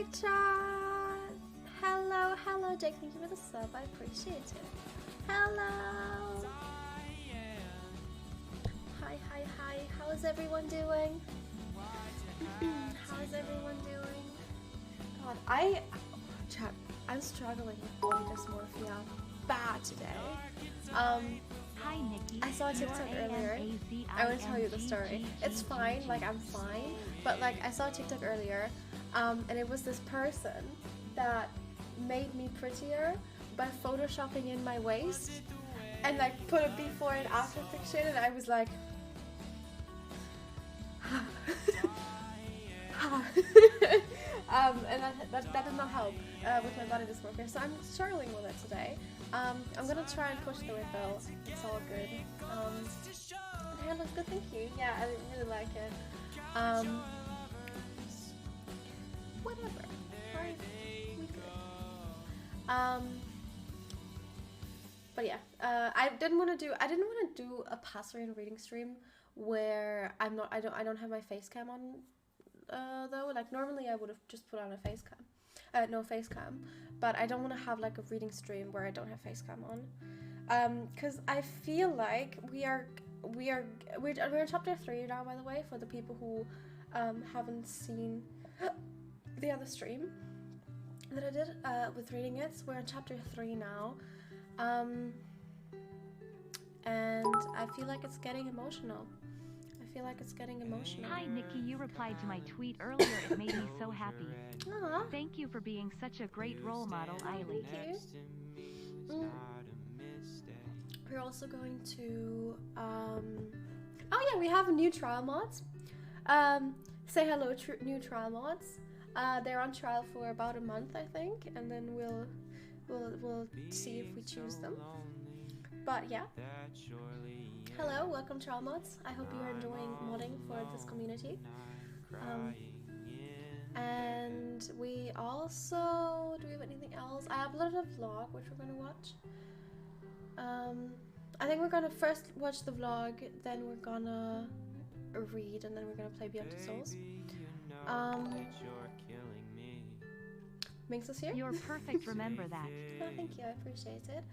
Hi, chat. Hello, hello, Jake. Thank you for the sub. I appreciate it. Hello. Hi, hi, hi. How is everyone doing? How is everyone doing? God, chat, I'm struggling with body dysmorphia bad today. Hi, Nikki. I saw a TikTok earlier. I want to tell you the story. It's fine, like I'm fine, but like I saw a TikTok earlier, and it was this person that made me prettier by photoshopping in my waist and like put a before and after picture, and I was like, and that did not help with my body dysmorphia, so I'm struggling with it today. I'm gonna try and push through it though. It's all good. The hair looks good, thank you. Yeah, I really like it. Whatever. Alright, we good. But yeah, I didn't want to do a Passerine reading stream where I don't have my face cam on. Though, like normally I would have just put on a face cam, no face cam, but I don't want to have like a reading stream where I don't have face cam on, because I feel like we're in chapter 3 now, by the way, for the people who haven't seen the other stream that I did with reading it. So we're in chapter 3 now, and I feel like it's getting emotional. Hi, Nikki. You replied to my tweet earlier. It made me so happy. Aww. Thank you for being such a great role model, Eiley. Thank you. We're also going to oh yeah, we have new trial mods. Say hello, new trial mods. They're on trial for about a month, I think, and then we'll see if we choose them. But yeah. Hello, welcome trial mods. I hope you're enjoying modding for this community. And we also, do we have anything else? I uploaded a vlog which we're gonna watch. I think we're gonna first watch the vlog, then we're gonna read, and then we're gonna play Beyond Two Souls. Minx is here. You're perfect, remember that. Oh, thank you, I appreciate it.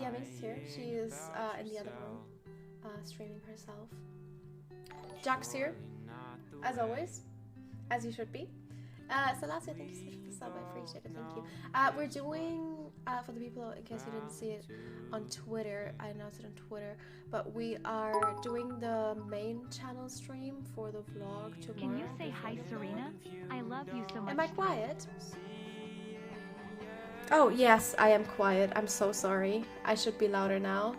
Yeah, Minx is here. She is in the other room, streaming herself. Jack's here, as always, as you should be. Salacia, thank you so much for the sub, I appreciate it, thank you. We're doing, for the people, in case you didn't see it on Twitter, I announced it on Twitter, but we are doing the main channel stream for the vlog tomorrow. Can you say hi, Serena? I love you so much. Am I quiet? Oh, yes, I am quiet. I'm so sorry. I should be louder now.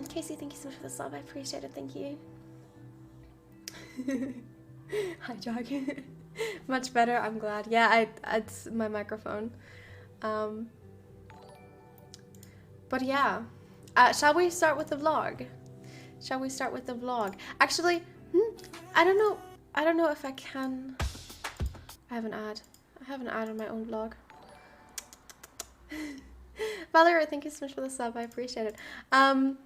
Casey, thank you so much for the sub. I appreciate it. Thank you. Hi, Jack. Much better. I'm glad. Yeah, it's my microphone. But yeah. Shall we start with the vlog? Actually, I don't know if I can. I have an ad on my own vlog. Valerie, thank you so much for the sub. I appreciate it. I don't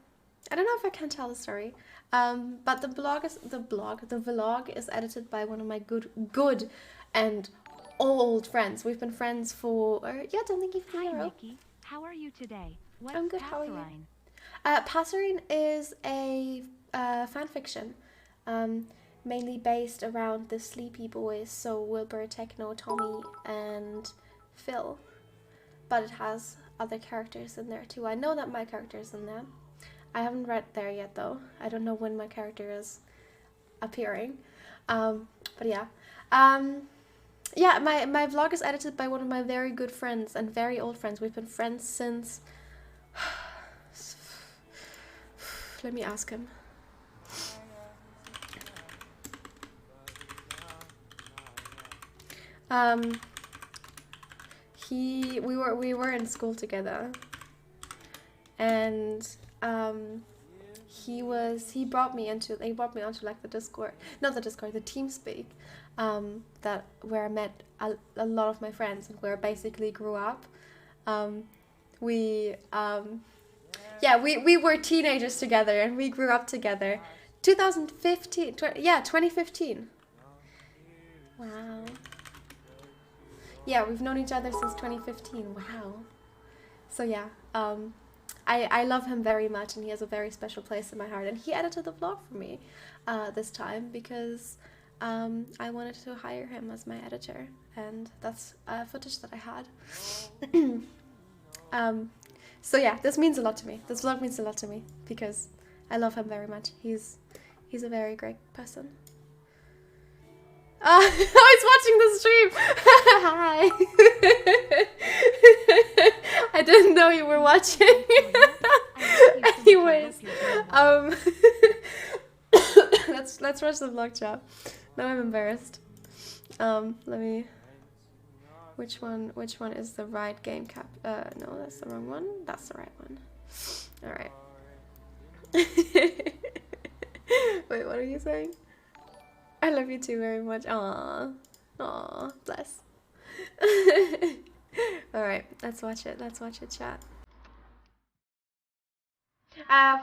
know if I can tell the story. But the vlog is edited by one of my good and old friends. We've been friends for don't think you've Hi, Nikki. How are you today? What's I'm good. Passerine? How are you? Passerine is a fan fiction, mainly based around the Sleepy Boys, so Wilbur, Techno, Tommy, and Phil. But it has other characters in there too. I know that my character is in there. I haven't read there yet though. I don't know when my character is appearing. But yeah. Yeah, my vlog is edited by one of my very good friends and very old friends. We've been friends since... Let me ask him. We were in school together, and he brought me onto like the Discord, not the Discord, the TeamSpeak, where I met a lot of my friends and where I basically grew up. We were teenagers together and we grew up together 2015. Yeah, 2015. Wow. Yeah, we've known each other since 2015. Wow. So yeah, I love him very much, and he has a very special place in my heart. And he edited the vlog for me this time because I wanted to hire him as my editor, and that's footage that I had. So yeah, this means a lot to me. This vlog means a lot to me because I love him very much. He's a very great person. Oh, he's watching the stream. Hi. I didn't know you were watching. Anyways, let's watch the vlog chat. Now I'm embarrassed. Let me. Which one is the right game cap? No, that's the wrong one. That's the right one. All right. Wait, what are you saying? I love you too very much. Aww. Aww. Bless. Alright, let's watch it. Let's watch it, chat.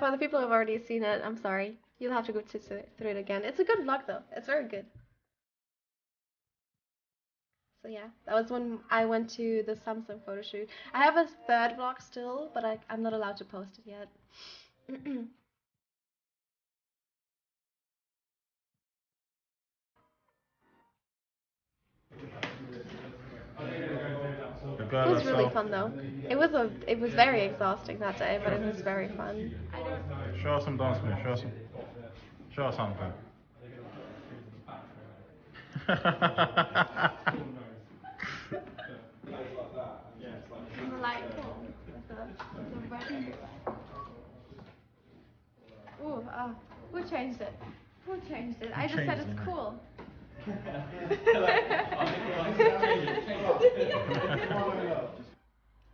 For the people who have already seen it, I'm sorry. You'll have to go through it again. It's a good vlog though. It's very good. So yeah, that was when I went to the Samsung photo shoot. I have a third vlog still, but I'm not allowed to post it yet. It was really fun though. It was very exhausting that day, but it was very fun. Show us some dance moves. Show us something. Ooh, who changed it? Who changed it? I just said it's cool.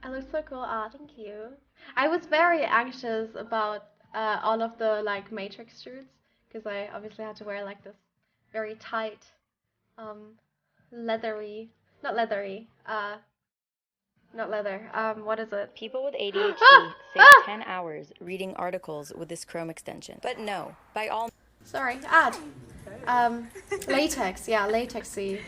I look so cool. Ah, thank you. I was very anxious about all of the like Matrix shoots because I obviously had to wear like this very tight, leathery, not leather. What is it? People with ADHD save 10 hours reading articles with this Chrome extension. But no, by all... Sorry, ad. Latex, yeah, latexy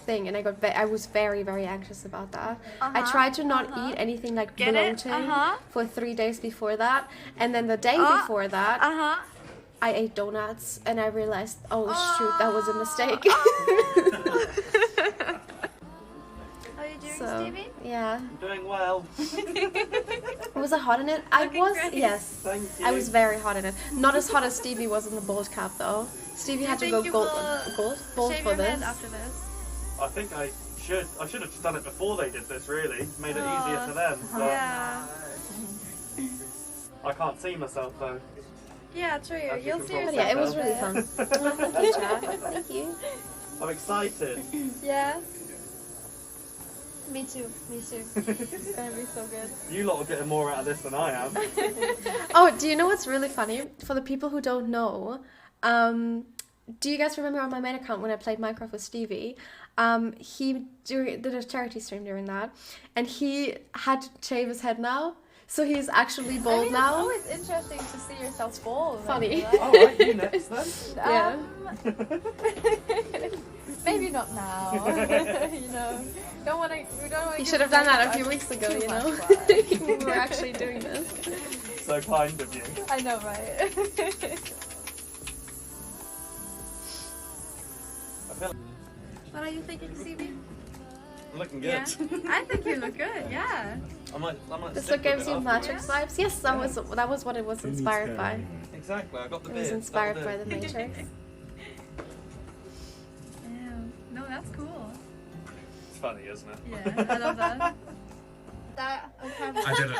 thing, and I was very, very anxious about that. I tried to not eat anything like bloating for 3 days before that, and then the day before that, I ate donuts, and I realized, oh shoot, that was a mistake. How are you doing, So, Stevie? yeah. I'm doing well. Was I hot in it? I was, great. yes. Thank you. I was very hot in it. Not as hot as Stevie was in the bald cap, though. Stevie had to go think you bald will for Shave your this. head after this. I think I should have just done it before they did this, really. Made it easier for them. But Yeah. I can't see myself, though. Yeah, true. As you You'll can see probably But yourself. yeah, it was tell. really fun. Thank you, Chad. Thank you. I'm excited. Yeah. Me too. It's gonna be so good. You lot are getting more out of this than I am. Oh, do you know what's really funny? For the people who don't know, do you guys remember on my main account when I played Minecraft with Stevie? He did a charity stream during that, and he had to shave his head now, so he's actually bald now. It's always interesting to see yourself bald. Funny. Alright, you next then. Yeah. Maybe not now. You know, we don't want to. You should have done that a few weeks ago, you know? We were actually doing this. So kind of you. I know, right? What are you thinking, Stevie? I'm looking good. Yeah. I think you look good. Yeah. I might This stick look gives with you it Matrix vibes. Yes, that was what it was inspired by. after. Exactly, I got the It beard. was inspired by that'll the do. Matrix. Yeah. No, that's cool. It's funny, isn't it? Yeah, I love that. I did it.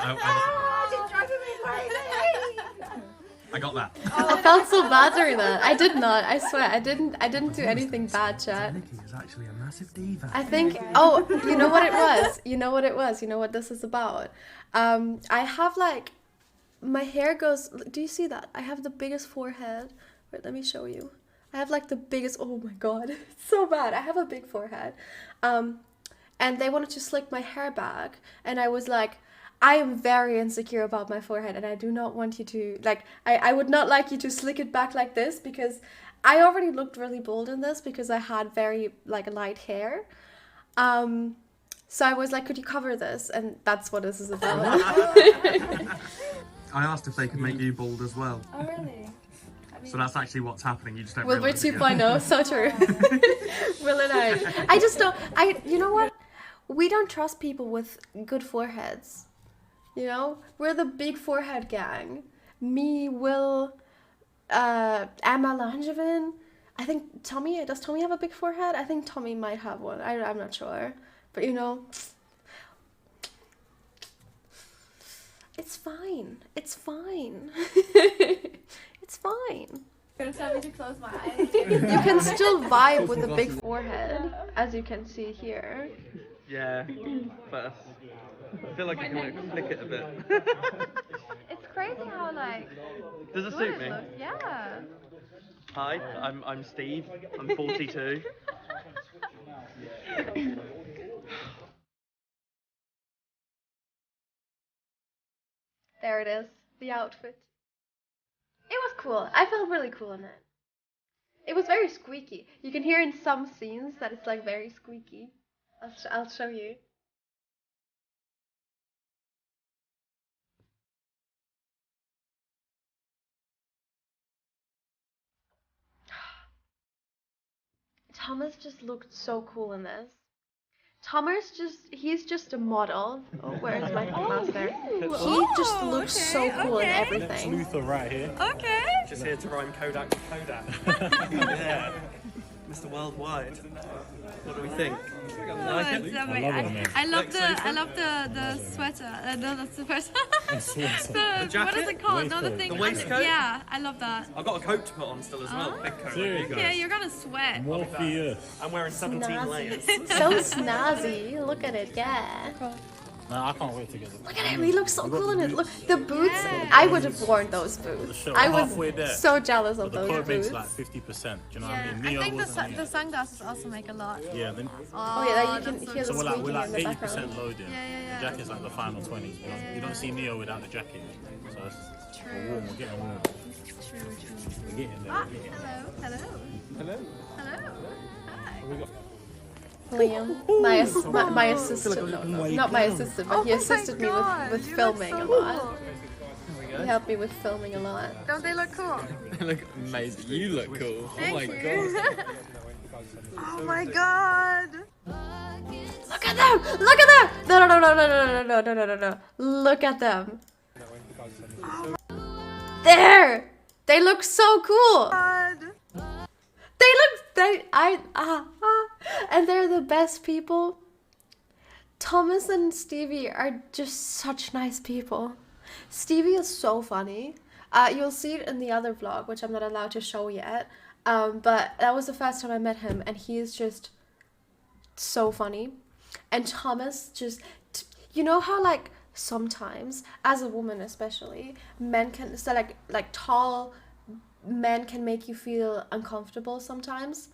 I got that. I felt so bad during that. I did not. I swear, I didn't do anything bad, chat. Nikki is actually a massive diva. I think. Oh, you know what it was. You know what it was. You know what this is about. I have like, my hair goes. Do you see that? I have the biggest forehead. Wait, let me show you. I have like the biggest. Oh my god, it's so bad. I have a big forehead. And they wanted to slick my hair back, and I was like, I am very insecure about my forehead, and I do not want you to, like, I would not like you to slick it back like this, because I already looked really bold in this because I had very, like, light hair. So I was like, could you cover this? And that's what this is about. I asked if they could make you bald as well. Oh, really? So that's actually what's happening. You just don't Wilbur realise it yet. 2.0, so true. Will and I just don't, you know what? We don't trust people with good foreheads. You know? We're the big forehead gang. Me, Will, Emma Langevin. I think Tommy, does Tommy have a big forehead? I think Tommy might have one. I'm not sure. But you know, it's fine. It's fine. It's fine. You're gonna tell me to close my eyes? You can still vibe with a big forehead, as you can see here. Yeah, but I feel like I can like flick it a bit. It's crazy how like. Does it good suit me? looks. Yeah. Hi, I'm Steve. I'm 42. There it is, the outfit. It was cool. I felt really cool in it. It was very squeaky. You can hear in some scenes that it's like very squeaky. I'll show you. Thomas just looked so cool in this. He's just a model. Oh, where's my mask there? He just looks so cool in everything. Luther right here. Okay. Just here to rhyme Kodak with Kodak. Yeah. Mr. Worldwide. What do we think? Like it? I love the sweater. No, that's the sweater. The jacket? What is it called? No, the thing. The waistcoat? Yeah, I love that. I've got a coat to put on still as well. Big coat. There you go. Yeah, you're gonna sweat. Morpheus. I'm wearing 17 layers. So snazzy. Look at it, yeah. No, I can't wait to get it. Look at him, he looks so cool in it. Look, the boots, I would have worn those boots. I halfway there. was so jealous of But the those coat makes boots. like 50%. Do you know what I Yeah, mean? I Neo think wasn't the sunglasses also make a lot. Yeah, then, Oh yeah, you can that's so hear the so we're squeaking like in the 80% background. loading. Yeah. The jacket's like the final 20s. You don't see Neo without the jacket. So it's warm. We're getting warm. True. We're getting there. Ah, We're getting hello. Hello. Hi. Liam, my assistant, not my assistant, but he assisted me with filming a lot. He helped me with filming a lot. Don't they look cool? They look amazing. You look cool. Thank you. Oh my god. Look at them! Look at them! No. Look at them. There! They look so cool! And they're the best people. Thomas and Stevie are just such nice people. Stevie is so funny. You'll see it in the other vlog, which I'm not allowed to show yet. But that was the first time I met him, and he is just so funny. And Thomas just, you know how like sometimes, as a woman especially, men can, so like tall men can make you feel uncomfortable sometimes.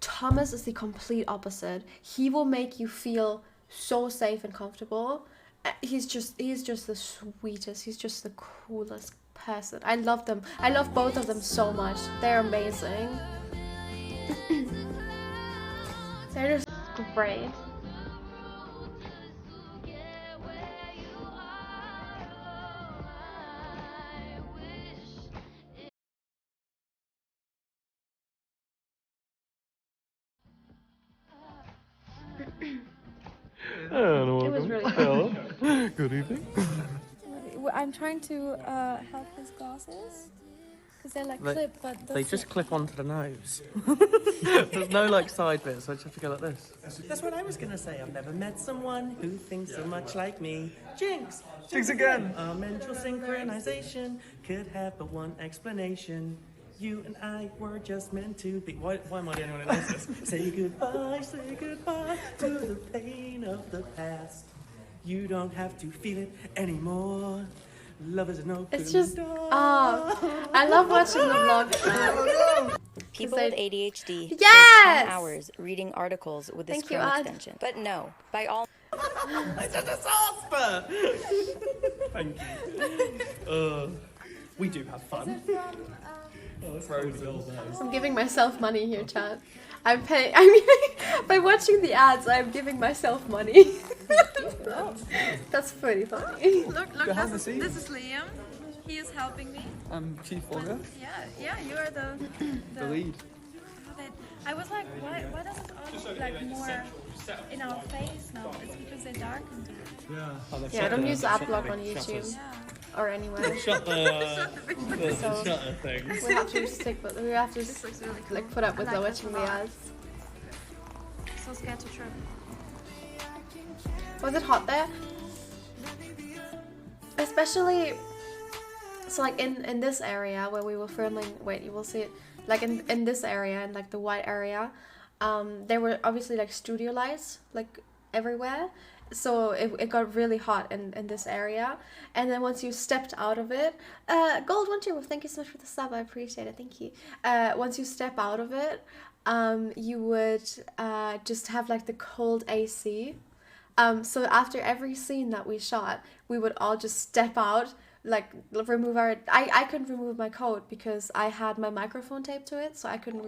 Thomas is the complete opposite. He will make you feel so safe and comfortable. He's just the sweetest. He's just the coolest person. I love them. I love both of them so much. They're amazing. They're just great. It was really fun. Good evening. I'm trying to help his glasses. Because they're like clip, but They just clip onto the nose. There's no like side bits, so I just have to go like this. That's what I was gonna say. I've never met someone who thinks so much like me. Jinx! Jinx again! Our mental synchronization could have but one explanation. You and I were just meant to be. Why am I the only one who knows this? Say goodbye to the pain of the past. You don't have to feel it anymore. Love is an open It's just, door. I love watching the vlog. People with ADHD Yes! spend 10 hours reading articles with this Thank you, Chrome Ad. extension. But no, by all It's a disaster! Thank you. We do have fun. I'm giving myself money here, chat. I'm paying. I mean, by watching the ads, I'm giving myself money. That's pretty funny. Look, this is Liam. He is helping me. I'm Chief Olga. Yeah, you are the lead. I was like, why does it all look like more in our face now? It's because they darkened it. Yeah, I don't use AdBlock on YouTube. Yeah. Or anywhere. Shut the thing. We have to stick with. We have to This looks really cool. like put up with I like watching this a the lot. ads. So scared to trip. Was it hot there? Especially, so like in this area where we were filming. Wait, you will see it. Like in this area, in like the white area, there were obviously like studio lights like everywhere. So it got really hot in this area, and then once you stepped out of it, Gold Winter, well, thank you so much for the sub, I appreciate it, thank you. Once you step out of it, you would just have like the cold AC. So after every scene that we shot, we would all just step out, like remove our. I couldn't remove my coat because I had my microphone taped to it, so I couldn't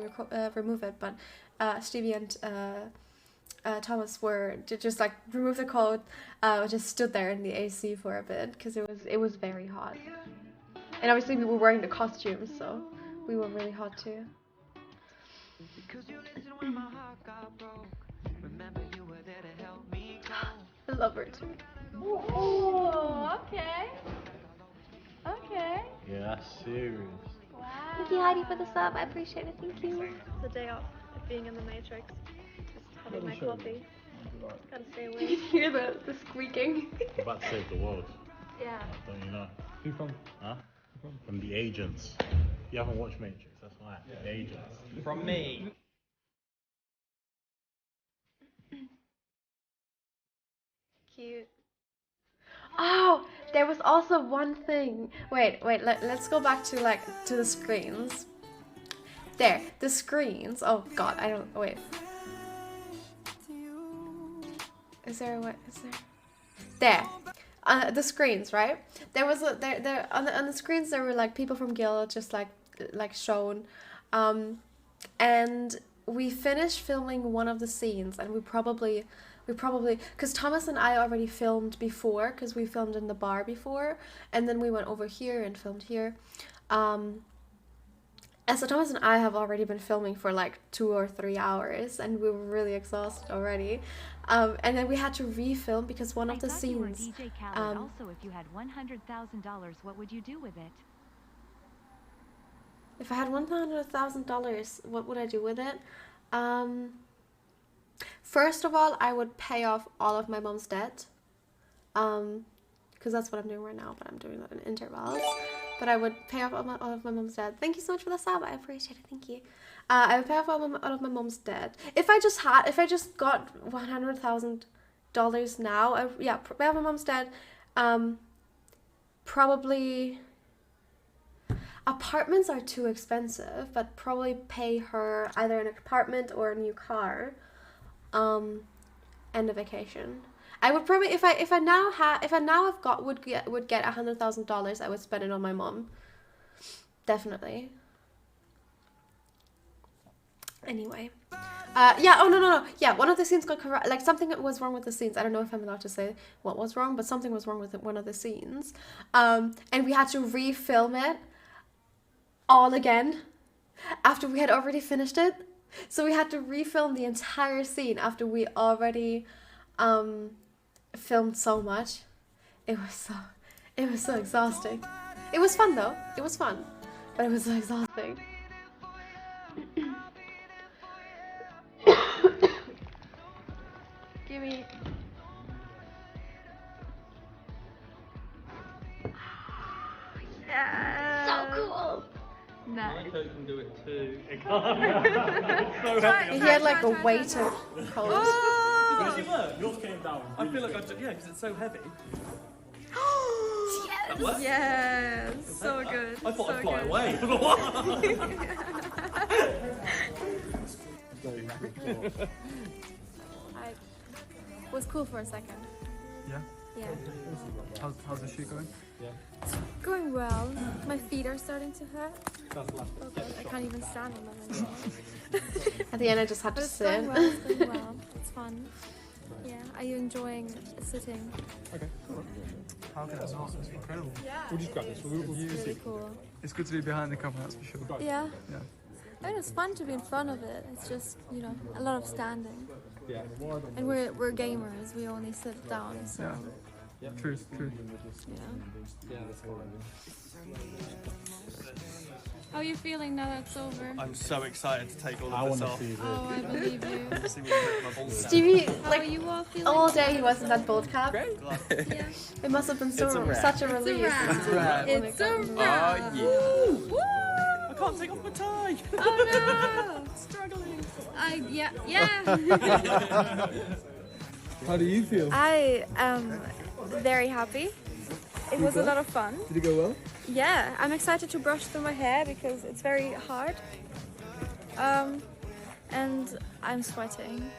remove it. But Stevie and Thomas were just like remove the coat, just stood there in the AC for a bit because it was very hot, and obviously we were wearing the costumes, so we were really hot too. I love her too. Oh, okay. Okay. Yeah, that's serious. Wow. Thank you, Heidi, for the sub. I appreciate it. Thank you. It's a day off of being in the Matrix. Just having my coffee. Gotta stay You awake. can hear the squeaking. I'm about to save the world. Yeah. Don't you know? Who from? Huh? From the agents. You haven't watched Matrix, that's why. The agents. From me. Cute. Oh, there was also one thing. Wait, let's go back to to the screens. There, the screens. Oh god, I don't wait. Is there what is there? There. The screens, right? There was a there on the screens there were like people from Guild just like shown. And we finished filming one of the scenes, and we probably because Thomas and I already filmed before, because we filmed in the bar before, and then we went over here and filmed here. And so Thomas and I have already been filming for like 2 or 3 hours, and we were really exhausted already. And then we had to refilm because one of the scenes. DJ Khaled. Also, if you had $100,000, what would you do with it? If I had $100,000, what would I do with it? First of all, I would pay off all of my mom's debt. Because that's what I'm doing right now, but I'm doing that in intervals. But I would pay off all of my mom's debt. Thank you so much for the sub. I appreciate it. Thank you. I would pay off all of my mom's debt. If I just got $100,000 now, pay off my mom's debt. Probably. Apartments are too expensive, but probably pay her either an apartment or a new car, and a vacation. I would probably if I now would get $100,000, I would spend it on my mom. Definitely. Anyway, oh no, yeah, one of the scenes got correct. Like something was wrong with the scenes. I don't know if I'm allowed to say what was wrong, but something was wrong with one of the scenes. And we had to refilm it all again after we had already finished it. So we had to refilm the entire scene after we already filmed so much. It was so exhausting. It was fun though. It was fun, but it was so exhausting. Give me. Yeah. So cool. Nice. My coat can do it too. It So happy. He had like a weight of cold. Look, yours came down. I feel like because it's so heavy. Yes. That worked. Yes. So good. I thought so I'd fly good. away. I was cool for a second. Yeah. How's the shoot going? Going well. My feet are starting to hurt. Oh God, I can't even stand on them anymore. At the end, I just had But to it's sit. going well. It's going well. It's fun. Yeah. Are you enjoying sitting? Okay. Okay, that's awesome. It's incredible. Yeah. We'll just grab this. It's really cool. It's good to be behind the camera, that's for sure. Yeah. Yeah. I mean, it's fun to be in front of it. It's just, you know, a lot of standing. Yeah. And we're gamers. We only sit down. So. Yeah. Truth. Yeah. How are you feeling now that it's over? I'm so excited to take all of this off. Oh, I believe you. See me rip my balls down. Stevie, How like are you all feeling? all day, he was in that bold cap. Yeah. It must have been It's a wrap. such a relief. It's a wrap. It's a wrap. Woo! I can't take off my tie. Oh no! Struggling. Yeah. How do you feel? I am very happy. It was a lot of fun. Did it go well? Yeah, I'm excited to brush through my hair because it's very hard. And I'm sweating.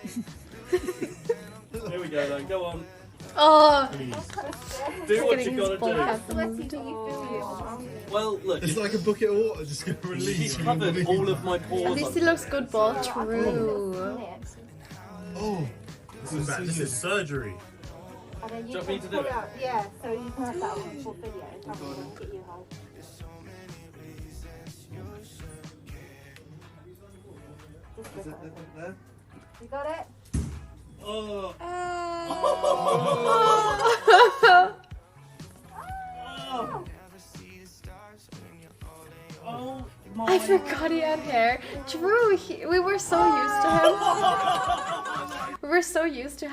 Here we go then, go on. Oh, Do what getting you his gotta bald do. cap removed. Well, look, It's like a bucket of water just going to release. she covered all of my At pores. least he looks good bald. True. Oh, This is surgery. Do you want me to do it? Yeah, so you can have that on full video. Get you home. is it there? You got it? Oh. Oh my. I forgot he had hair. True. We were so used to him. We were so used to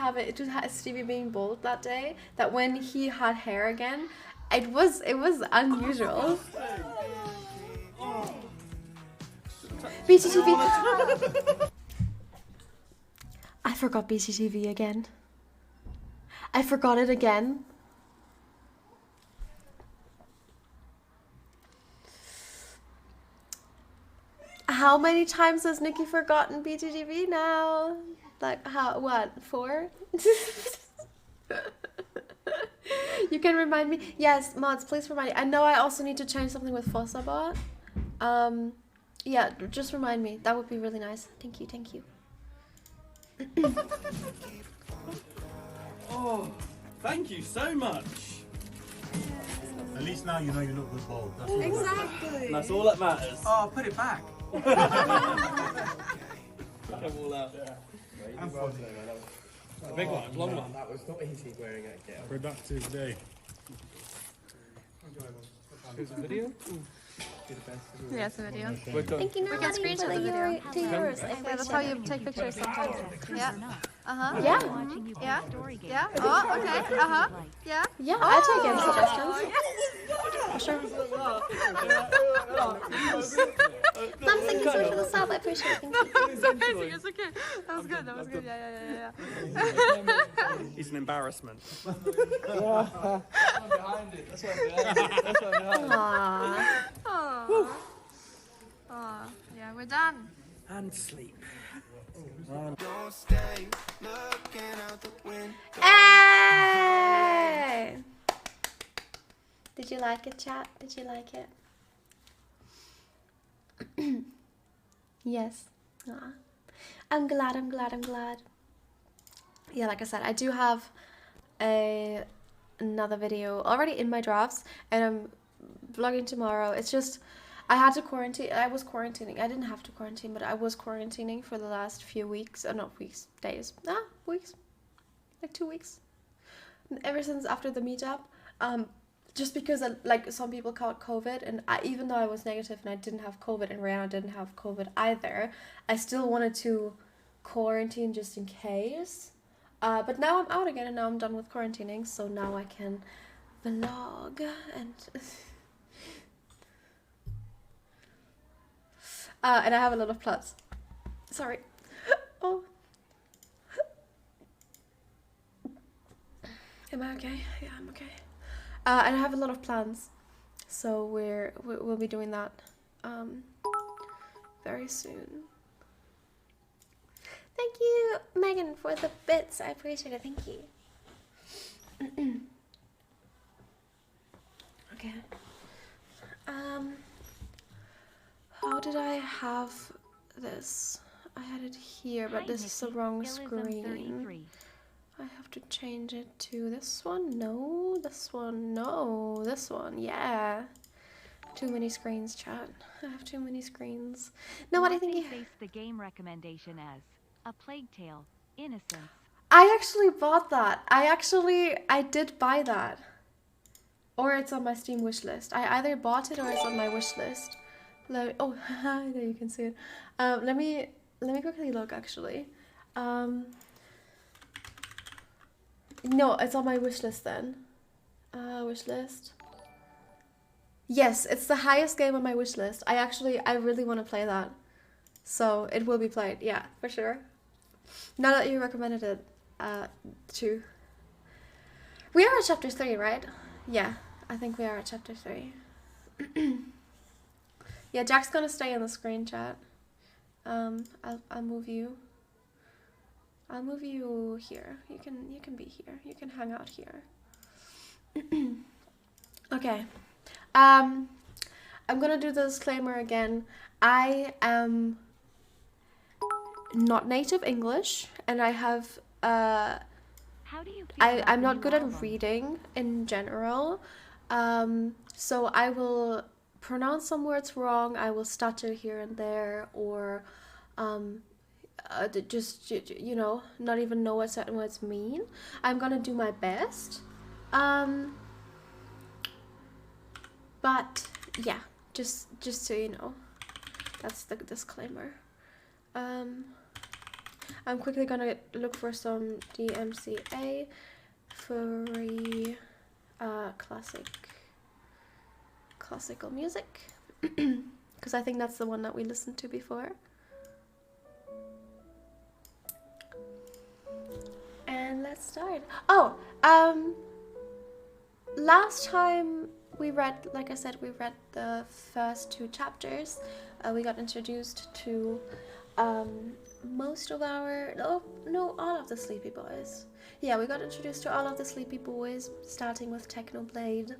Stevie being bald that day that when he had hair again, it was unusual. BTTV. I forgot BTTV again. I forgot it again. How many times has Nikki forgotten BTTV now? Like, what, 4? You can remind me. Yes, mods, please remind me. I know I also need to change something with Fossabot. Yeah, just remind me. That would be really nice. Thank you. Oh, thank you so much. At least now you know you look good bald. That's all. Exactly. That's all that matters. Oh, put it back. Come all out. I'm funny. Big one, long one. That was not easy wearing it again. Productive day. Here's a video. Yeah, it's a video. We're done. Thank you, We can Natalie, screenshot for the video. to yours. I Yeah, that's how you take pictures sometimes. Yeah. Uh-huh. Yeah. Watching you Yeah. play story games. Yeah. Oh, okay. Uh-huh. Yeah. Yeah, I'll take any suggestions. For sure. Mom, thank you so much for the sub. I appreciate it. Thank you. It's amazing. It's okay. That was good. That was good. Yeah. He's an embarrassment. Aww. Oh, yeah, we're done. And sleep. Hey! Did you like it, chat? Did you like it? Yes. Aw. I'm glad. Yeah, like I said, I do have another video already in my drafts, and I'm vlogging tomorrow. It's just I had to quarantine. I was quarantining. I didn't have to quarantine, but I was quarantining for the last few weeks. Not weeks, days. Weeks. Like 2 weeks. Ever since after the meetup. Just because like some people caught COVID, and even though I was negative and I didn't have COVID and Rihanna didn't have COVID either, I still wanted to quarantine just in case. But now I'm out again and now I'm done with quarantining, so now I can vlog and and I have a lot of plans. Sorry. Oh. Am I okay? Yeah, I'm okay. And I have a lot of plans, so we'll be doing that very soon. Thank you, Megan, for the bits. I appreciate it. Thank you. Okay. How did I have this? I had it here, but this is the wrong screen. I have to change it to this one. No, this one. No, this one. Yeah. Too many screens, chat. I have too many screens. No, what do you think? Face the game recommendation as A Plague Tale: Innocence. I actually bought that. I did buy that. Or it's on my Steam wish list. I either bought it or it's on my wish list. Oh, there you can see it. Let me quickly look actually. No, it's on my wish list then. Wish list. Yes, it's the highest game on my wish list. I really want to play that. So it will be played, yeah, for sure. Now that you recommended it, too. We are at chapter 3, right? Yeah, I think we are at chapter 3. Yeah, Jack's gonna stay in the screen chat. I'll move you. I'll move you here. You can be here. You can hang out here. Okay. I'm gonna do the disclaimer again. I am not native English, and I have How do you feel I'm not good at reading in general. So I will pronounce some words wrong. I will stutter here and there, or just you know, not even know what certain words mean. I'm gonna do my best. But yeah, just so you know, that's the disclaimer. I'm quickly gonna look for some DMCA free classical music, because I think that's the one that we listened to before. And let's start. Oh, last time we read, like I said, we read the first 2 chapters. We got introduced to most of our, no, all of the Sleepy Boys. Yeah, we got introduced to all of the Sleepy Boys, starting with Technoblade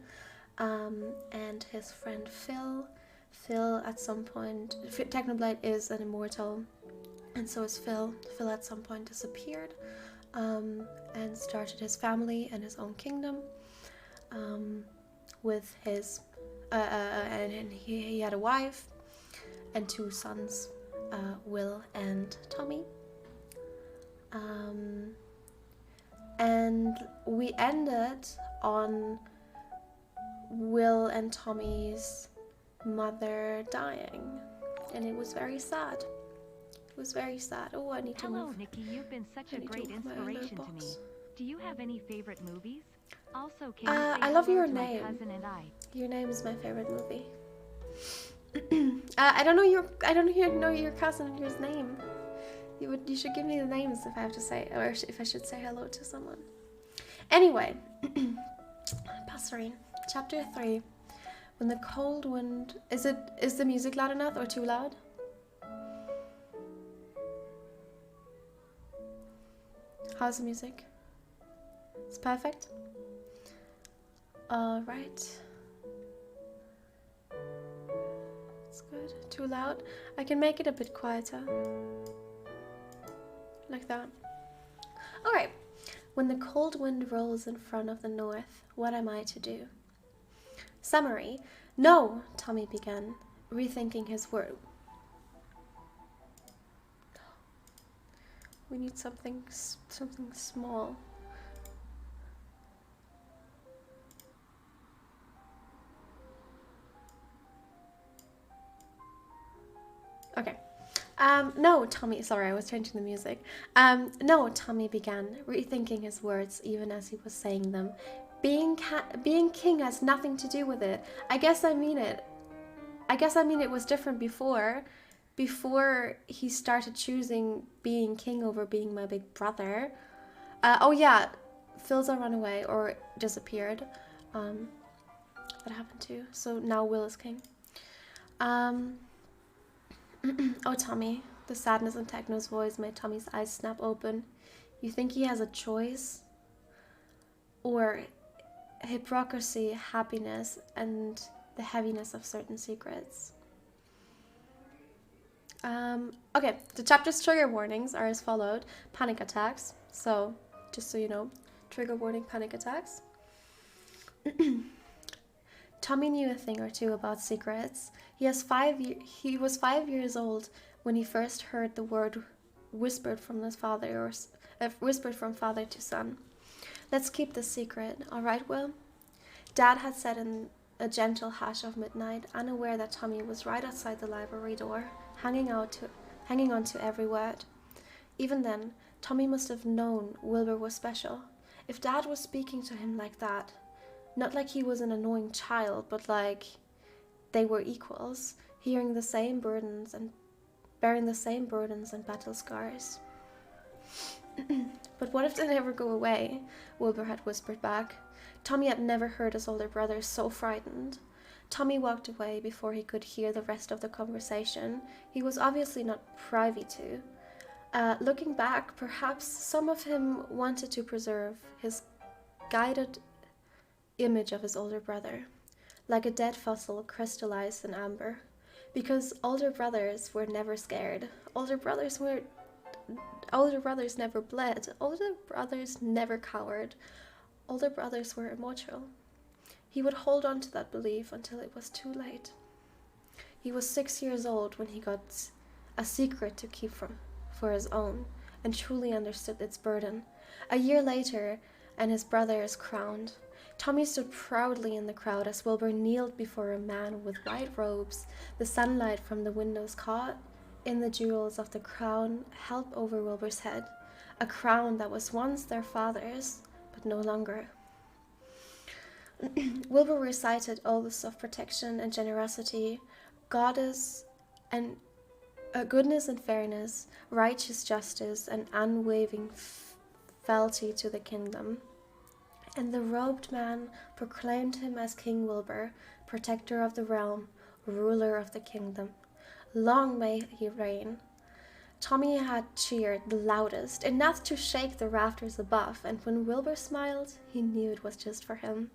and his friend Phil. Phil at some point, Technoblade is an immortal, and so is Phil. Phil at some point disappeared and started his family and his own kingdom with his, and he had a wife and 2 sons, Will and Tommy. And we ended on Will and Tommy's mother dying, and it was very sad. It was very sad. Oh, I need to move. Hello, Nikki. You've been such a great inspiration to me. Do you have any favorite movies? Also, can you say I love hello your to my name. cousin and I? Your name is my favorite movie. I don't know your cousin and his name. You should give me the names if I have to say, or if I should say hello to someone. Anyway, Passerine, chapter 3. When the cold wind, is the music loud enough or too loud? How's the music? It's perfect. All right. It's good. Too loud? I can make it a bit quieter. Like that. Alright. When the cold wind rolls in front of the north, what am I to do? Summary. No, Tommy began, rethinking his word. We need something small. Okay. No, Tommy, sorry, I was changing the music. No, Tommy began, rethinking his words even as he was saying them. Being king has nothing to do with it. I guess I mean it was different before. Before he started choosing being king over being my big brother. Oh yeah, Phil's a runaway or disappeared. That happened too. So now Will is king. Oh, Tommy. The sadness in Techno's voice made Tommy's eyes snap open. You think he has a choice? Or hypocrisy, happiness, and the heaviness of certain secrets. Okay, the chapter's trigger warnings are as followed. Panic attacks. So, just so you know, trigger warning, panic attacks. Tommy knew a thing or two about secrets. He was 5 years old when he first heard the word whispered from his father, whispered from father to son. Let's keep this secret, all right, Will? Dad had said in a gentle hush of midnight, unaware that Tommy was right outside the library door, hanging on to every word. Even then, Tommy must have known Wilbur was special. If Dad was speaking to him like that, not like he was an annoying child, but like they were equals, bearing the same burdens and battle scars. But what if they never go away? Wilbur had whispered back. Tommy had never heard his older brother so frightened. Tommy walked away before he could hear the rest of the conversation. He was obviously not privy to. Looking back, perhaps some of him wanted to preserve his guided image of his older brother, like a dead fossil crystallized in amber. Because older brothers were never scared. Older brothers never bled. Older brothers never cowered. Older brothers were immortal. He would hold on to that belief until it was too late. He was 6 years old when he got a secret to keep for his own, and truly understood its burden. A year later, and his brother is crowned. Tommy stood proudly in the crowd as Wilbur kneeled before a man with white robes. The sunlight from the windows caught in the jewels of the crown held over Wilbur's head, a crown that was once their father's, but no longer. Wilbur recited oaths of protection and generosity, goddess and goodness and fairness, righteous justice, and unwavering fealty to the kingdom. And the robed man proclaimed him as King Wilbur, protector of the realm, ruler of the kingdom. Long may he reign. Tommy had cheered the loudest, enough to shake the rafters above, and when Wilbur smiled, he knew it was just for him.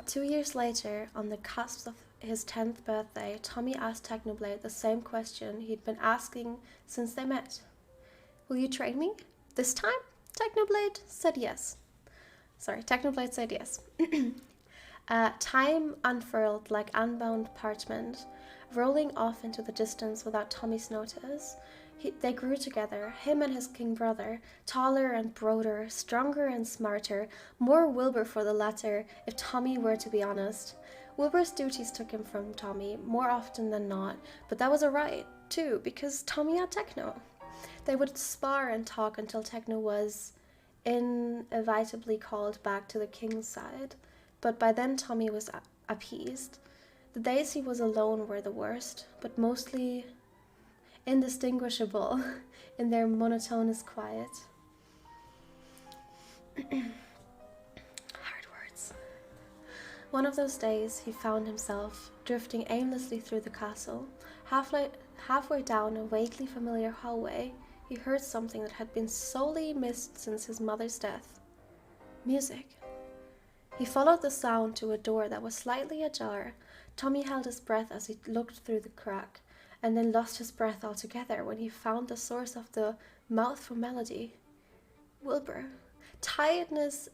2 years later, on the cusp of his 10th birthday, Tommy asked Technoblade the same question he'd been asking since they met. Will you train me? This time? Technoblade said yes. Time unfurled like unbound parchment, rolling off into the distance without Tommy's notice. They grew together, him and his king brother, taller and broader, stronger and smarter, more Wilbur for the latter, if Tommy were to be honest. Wilbur's duties took him from Tommy more often than not, but that was alright, too, because Tommy had Techno. They would spar and talk until Techno was inevitably called back to the king's side, but by then Tommy was appeased. The days he was alone were the worst, but mostly indistinguishable in their monotonous quiet. Hard words. One of those days, he found himself drifting aimlessly through the castle. Halfway down a vaguely familiar hallway, he heard something that had been sorely missed since his mother's death. Music. He followed the sound to a door that was slightly ajar. Tommy held his breath as he looked through the crack, and then lost his breath altogether when he found the source of the mouthful melody. Wilbur. Tiredness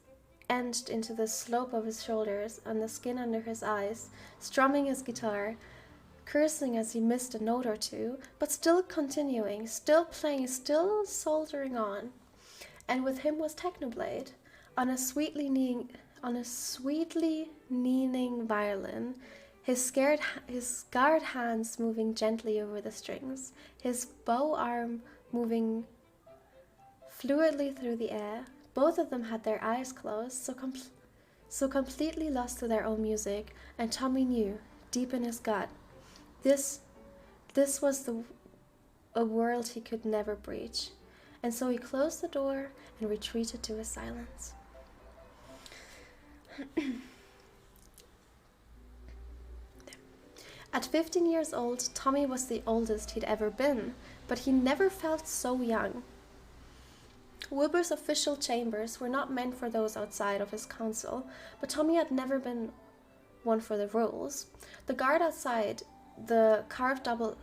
edged into the slope of his shoulders and the skin under his eyes, strumming his guitar, cursing as he missed a note or two, but still continuing, still playing, still soldiering on. And with him was Technoblade, on a sweetly kneeling violin, his scarred hands moving gently over the strings, his bow arm moving fluidly through the air. Both of them had their eyes closed, so completely lost to their own music, and Tommy knew, deep in his gut, this was a world he could never breach. And so he closed the door and retreated to his silence. At 15 years old, Tommy was the oldest he'd ever been, but he never felt so young. Wilbur's official chambers were not meant for those outside of his council, but Tommy had never been one for the rules. The guard outside the carved double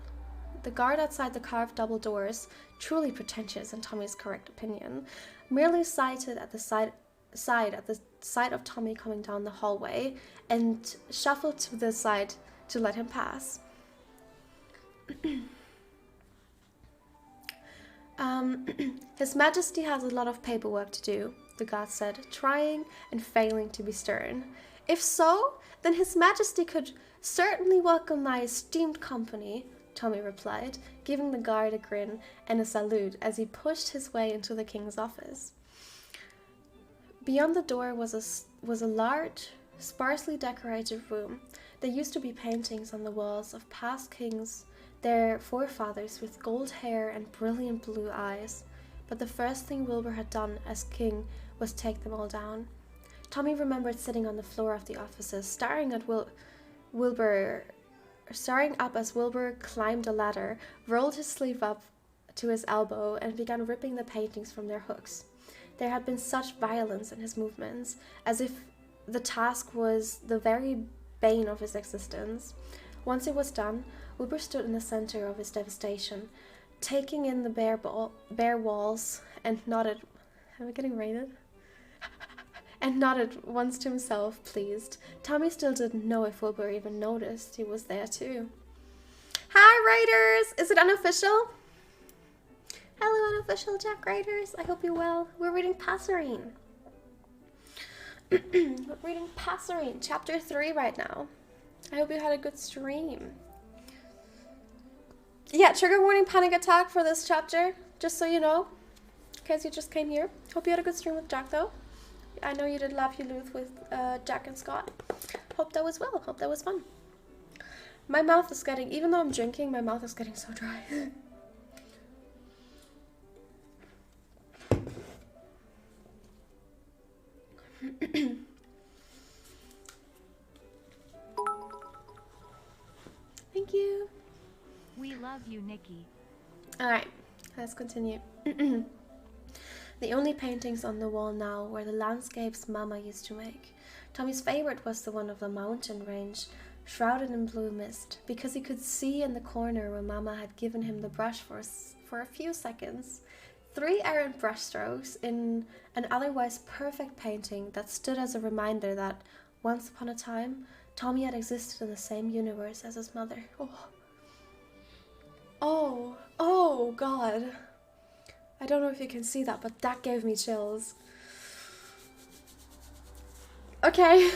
doors, truly pretentious in Tommy's correct opinion, merely sighted at the sight of Tommy coming down the hallway and shuffled to the side to let him pass. His Majesty has a lot of paperwork to do, the guard said, trying and failing to be stern. If so, then His Majesty could certainly welcome my esteemed company, Tommy replied, giving the guard a grin and a salute as he pushed his way into the king's office. Beyond the door was a large, sparsely decorated room. There used to be paintings on the walls of past kings, their forefathers with gold hair and brilliant blue eyes, but the first thing Wilbur had done as king was take them all down. Tommy remembered sitting on the floor of the offices, staring up as Wilbur climbed a ladder, rolled his sleeve up to his elbow, and began ripping the paintings from their hooks. There had been such violence in his movements, as if the task was the very bane of his existence. Once it was done, Wilbur stood in the center of his devastation, taking in the bare walls, and nodded. Am I getting rated? And nodded once to himself, pleased. Tommy still didn't know if Wilbur even noticed he was there too. Hi, Raiders! Is it unofficial? Hello, unofficial Jack Raiders. I hope you're well. We're reading Passerine. We're reading Passerine, chapter 3 right now. I hope you had a good stream. Yeah, trigger warning, panic attack for this chapter, just so you know, in case you just came here. Hope you had a good stream with Jack, though. I know you did Laugh You Lose with Jack and Scott. Hope that was well. Hope that was fun. My mouth is getting, even though I'm drinking, my mouth is getting so dry. Thank you. We love you, Nikki. Alright, let's continue. The only paintings on the wall now were the landscapes Mama used to make. Tommy's favorite was the one of the mountain range, shrouded in blue mist, because he could see in the corner where Mama had given him the brush for a few seconds. 3 errant brushstrokes in an otherwise perfect painting that stood as a reminder that, once upon a time, Tommy had existed in the same universe as his mother. Oh God. I don't know if you can see that, but that gave me chills. Okay.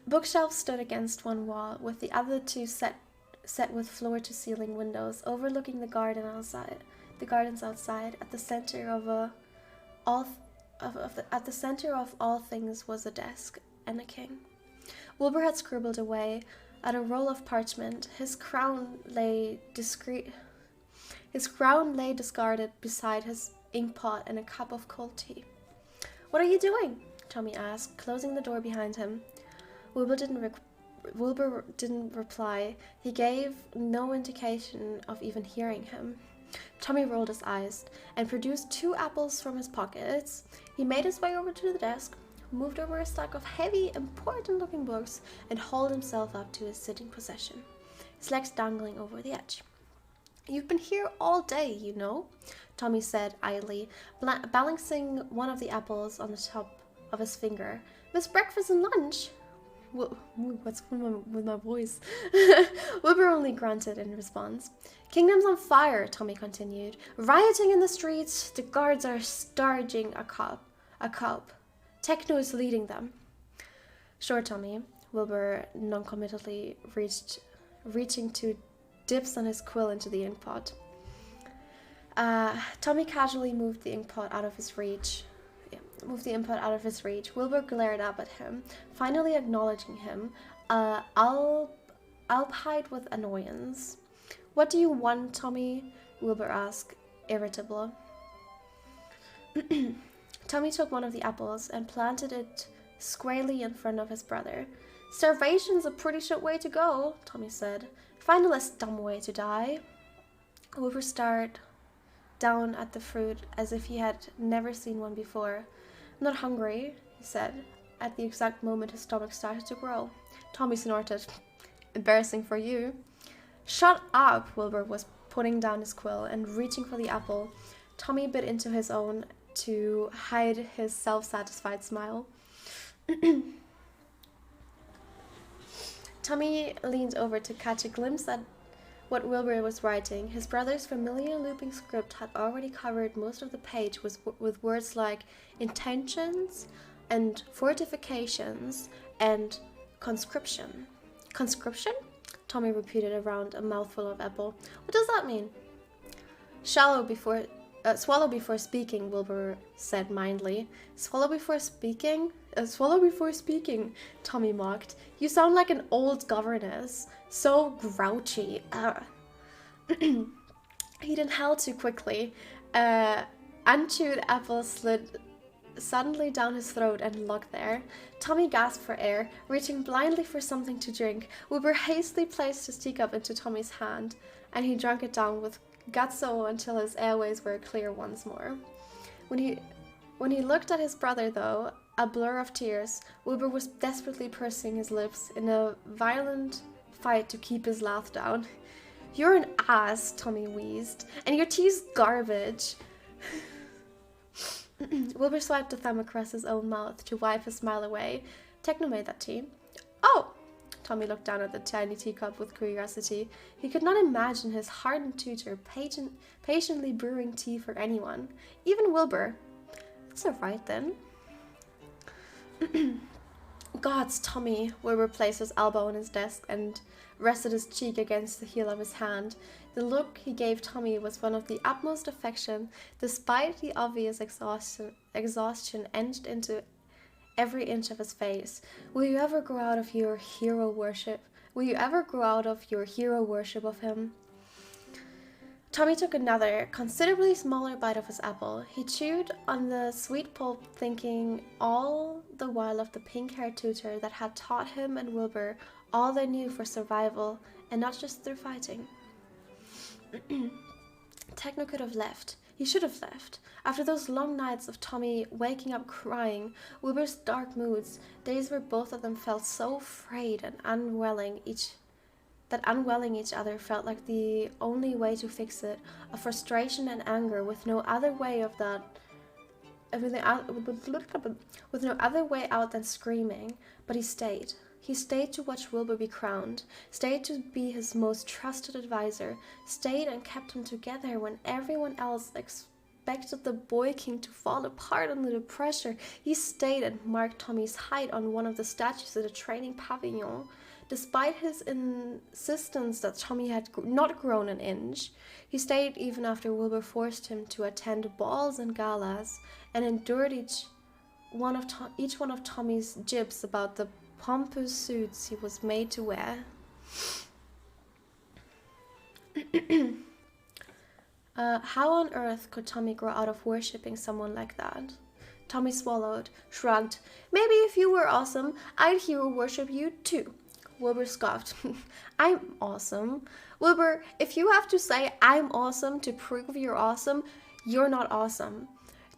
Bookshelves stood against one wall, with the other two set with floor-to-ceiling windows overlooking the garden outside. The gardens outside. At the center of all things was a desk and a king. Wilbur had scribbled away at a roll of parchment. His crown lay discarded beside his inkpot and a cup of cold tea. "What are you doing?" Tommy asked, closing the door behind him. Wilbur didn't reply. He gave no indication of even hearing him. Tommy rolled his eyes and produced 2 apples from his pockets. He made his way over to the desk, moved over a stack of heavy, important-looking books, and hauled himself up to his sitting position, his legs dangling over the edge. "You've been here all day, you know," Tommy said idly, balancing one of the apples on the top of his finger. "Miss breakfast and lunch?" What's with my voice? Wilbur only grunted in response. "Kingdom's on fire," Tommy continued. "Rioting in the streets. The guards are starging a cop. Techno is leading them." "Sure, Tommy." Wilbur noncommittally reaching to dips on his quill into the inkpot. Tommy casually moved the inkpot out of his reach. Wilbur glared up at him, finally acknowledging him, alpide with annoyance. "What do you want, Tommy?" Wilbur asked, irritable. Tommy took one of the apples and planted it squarely in front of his brother. "Starvation's a pretty short way to go," Tommy said. "Find a less dumb way to die." Wilbur stared down at the fruit as if he had never seen one before. "I'm not hungry," he said, at the exact moment his stomach started to grow. Tommy snorted. "Embarrassing for you." "Shut up!" Wilbur was putting down his quill and reaching for the apple. Tommy bit into his own to hide his self-satisfied smile. Tommy leaned over to catch a glimpse at what Wilbur was writing. His brother's familiar looping script had already covered most of the page with words like intentions and fortifications and conscription. "Conscription?" Tommy repeated around a mouthful of apple. "What does that mean?" Swallow before speaking, Wilbur said mildly. Swallow before speaking, Tommy mocked. "You sound like an old governess. So grouchy." He'd inhaled too quickly. Unchewed apple slid suddenly down his throat and locked there. Tommy gasped for air, reaching blindly for something to drink. Wilbur hastily placed his teacup into Tommy's hand, and he drank it down with gutso until his airways were clear once more. When he looked at his brother, though, a blur of tears, Wilbur was desperately pursing his lips in a violent fight to keep his laugh down. "You're an ass," Tommy wheezed, "and your tea's garbage." Wilbur swiped a thumb across his own mouth to wipe his smile away. "Techno made that tea." "Oh!" Tommy looked down at the tiny teacup with curiosity. He could not imagine his hardened tutor patiently brewing tea for anyone, even Wilbur. "That's all right, then." "Gods, Tommy!" Wilbur placed his elbow on his desk and rested his cheek against the heel of his hand. The look he gave Tommy was one of the utmost affection, despite the obvious exhaustion etched into every inch of his face. "Will you ever grow out of your hero worship? Will you ever grow out of your hero worship of him?" Tommy took another, considerably smaller bite of his apple. He chewed on the sweet pulp, thinking all the while of the pink-haired tutor that had taught him and Wilbur all they knew for survival, and not just through fighting. Techno could have left. He should have left. After those long nights of Tommy waking up crying, Wilbur's dark moods, days where both of them felt so frayed and unwelling each other felt like the only way to fix it, of frustration and anger, with no other way out than screaming. But he stayed. He stayed to watch Wilbur be crowned, stayed to be his most trusted advisor, stayed and kept him together when everyone else expected the boy king to fall apart under the pressure. He stayed and marked Tommy's height on one of the statues in the training pavilion. Despite his insistence that Tommy had not grown an inch, he stayed even after Wilbur forced him to attend balls and galas, and endured each one of Tommy's jibs about the pompous suits he was made to wear. How on earth could Tommy grow out of worshipping someone like that? Tommy swallowed, shrugged. "Maybe if you were awesome, I'd hero worship you too." Wilbur scoffed. "I'm awesome." "Wilbur, if you have to say I'm awesome to prove you're awesome, you're not awesome."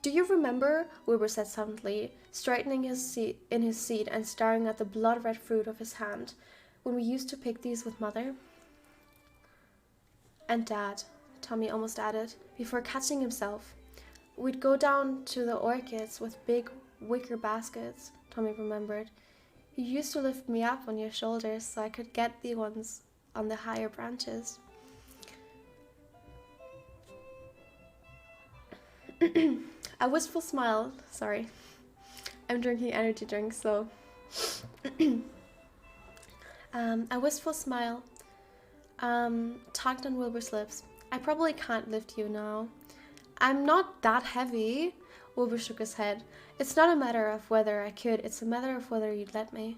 "Do you remember?" Wilbur said suddenly, straightening in his seat and staring at the blood-red fruit of his hand. "When we used to pick these with Mother?" "And Dad," Tommy almost added, before catching himself. "We'd go down to the orchids with big wicker baskets," Tommy remembered. "You used to lift me up on your shoulders so I could get the ones on the higher branches." A wistful smile, sorry, I'm drinking energy drinks, so a wistful smile tugged on Wilbur's lips. "I probably can't lift you now." "I'm not that heavy." Wilbur shook his head. "It's not a matter of whether I could, it's a matter of whether you'd let me."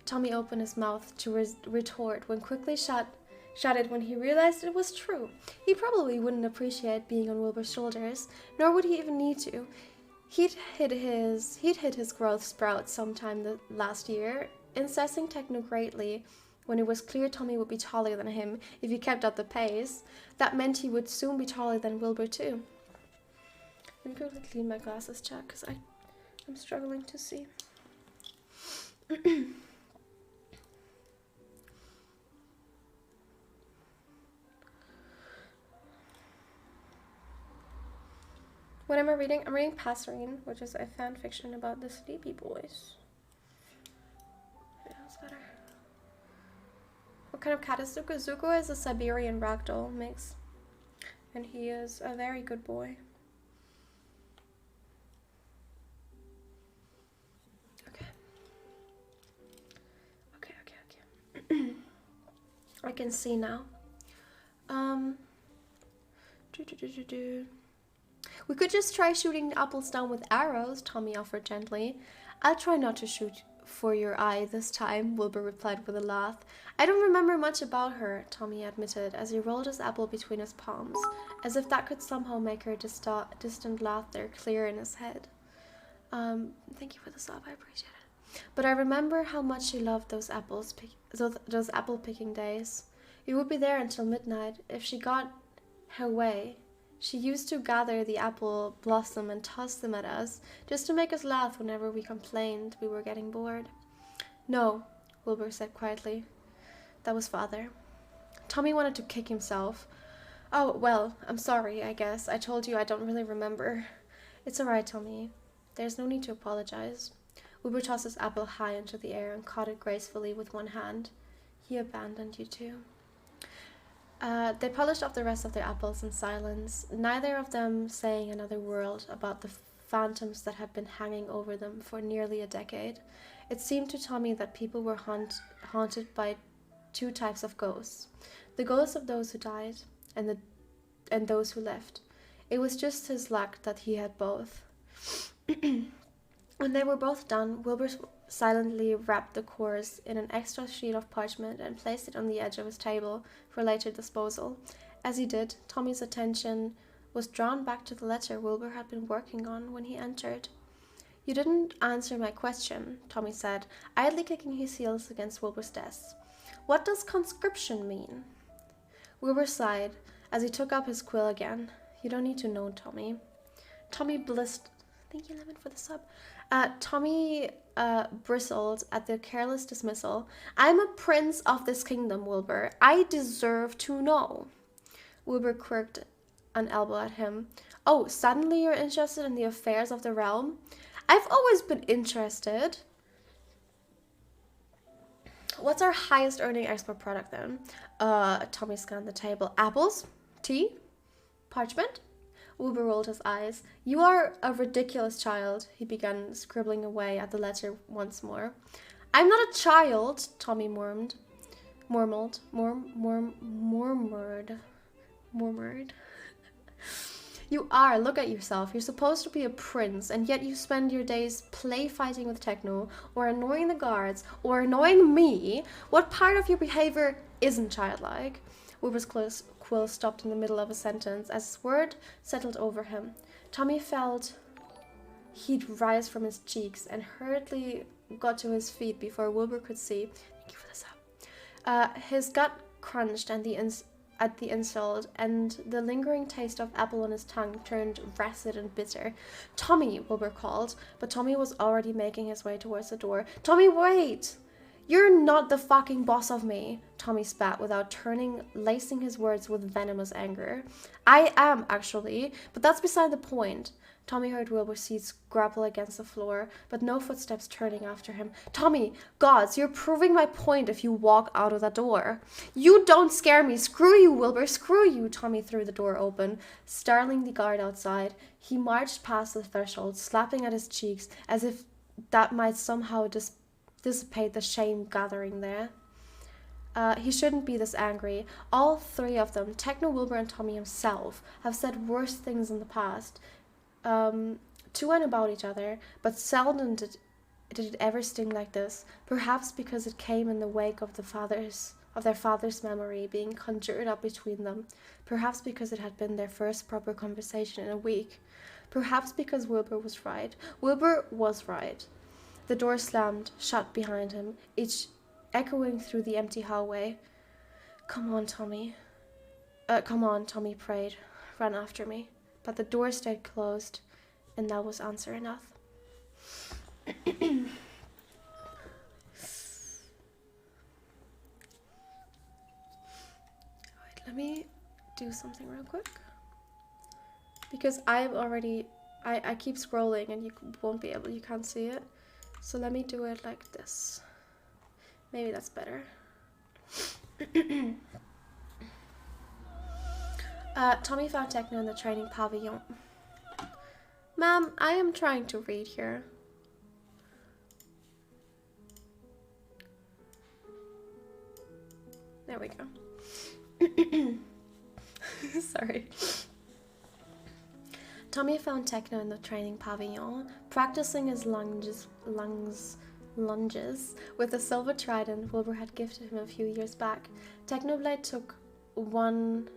Tommy opened his mouth to retort, when quickly shut it when he realized it was true. He probably wouldn't appreciate being on Wilbur's shoulders, nor would he even need to. He'd hit his growth sprouts sometime last year, incensing Techno greatly when it was clear Tommy would be taller than him if he kept up the pace. That meant he would soon be taller than Wilbur too. Let me quickly clean my glasses, chat, because I'm struggling to see. What am I reading? I'm reading Passerine, which is a fan fiction about the sleepy boys. Feels better. What kind of cat is Zuko? Zuko is a Siberian ragdoll mix. And he is a very good boy. Okay. Okay. I can see now. We could just try shooting the apples down with arrows, Tommy offered gently. I'll try not to shoot for your eye this time, Wilbur replied with a laugh. I don't remember much about her, Tommy admitted, as he rolled his apple between his palms, as if that could somehow make her distant laughter clear in his head. Thank you for the sub, I appreciate it. But I remember how much she loved those those apple picking days. We would be there until midnight if she got her way. She used to gather the apple blossom and toss them at us, just to make us laugh whenever we complained we were getting bored. No, Wilbur said quietly. That was Father. Tommy wanted to kick himself. Oh, well, I'm sorry, I guess. I told you I don't really remember. It's alright, Tommy. There's no need to apologize. Wilbur tossed his apple high into the air and caught it gracefully with one hand. He abandoned you too. They polished off the rest of their apples in silence, neither of them saying another word about the phantoms that had been hanging over them for nearly a decade. It seemed to Tommy that people were haunted by two types of ghosts. The ghosts of those who died and those who left. It was just his luck that he had both. When they were both done, Wilbur silently wrapped the cores in an extra sheet of parchment and placed it on the edge of his table for later disposal. As he did, Tommy's attention was drawn back to the letter Wilbur had been working on when he entered. You didn't answer my question, Tommy said, idly kicking his heels against Wilbur's desk. What does conscription mean? Wilbur sighed as he took up his quill again. You don't need to know, Tommy. Tommy blisted. Thank you, Lemon, for the sub. Tommy bristled at the careless dismissal. I'm a prince of this kingdom, Wilbur. I deserve to know. Wilbur quirked an elbow at him. Oh, suddenly you're interested in the affairs of the realm? I've always been interested. What's our highest earning export product then? Tommy scanned the table. Apples? Tea? Parchment? Wilbur rolled his eyes. You are a ridiculous child. He began scribbling away at the letter once more. I'm not a child, Tommy murmured. You are. Look at yourself. You're supposed to be a prince, and yet you spend your days play fighting with Techno, or annoying the guards, or annoying me. What part of your behavior isn't childlike? Wilbur's quill stopped in the middle of a sentence as his word settled over him. Tommy felt heat rise from his cheeks and hurriedly got to his feet before Wilbur could see. Thank you for the sub. His gut crunched at the insult, and the lingering taste of apple on his tongue turned rancid and bitter. Tommy, Wilbur called, but Tommy was already making his way towards the door. Tommy, wait! You're not the fucking boss of me, Tommy spat without turning, lacing his words with venomous anger. I am, actually, but that's beside the point. Tommy heard Wilbur's seat grapple against the floor, but no footsteps turning after him. Tommy, gods, you're proving my point if you walk out of that door. You don't scare me. Screw you, Wilbur, screw you. Tommy threw the door open, startling the guard outside. He marched past the threshold, slapping at his cheeks as if that might somehow dissipate the shame gathering there. He shouldn't be this angry. All three of them, Techno, Wilbur, and Tommy himself, have said worse things in the past to and about each other, but seldom did it ever sting like this. Perhaps because it came in the wake of their father's memory being conjured up between them. Perhaps because it had been their first proper conversation in a week. Perhaps because Wilbur was right. Wilbur was right. The door slammed shut behind him, each echoing through the empty hallway. Come on, Tommy. Come on, Tommy prayed. Run after me. But the door stayed closed. and that was answer enough. Alright, let me do something real quick. Because I'm already, I keep scrolling and you won't be able, you can't see it. So let me do it like this. Maybe that's better. Tommy found Techno in the training pavilion. Ma'am, I am trying to read here. There we go. Sorry. Tommy found Techno in the training pavilion, practicing his lunges with a silver trident Wilbur had gifted him a few years back. Technoblade took one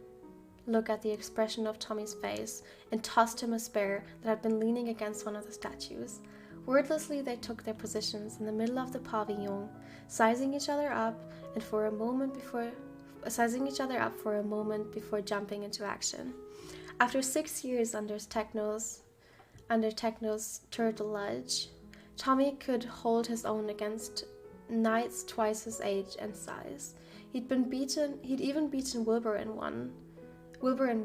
look at the expression of Tommy's face and tossed him a spear that had been leaning against one of the statues. Wordlessly, they took their positions in the middle of the pavilion, sizing each other up for a moment before jumping into action. After 6 years under Techno's tutelage, Tommy could hold his own against knights twice his age and size. He'd even beaten Wilbur in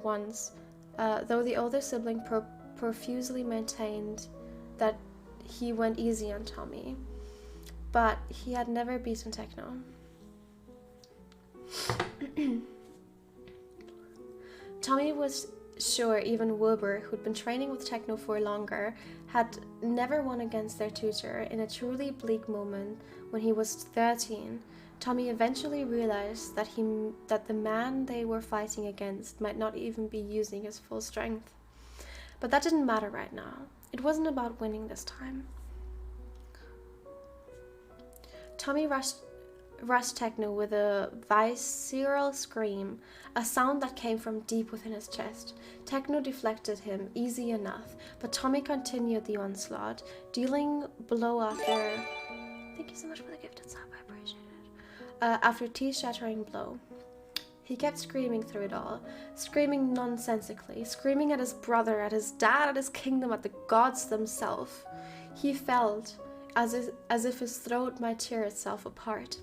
once, though the older sibling profusely maintained that he went easy on Tommy. But he had never beaten Techno. Tommy was sure even Wilbur, who'd been training with Techno for longer, had never won against their tutor. In a truly bleak moment when he was 13, Tommy eventually realized that the man they were fighting against might not even be using his full strength. But that didn't matter right now. It wasn't about winning this time. Tommy rushed Techno with a visceral scream, a sound that came from deep within his chest. Techno deflected him easy enough, but Tommy continued the onslaught, dealing blow after... Thank you so much for the gifted sub, I appreciate it. After teeth-shattering blow. He kept screaming through it all, screaming nonsensically, screaming at his brother, at his dad, at his kingdom, at the gods themselves. He felt as if his throat might tear itself apart.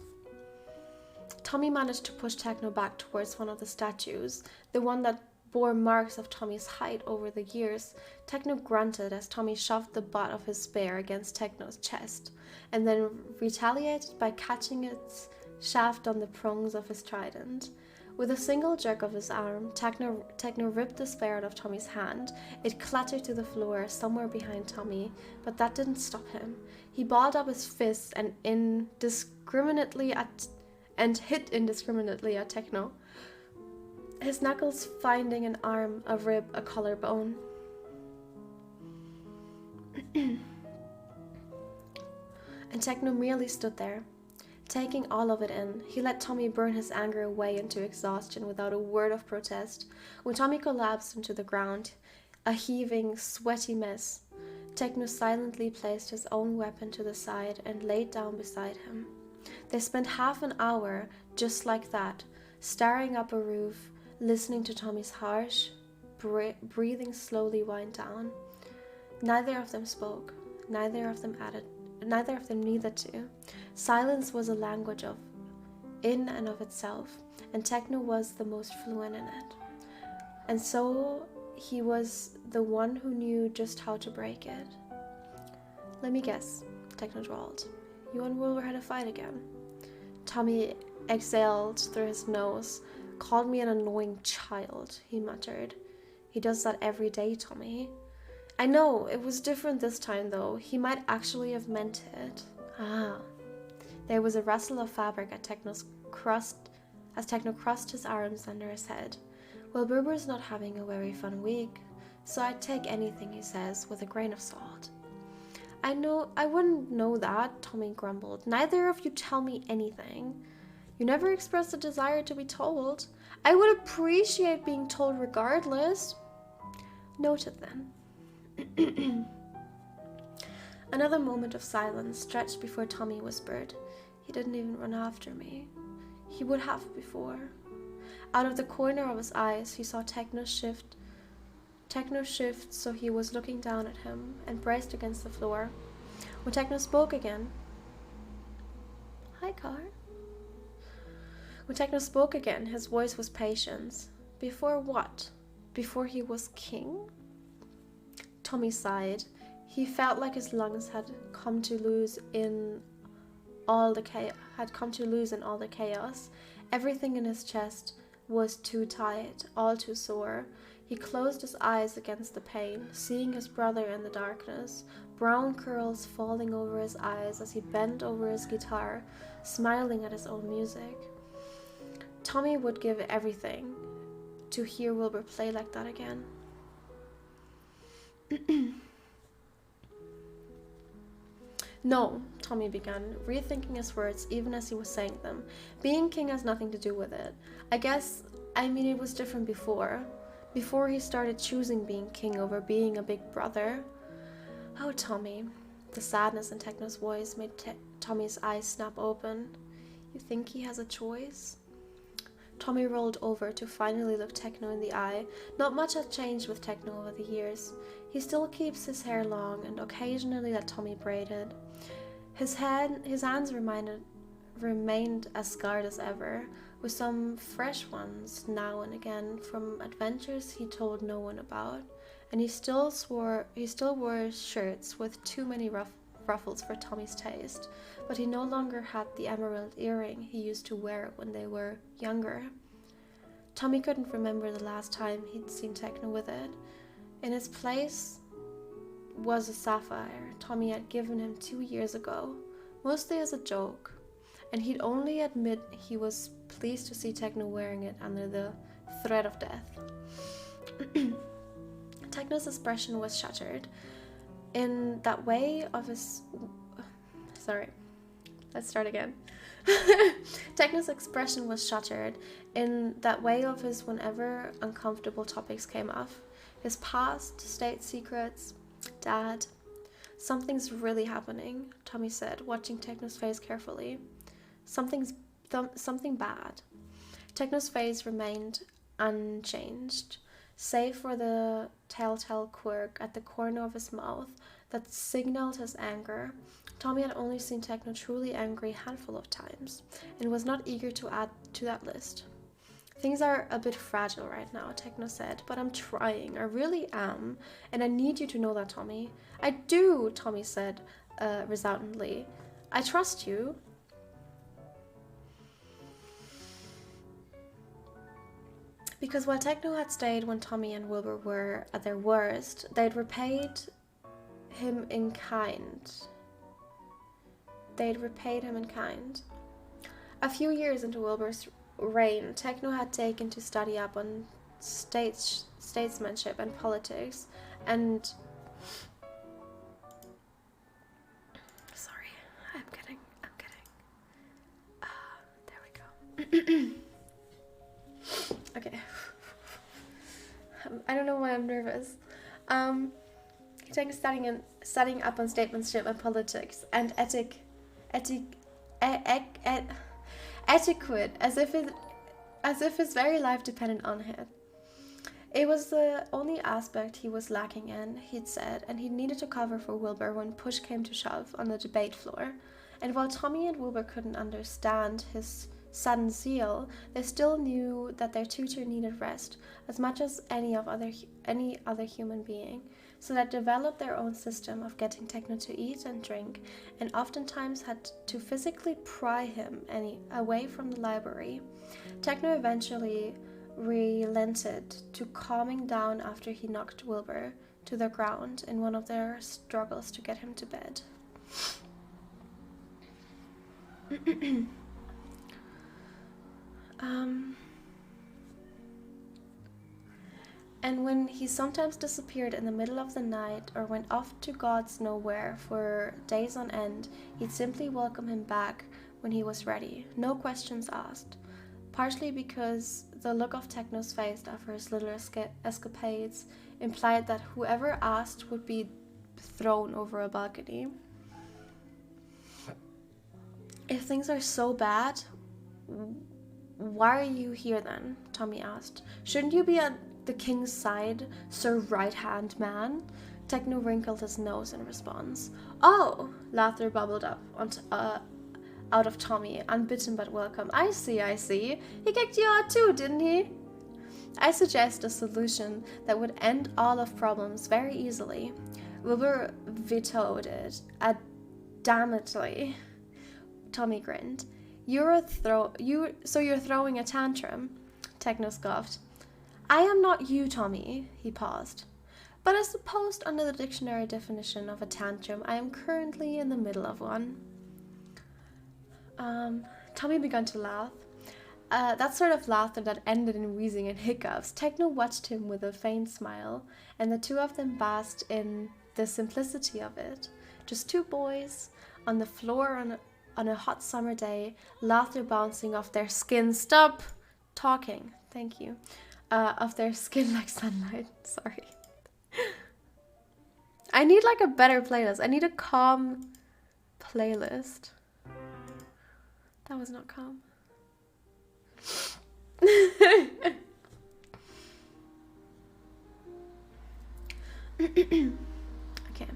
Tommy managed to push Techno back towards one of the statues, the one that bore marks of Tommy's height over the years. Techno grunted as Tommy shoved the butt of his spear against Techno's chest, and then retaliated by catching its shaft on the prongs of his trident. With a single jerk of his arm, Techno ripped the spear out of Tommy's hand. It clattered to the floor somewhere behind Tommy, but that didn't stop him. He balled up his fists and hit indiscriminately at Techno, his knuckles finding an arm, a rib, a collarbone. And Techno merely stood there, taking all of it in. He let Tommy burn his anger away into exhaustion without a word of protest. When Tommy collapsed into the ground, a heaving, sweaty mess, Techno silently placed his own weapon to the side and laid down beside him. They spent half an hour just like that, staring up a roof, listening to Tommy's harsh breathing slowly wind down. Neither of them spoke. Neither of them needed to. Silence was a language in and of itself, and Techno was the most fluent in it. And so he was the one who knew just how to break it. Let me guess, Techno drawled. You and Wilbur had a fight again. Tommy exhaled through his nose. Called me an annoying child, he muttered. He does that every day, Tommy. I know, it was different this time though. He might actually have meant it. Ah. There was a rustle of fabric at Techno's crust as Techno crossed his arms under his head. Well, Wilbur's not having a very fun week, so I'd take anything he says with a grain of salt. I wouldn't know that, Tommy grumbled. Neither of you tell me anything. You never expressed a desire to be told. I would appreciate being told regardless. Noted then. Another moment of silence stretched before Tommy whispered, "He didn't even run after me. He would have before." Out of the corner of his eyes, he saw Techno shift Techno shifted so he was looking down at him and braced against the floor. When Techno spoke again... Hi, Car. When Techno spoke again, his voice was patience. Before what? Before he was king? Tommy sighed. He felt like his lungs had come to lose in all the chaos. Everything in his chest was too tight, all too sore. He closed his eyes against the pain, seeing his brother in the darkness, brown curls falling over his eyes as he bent over his guitar, smiling at his own music. Tommy would give everything to hear Wilbur play like that again. No, Tommy began, rethinking his words even as he was saying them. Being king has nothing to do with it. I mean it was different before. Before he started choosing being king over being a big brother. Oh, Tommy. The sadness in Techno's voice made Tommy's eyes snap open. You think he has a choice? Tommy rolled over to finally look Techno in the eye. Not much had changed with Techno over the years. He still keeps his hair long and occasionally let Tommy braid it. His hands remained as scarred as ever, with some fresh ones now and again from adventures he told no one about. And he still wore shirts with too many ruffles for Tommy's taste, but he no longer had the emerald earring he used to wear when they were younger. Tommy couldn't remember the last time he'd seen Techno with it. In its place was a sapphire Tommy had given him 2 years ago, mostly as a joke, and he'd only admit he was pleased to see Techno wearing it under the threat of death. Techno's expression was shattered. In that way of his... Sorry. Let's start again. Techno's expression was shattered in that way of his whenever uncomfortable topics came up. His past, state secrets, Dad. Something's really happening, Tommy said, watching Techno's face carefully. Something bad. Techno's face remained unchanged, save for the telltale quirk at the corner of his mouth that signaled his anger. Tommy had only seen Techno truly angry a handful of times, and was not eager to add to that list. Things are a bit fragile right now, Techno said, but I'm trying, I really am, and I need you to know that, Tommy. I do, Tommy said resoundingly. I trust you. Because while Techno had stayed when Tommy and Wilbur were at their worst, they'd repaid him in kind. A few years into Wilbur's reign, Techno had taken to study up on statesmanship and politics, and... Sorry, I'm kidding. There we go. Okay. I don't know why I'm nervous. He took studying up on statesmanship and politics and etiquette as if his very life depended on it. It was the only aspect he was lacking in, he'd said, and he needed to cover for Wilbur when push came to shove on the debate floor. And while Tommy and Wilbur couldn't understand his sudden zeal, they still knew that their tutor needed rest as much as any other human being, so they developed their own system of getting Techno to eat and drink, and oftentimes had to physically pry him away from the library. Techno eventually relented to calming down after he knocked Wilbur to the ground in one of their struggles to get him to bed. And when he sometimes disappeared in the middle of the night or went off to God's nowhere for days on end, he'd simply welcome him back when he was ready, no questions asked. Partially because the look of Techno's face after his little escapades implied that whoever asked would be thrown over a balcony. If things are so bad, why are you here then? Tommy asked. Shouldn't you be the king's side, Sir Right-Hand Man? Techno wrinkled his nose in response. Oh! Laughter bubbled up out of Tommy, unbitten but welcome. I see. He kicked you out too, didn't he? I suggest a solution that would end all of problems very easily. Wilbur vetoed it adamantly. Tommy grinned. You're throwing a tantrum? Techno scoffed. I am not you, Tommy. He paused. But I suppose under the dictionary definition of a tantrum, I am currently in the middle of one. Tommy began to laugh. That sort of laughter that ended in wheezing and hiccups. Techno watched him with a faint smile, and the two of them basked in the simplicity of it. Just two boys on the floor on a hot summer day, laughter bouncing off their skin. Stop talking. Thank you. Of their skin like sunlight. Sorry. I need like a better playlist. I need a calm playlist. That was not calm. Okay.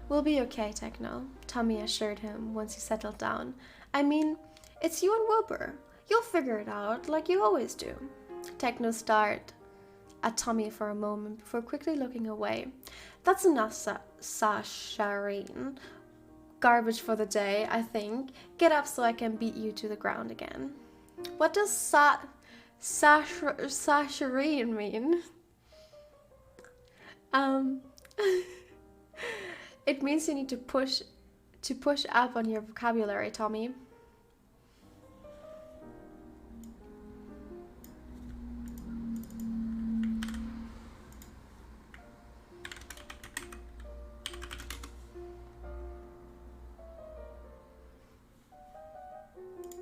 We'll be okay, Techno, Tommy assured him once he settled down. I mean, it's you and Wilbur. You'll figure it out like you always do. Techno stared at Tommy for a moment before quickly looking away. That's enough, Passerine. Garbage for the day, I think. Get up so I can beat you to the ground again. What does Passerine mean? It means you need to push up on your vocabulary, Tommy.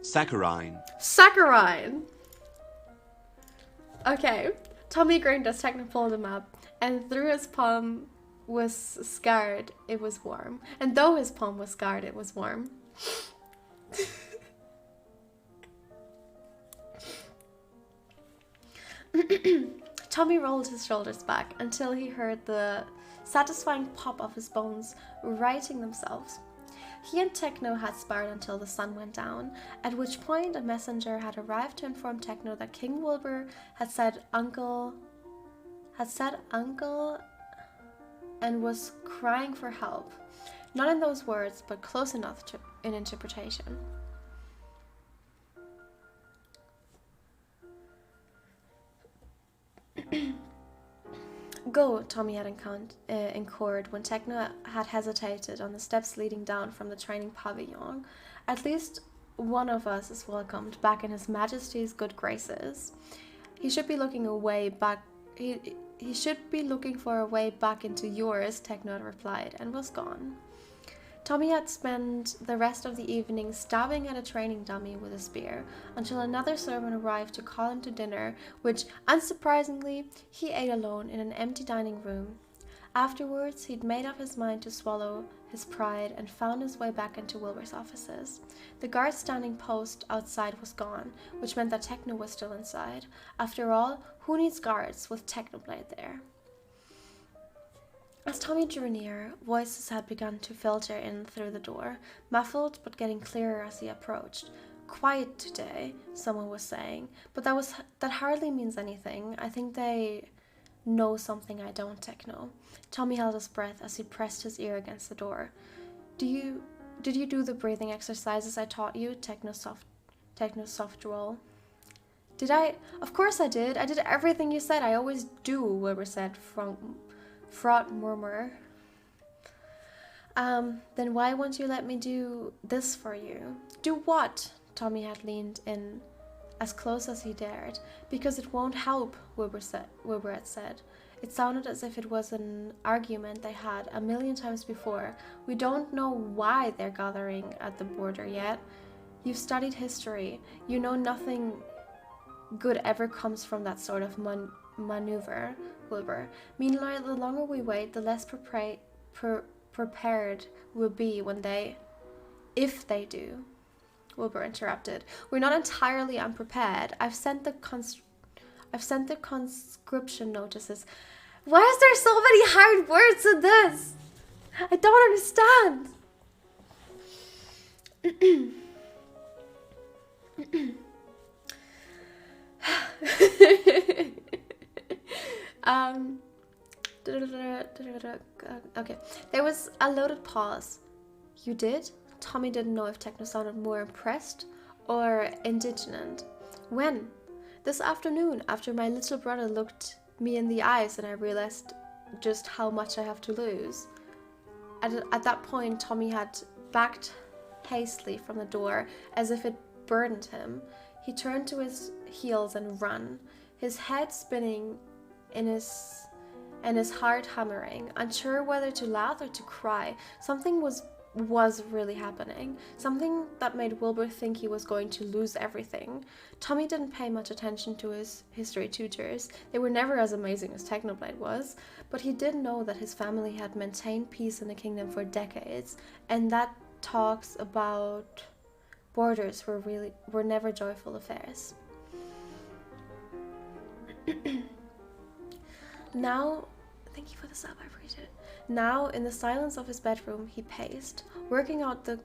Saccharine. Okay. Tommy grinned as Techno pulled him up, and through his palm was scarred, it was warm. And though his palm was scarred, it was warm. Tommy rolled his shoulders back until he heard the satisfying pop of his bones righting themselves. He and Techno had sparred until the sun went down, at which point a messenger had arrived to inform Techno that King Wilbur had said uncle, and was crying for help. Not in those words, but close enough in interpretation. Go, Tommy had encored when Techno had hesitated on the steps leading down from the training pavilion. At least one of us is welcomed back in His Majesty's good graces. He should be looking He should be looking for a way back into yours, Techno had replied, and was gone. Tommy had spent the rest of the evening stabbing at a training dummy with a spear until another servant arrived to call him to dinner, which, unsurprisingly, he ate alone in an empty dining room. Afterwards, he'd made up his mind to swallow his pride and found his way back into Wilbur's offices. The guard standing post outside was gone, which meant that Techno was still inside. After all, who needs guards with Technoblade there? As Tommy drew near, voices had begun to filter in through the door, muffled but getting clearer as he approached. Quiet today, someone was saying, but that hardly means anything. I think they know something I don't, Techno. Tommy held his breath as he pressed his ear against the door. Did you do the breathing exercises I taught you? Techno's soft roll. Did I? Of course I did. I did everything you said. I always do, Wilbur said from fraught murmur. Then why won't you let me do this for you? Do what? Tommy had leaned in as close as he dared. Because it won't help, Wilbur had said. It sounded as if it was an argument they had a million times before. We don't know why they're gathering at the border yet. You've studied history. You know nothing good ever comes from that sort of maneuver, Wilbur. Meanwhile, the longer we wait, the less prepared we'll be if they do. Wilbur interrupted. We're not entirely unprepared. I've sent the I've sent the conscription notices. Why is there so many hard words in this? I don't understand. Okay, there was a loaded pause. You did? Tommy didn't know if Techno sounded more impressed or indignant. When? This afternoon, after my little brother looked me in the eyes and I realized just how much I have to lose. At that point, Tommy had backed hastily from the door as if it burdened him. He turned to his heels and ran, his head spinning and his heart hammering, unsure whether to laugh or to cry. Something was really happening. Something that made Wilbur think he was going to lose everything. Tommy didn't pay much attention to his history tutors. They were never as amazing as Technoblade was, but he did know that his family had maintained peace in the kingdom for decades, and that talks about borders were never joyful affairs. Now, thank you for the sub, I appreciate it. Now, in the silence of his bedroom, he paced, working out the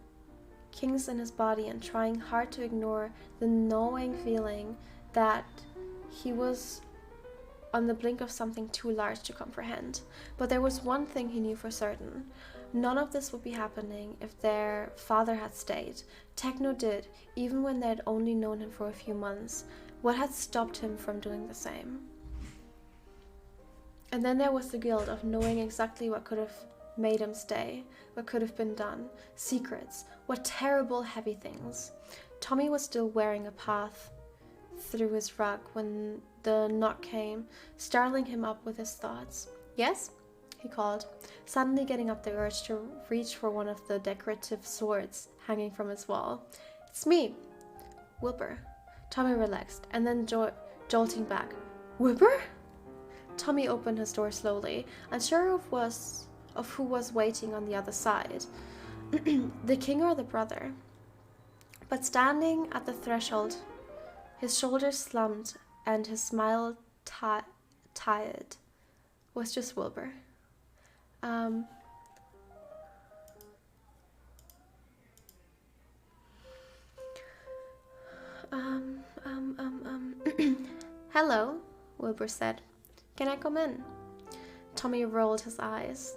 kinks in his body and trying hard to ignore the gnawing feeling that he was on the brink of something too large to comprehend. But there was one thing he knew for certain. None of this would be happening if their father had stayed. Techno did, even when they had only known him for a few months. What had stopped him from doing the same? And then there was the guilt of knowing exactly what could have made him stay, what could have been done. Secrets. What terrible, heavy things. Tommy was still wearing a path through his rug when the knock came, startling him up with his thoughts. Yes? He called, suddenly getting up the urge to reach for one of the decorative swords hanging from his wall. It's me, Wilbur. Tommy relaxed, and then jolting back. Wilbur? Tommy opened his door slowly, unsure of who was waiting on the other side, the king or the brother. But standing at the threshold, his shoulders slumped and his smile tired, was just Wilbur. Hello, Wilbur said. Can I come in? Tommy rolled his eyes.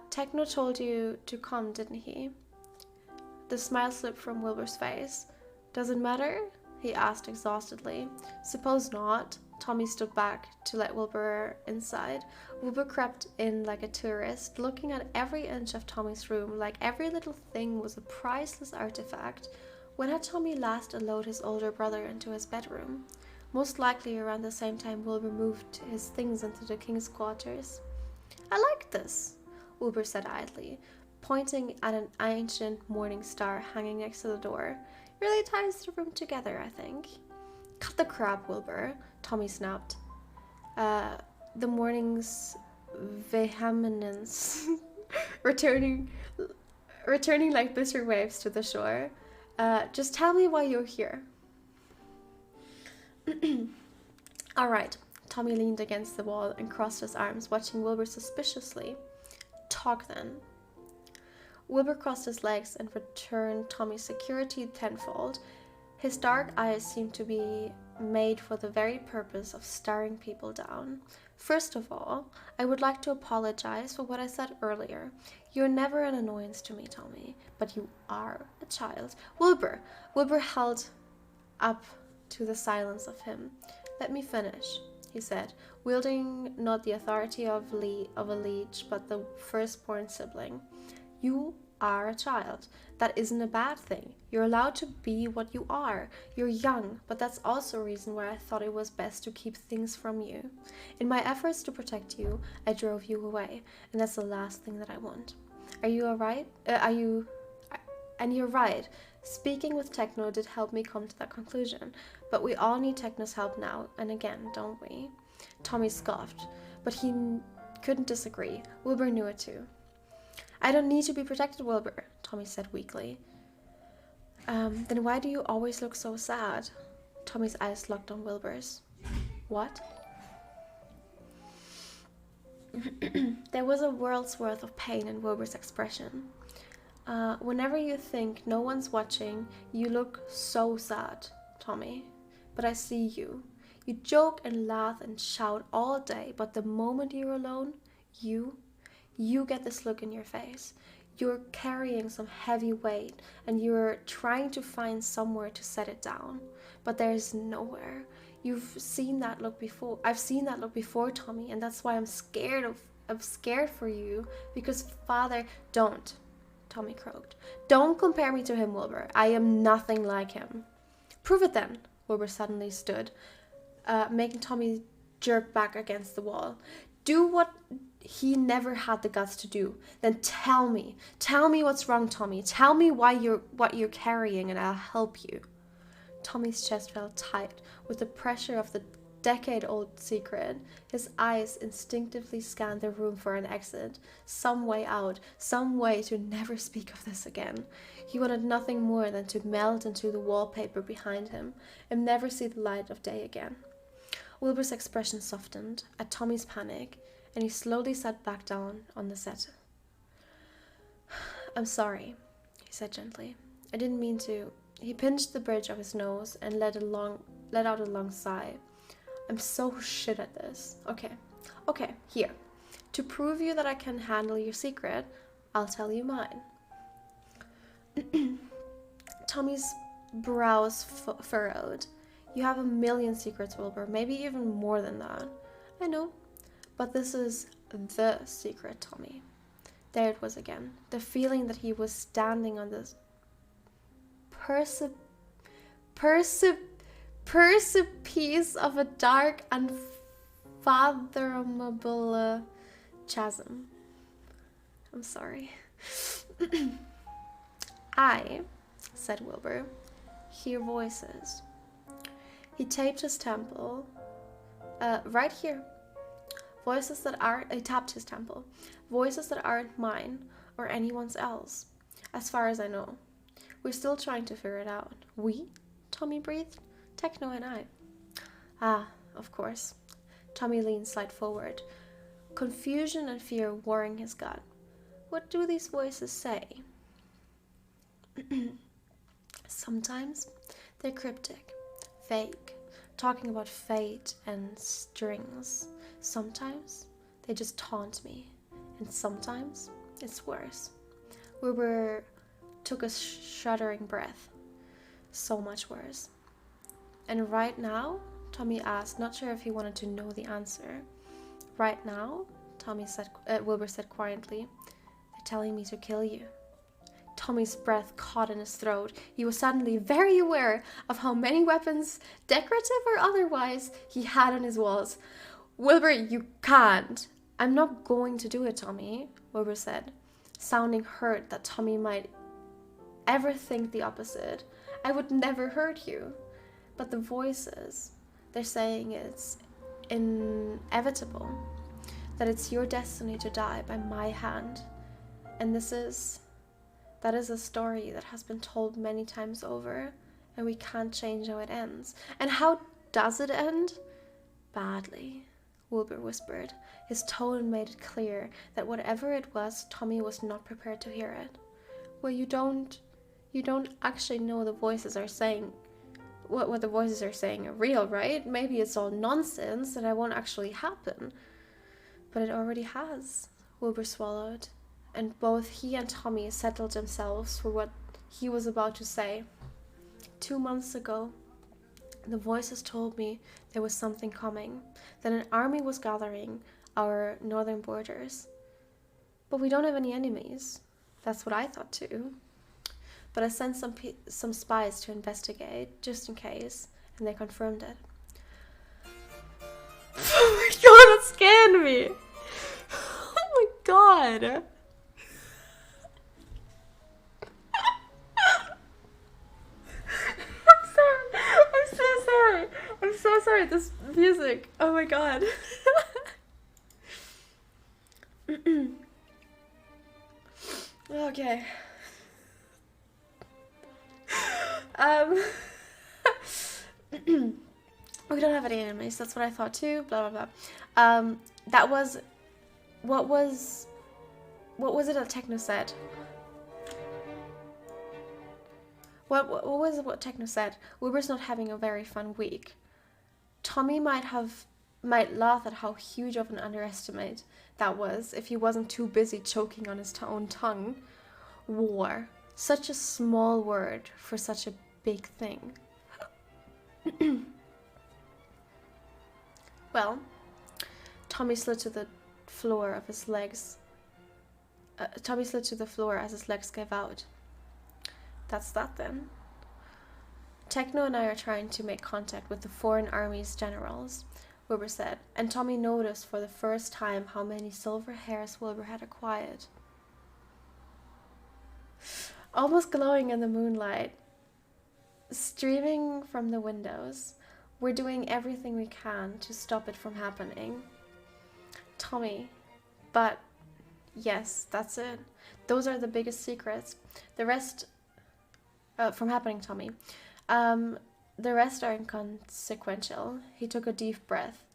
Techno told you to come, didn't he? The smile slipped from Wilbur's face. Does it matter? He asked exhaustedly. Suppose not. Tommy stood back to let Wilbur inside. Wilbur crept in like a tourist, looking at every inch of Tommy's room, like every little thing was a priceless artifact. When had Tommy last allowed his older brother into his bedroom? Most likely around the same time Wilbur moved his things into the king's quarters. I like this, Wilbur said idly, pointing at an ancient morning star hanging next to the door. Really ties the room together, I think. Cut the crap, Wilbur, Tommy snapped. The morning's vehemence returning like bitter waves to the shore. Just tell me why you're here. All right. Tommy leaned against the wall and crossed his arms, watching Wilbur suspiciously. Talk then. Wilbur crossed his legs and returned Tommy's security tenfold. His dark eyes seemed to be made for the very purpose of staring people down. First of all, I would like to apologize for what I said earlier. You're never an annoyance to me, Tommy, but you are a child. Wilbur held up to the silence of him. Let me finish, he said, wielding not the authority of a liege, but the firstborn sibling. You are a child. That isn't a bad thing. You're allowed to be what you are. You're young, but that's also a reason why I thought it was best to keep things from you. In my efforts to protect you, I drove you away, and that's the last thing that I want. Are you alright? And you're right. Speaking with Techno did help me come to that conclusion, but we all need Techno's help now and again, don't we? Tommy scoffed, but he couldn't disagree. Wilbur knew it too. I don't need to be protected, Wilbur, Tommy said weakly. Then why do you always look so sad? Tommy's eyes locked on Wilbur's. What? There was a world's worth of pain in Wilbur's expression. Whenever you think no one's watching, you look so sad, Tommy. But I see you. You joke and laugh and shout all day, but the moment you're alone, you get this look in your face. You're carrying some heavy weight and you're trying to find somewhere to set it down, but there's nowhere. You've seen that look before. I've seen that look before, Tommy, and that's why I'm scared for you, because Father, don't, Tommy croaked. Don't compare me to him, Wilbur. I am nothing like him. Prove it then. Wilbur suddenly stood, making Tommy jerk back against the wall. Do what he never had the guts to do. Then tell me what's wrong, Tommy. Tell me what you're carrying and I'll help you. Tommy's chest felt tight with the pressure of the decade-old secret. His eyes instinctively scanned the room for an exit, some way out, some way to never speak of this again. He wanted nothing more than to melt into the wallpaper behind him and never see the light of day again. Wilbur's expression softened at Tommy's panic, and he slowly sat back down on the set. I'm sorry, he said gently. I didn't mean to. He pinched the bridge of his nose and let out a long sigh. I'm so shit at this. Okay, here. To prove you that I can handle your secret, I'll tell you mine. Tommy's brows furrowed. You have a million secrets, Wilbur, maybe even more than that. I know, but this is the secret, Tommy. There it was again, the feeling that he was standing on this precipice of a dark, unfathomable chasm. I'm sorry. I, said Wilbur, hear voices. He taped his temple, right here. He tapped his temple. Voices that aren't mine or anyone's else, as far as I know. We're still trying to figure it out. We? Tommy breathed. Techno and I. Ah, of course. Tommy leaned slightly forward, confusion and fear warring his gut. What do these voices say? Sometimes they're cryptic, vague, talking about fate and strings. Sometimes they just taunt me, and sometimes it's worse. Wilbur took a shuddering breath. So much worse. And right now, Tommy asked, not sure if he wanted to know the answer. Right now, Wilbur said quietly, they're telling me to kill you. Tommy's breath caught in his throat. He was suddenly very aware of how many weapons, decorative or otherwise, he had on his walls. Wilbur, you can't. I'm not going to do it, Tommy, Wilbur said, sounding hurt that Tommy might ever think the opposite. I would never hurt you. But the voices, they're saying it's inevitable, that it's your destiny to die by my hand. And that is a story that has been told many times over, and we can't change how it ends. And how does it end? Badly, Wilbur whispered. His tone made it clear that whatever it was, Tommy was not prepared to hear it. Well, you don't actually know the voices are saying what the voices are saying are real, right? Maybe it's all nonsense and it won't actually happen. But it already has, Wilbur swallowed, and both he and Tommy settled themselves for what he was about to say. 2 months ago, the voices told me there was something coming, that an army was gathering our northern borders. But we don't have any enemies. That's what I thought too. But I sent some spies to investigate, just in case, and they confirmed it. Oh my god, that scared me! Oh my god! I'm so sorry, this music, oh my god. Okay. We don't have any enemies. That's what I thought too. Blah blah blah. That was what was it that Techno said? What was it what Techno said? Wilbur's not having a very fun week. Tommy might laugh at how huge of an underestimate that was if he wasn't too busy choking on his own tongue. War. Such a small word for such a big thing. Well, Tommy slid to the floor of his legs. Tommy slid to the floor as his legs gave out. That's that then. Techno and I are trying to make contact with the foreign army's generals, Wilbur said, and Tommy noticed for the first time how many silver hairs Wilbur had acquired. Almost glowing in the moonlight, streaming from the windows, we're doing everything we can to stop it from happening. Tommy, but yes, that's it. Those are the biggest secrets. The rest from happening, Tommy. The rest are inconsequential. He took a deep breath,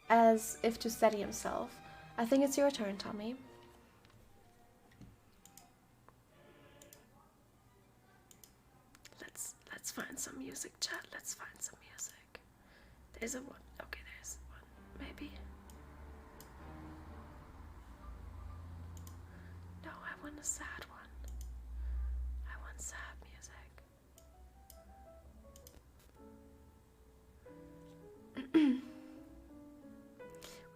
as if to steady himself. I think it's your turn, Tommy. Let's find some music, chat. Let's find some music. There's a one. Okay, there's one. Maybe. No, I want a sad one. I want sad music.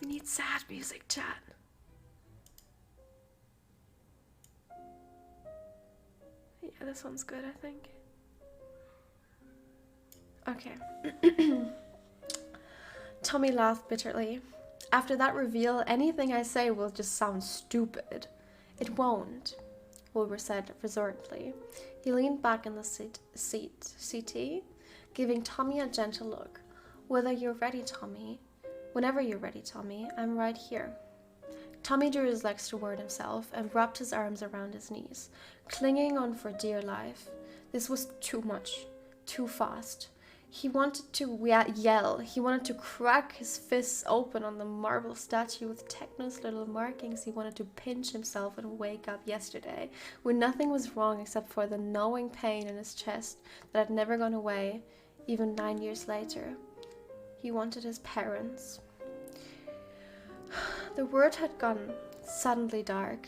We need sad music, chat. Yeah, this one's good, I think. Okay. Tommy laughed bitterly. After that reveal, anything I say will just sound stupid. It won't, Wilbur said resolutely. He leaned back in the seat, giving Tommy a gentle look. Whenever you're ready, Tommy, I'm right here. Tommy drew his legs toward himself and wrapped his arms around his knees, clinging on for dear life. This was too much, too fast. He wanted to yell. He wanted to crack his fists open on the marble statue with Techno's little markings. He wanted to pinch himself and wake up yesterday, when nothing was wrong except for the gnawing pain in his chest that had never gone away, even 9 years later. He wanted his parents. The world had gone suddenly dark,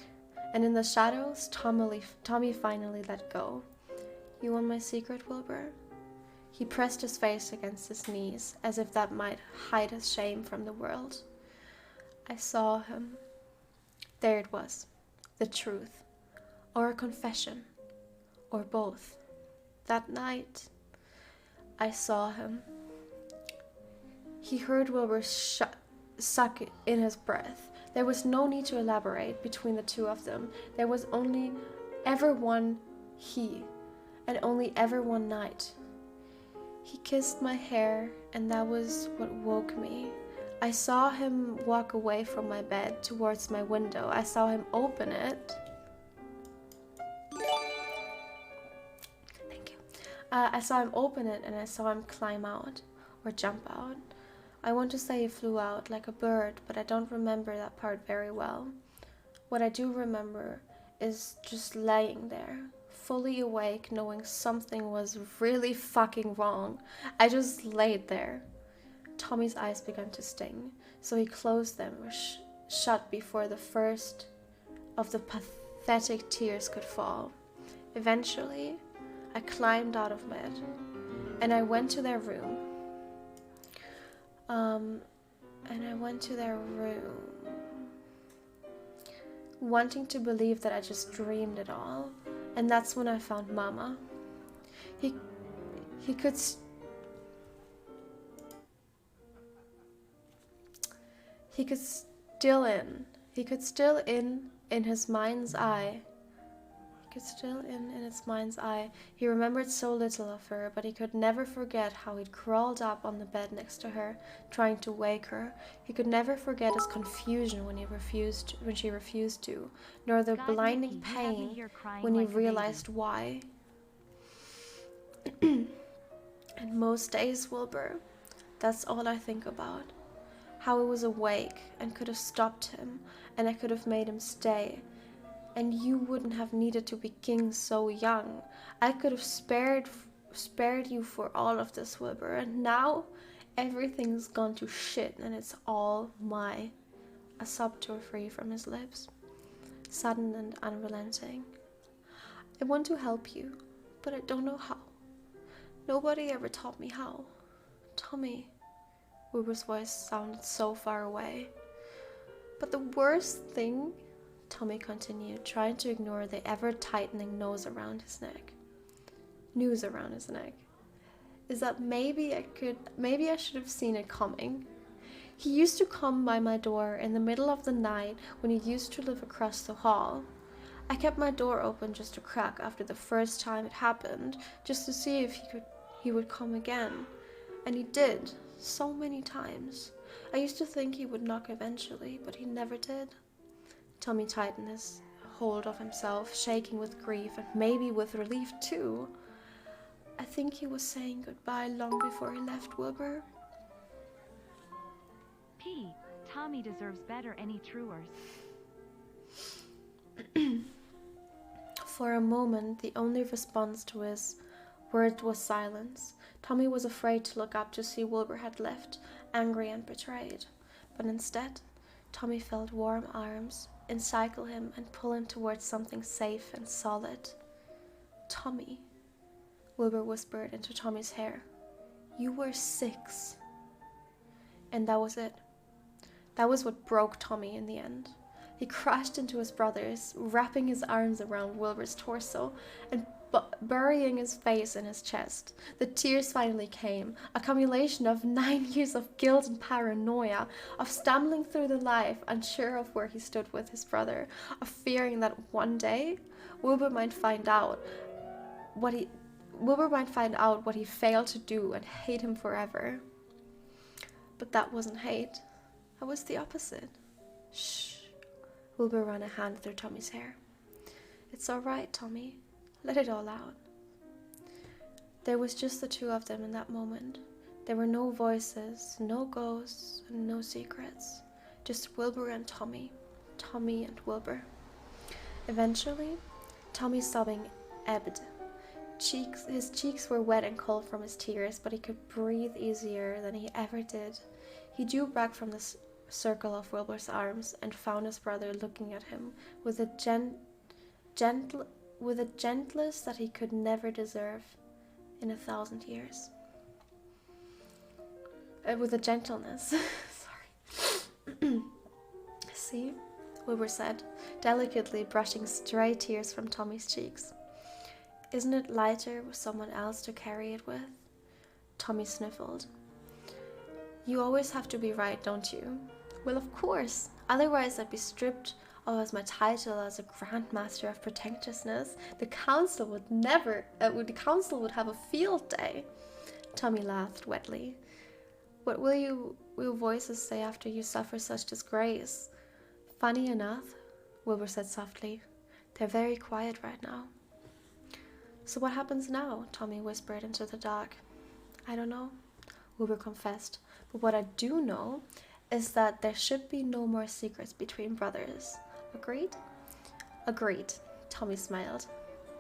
and in the shadows, Tommy finally let go. You want my secret, Wilbur? He pressed his face against his knees, as if that might hide his shame from the world. I saw him. There it was, the truth, or a confession, or both. That night, I saw him. He heard Wilbur suck in his breath. There was no need to elaborate between the two of them. There was only ever one he, and only ever one night. He kissed my hair, and that was what woke me. I saw him walk away from my bed towards my window. I saw him open it. Thank you. I saw him open it, and I saw him climb out, or jump out. I want to say he flew out like a bird, but I don't remember that part very well. What I do remember is just laying there, fully awake, knowing something was really fucking wrong. I just laid there. Tommy's eyes began to sting, so he closed them shut before the first of the pathetic tears could fall. Eventually, I climbed out of bed, and I went to their room. Wanting to believe that I just dreamed it all. And that's when I found Mama. He could still in his mind's eye. In his mind's eye. He remembered so little of her, but he could never forget how he'd crawled up on the bed next to her, trying to wake her. He could never forget his confusion when she refused to, nor the blinding pain when he realized why. And most days, Wilbur, that's all I think about. How I was awake and could have stopped him, and I could have made him stay. And you wouldn't have needed to be king so young. I could have spared you for all of this, Wilbur. And now everything's gone to shit, and it's all my. A sob tore free from his lips, sudden and unrelenting. I want to help you, but I don't know how. Nobody ever taught me how. Tommy. Wilbur's voice sounded so far away. But the worst thing, Tommy continued, trying to ignore the ever-tightening noose around his neck, is that maybe I should have seen it coming. He used to come by my door in the middle of the night when he used to live across the hall. I kept my door open just a crack after the first time it happened, just to see if he would come again. And he did, so many times. I used to think he would knock eventually, but he never did. Tommy tightened his hold of himself, shaking with grief and maybe with relief too. I think he was saying goodbye long before he left, Wilbur. P. Tommy deserves better, any truers. For a moment, the only response to his word was silence. Tommy was afraid to look up to see Wilbur had left, angry and betrayed. But instead, Tommy felt warm arms encircle him and pull him towards something safe and solid. Tommy, Wilbur whispered into Tommy's hair. You were 6. And that was it. That was what broke Tommy in the end. He crashed into his brothers, wrapping his arms around Wilbur's torso and burying his face in his chest. The tears finally came, a accumulation of 9 years of guilt and paranoia, of stumbling through the life, unsure of where he stood with his brother, of fearing that one day Wilbur might find out what he failed to do and hate him forever. But that wasn't hate. That was the opposite. Shh. Wilbur ran a hand through Tommy's hair. It's all right, Tommy. Let it all out. There was just the two of them in that moment. There were no voices, no ghosts, and no secrets. Just Wilbur and Tommy. Tommy and Wilbur. Eventually, Tommy's sobbing ebbed. His cheeks were wet and cold from his tears, but he could breathe easier than he ever did. He drew back from the circle of Wilbur's arms and found his brother looking at him with a gentleness that he could never deserve in 1,000 years. With a gentleness. Sorry. See? Wilbur said, delicately brushing stray tears from Tommy's cheeks. Isn't it lighter with someone else to carry it with? Tommy sniffled. You always have to be right, don't you? Well, of course. Otherwise, I'd be stripped of my title as a Grand Master of Pretentiousness. The council would have a field day. Tommy laughed wetly. What will voices say after you suffer such disgrace? Funny enough, Wilbur said softly. They're very quiet right now. So what happens now? Tommy whispered into the dark. I don't know, Wilbur confessed. But what I do know is that there should be no more secrets between brothers. Agreed? Agreed, Tommy smiled.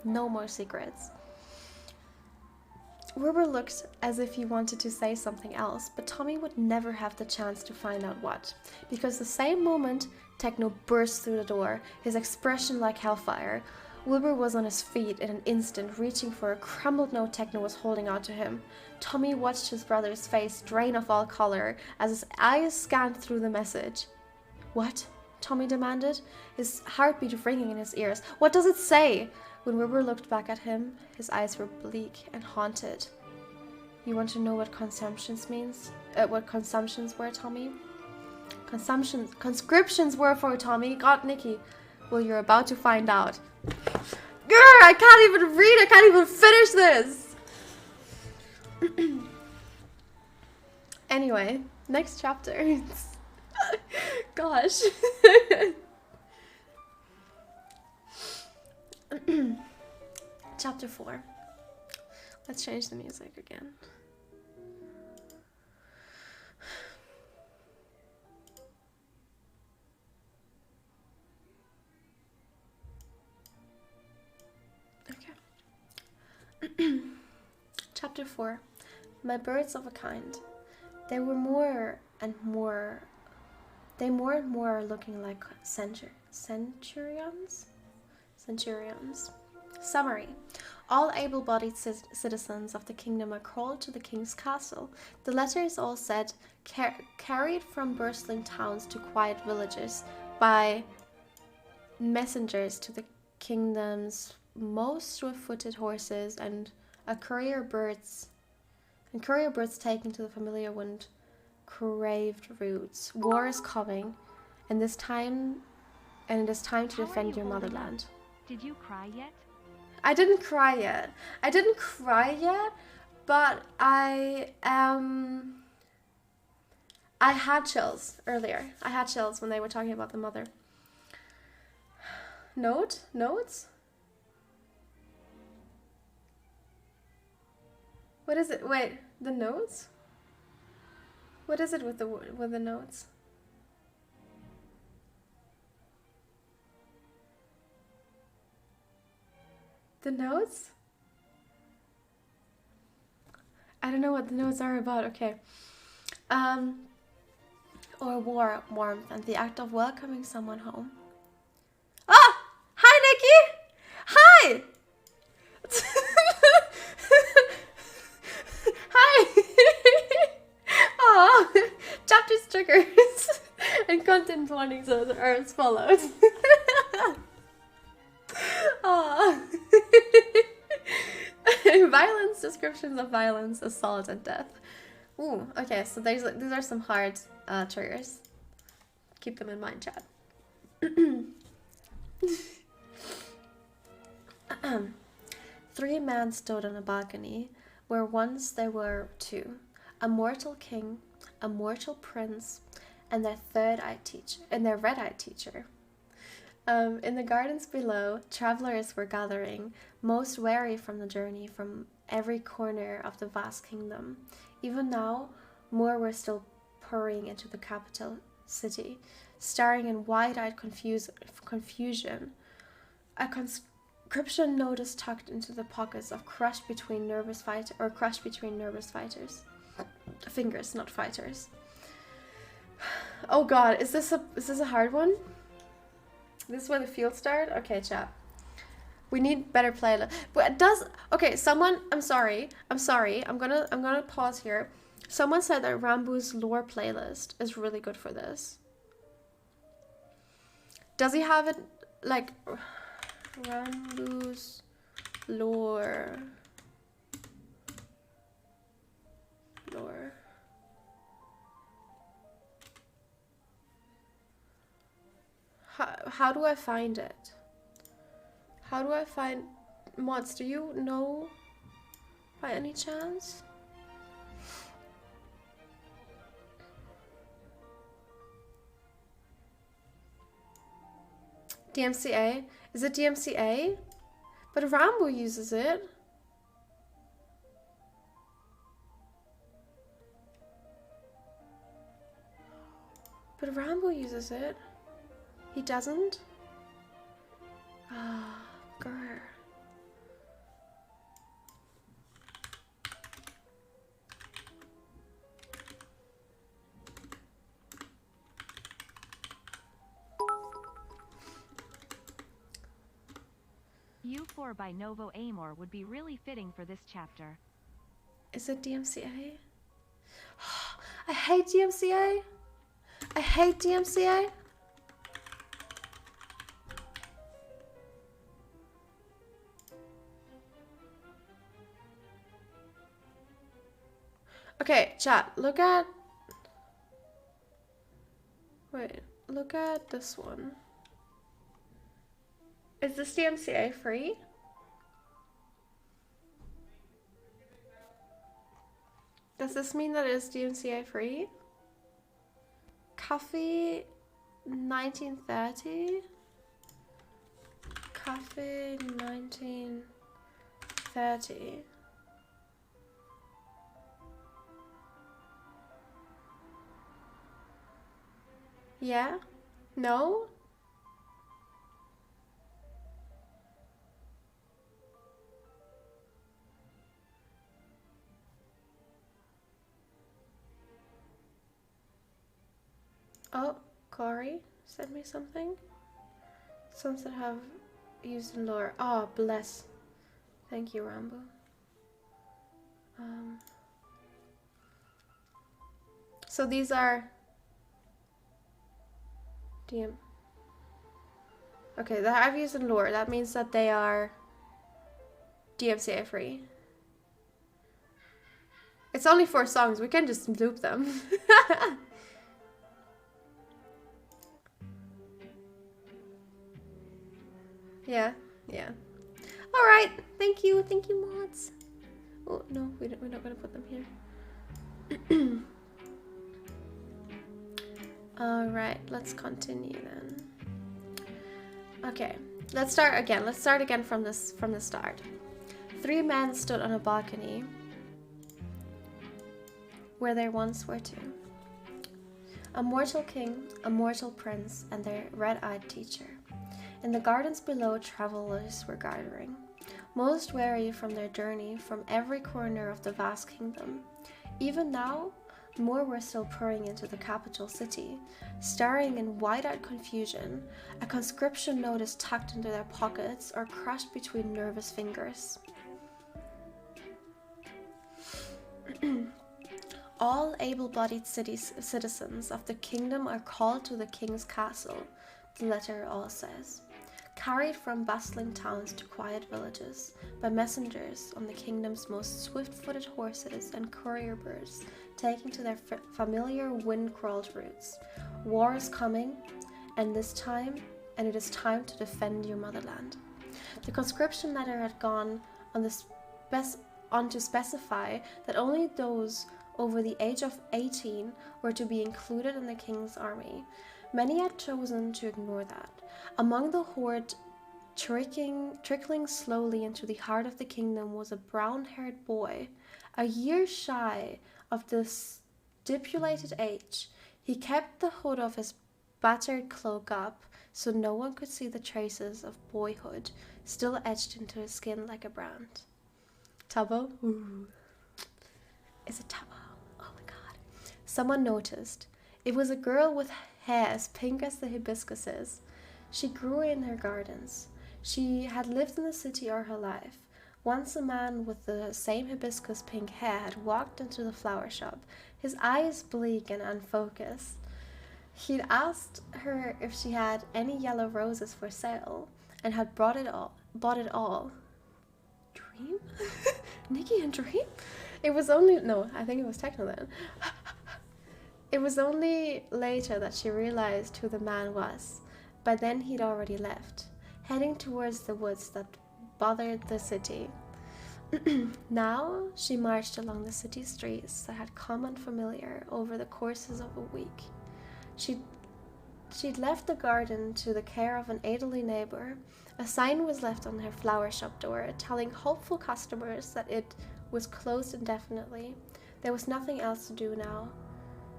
No more secrets. Wilbur looked as if he wanted to say something else, but Tommy would never have the chance to find out what, because the same moment Techno burst through the door, his expression like hellfire. Wilbur was on his feet in an instant, reaching for a crumbled note Techno was holding out to him. Tommy watched his brother's face drain of all color as his eyes scanned through the message. What? Tommy demanded, his heartbeat ringing in his ears. What does it say? When Wilbur looked back at him, his eyes were bleak and haunted. You want to know what consumptions means? What consumptions were, Tommy? Conscriptions were for Tommy. God, Nikki. Well, you're about to find out. Grr, I can't even read. I can't even finish this. Anyway, next chapter. Gosh. Chapter 4. Let's change the music again. Chapter 4. My birds of a kind. They were more and more are looking like centurions. Summary. All able-bodied citizens of the kingdom are called to the king's castle. The letters all said, carried from bustling towns to quiet villages by messengers to the kingdom's most swift-footed horses and courier birds taken to the familiar wind craved routes. War is coming, and it is time to defend your motherland. Did you cry yet? I didn't cry yet. But I had chills earlier. I had chills when they were talking about the mother. Notes? What is it? Wait, the notes? What is it with the notes? The notes? I don't know what the notes are about. Okay. Or warmth and the act of welcoming someone home. Ah! Hi, Nikki! Hi! Hi! Aw! Chapter triggers and content warnings are as follows. Aw. Violence, descriptions of violence, assault, and death. Ooh, okay, so these are some hard triggers. Keep them in mind, chat. 3 men stood on a balcony where once there were 2, a mortal king, a mortal prince, and their red-eyed teacher. In the gardens below, travelers were gathering, most weary from the journey from every corner of the vast kingdom. Even now, more were still pouring into the capital city, staring in wide-eyed confusion. A conscription notice tucked into the pockets of crushed between nervous fighters. Fingers, not fighters. Oh God, is this a hard one? This is where the field start? Okay, chat. We need better playlist. But okay, someone, I'm sorry. I'm gonna pause here. Someone said that Rambu's lore playlist is really good for this. Does he have it like Rambu's lore? How do I find it? How do I find mods? Do you know by any chance? DMCA? Is it DMCA? But Rambo uses it. But Rambo uses it. He doesn't? Ah, grr. U4 by Novo Amor would be really fitting for this chapter. Is it DMCA? I hate DMCA. I hate DMCA. Okay, chat, look at this one. Is this DMCA free? Does this mean that it is DMCA free? Coffee 1930? Coffee 1930. Yeah? No? Oh, Corey sent me something. Songs that have used in lore. Oh, bless. Thank you, Rambo. So these are DM. Okay, that I've used in lore. That means that they are DMCA free. It's only 4 songs. We can just loop them. Yeah. All right. Thank you, mods. Oh no, we're not gonna put them here. All right, let's continue then. Okay, let's start again. Let's start again from the start. 3 men stood on a balcony where there once were 2. A mortal king, a mortal prince, and their red-eyed teacher. In the gardens below, travelers were gathering, most weary from their journey from every corner of the vast kingdom. Even now, more were still pouring into the capital city, staring in wide-eyed confusion, a conscription notice tucked into their pockets or crushed between nervous fingers. All able-bodied citizens of the kingdom are called to the king's castle, the letter all says, carried from bustling towns to quiet villages by messengers on the kingdom's most swift-footed horses and courier birds, taking to their familiar wind-crawled routes. War is coming, and it is time to defend your motherland. The conscription letter had gone on to specify that only those over the age of 18 were to be included in the king's army. Many had chosen to ignore that. Among the horde trickling slowly into the heart of the kingdom was a brown-haired boy, a year shy of the stipulated age. He kept the hood of his battered cloak up so no one could see the traces of boyhood still etched into his skin like a brand. Tubbo? Ooh. Is it Tubbo? Oh my god. Someone noticed. It was a girl with hair as pink as the hibiscuses. She grew in her gardens. She had lived in the city all her life. Once a man with the same hibiscus pink hair had walked into the flower shop, his eyes bleak and unfocused. He'd asked her if she had any yellow roses for sale, and had bought it all. Dream? Nikki and Dream? It was only... No, I think it was Techno then. It was only later that she realized who the man was. By then he'd already left, heading towards the woods that bothered the city. Now she marched along the city streets that had come unfamiliar over the courses of a week. She'd left the garden to the care of an elderly neighbor. A sign was left on her flower shop door telling hopeful customers that it was closed indefinitely. There was nothing else to do now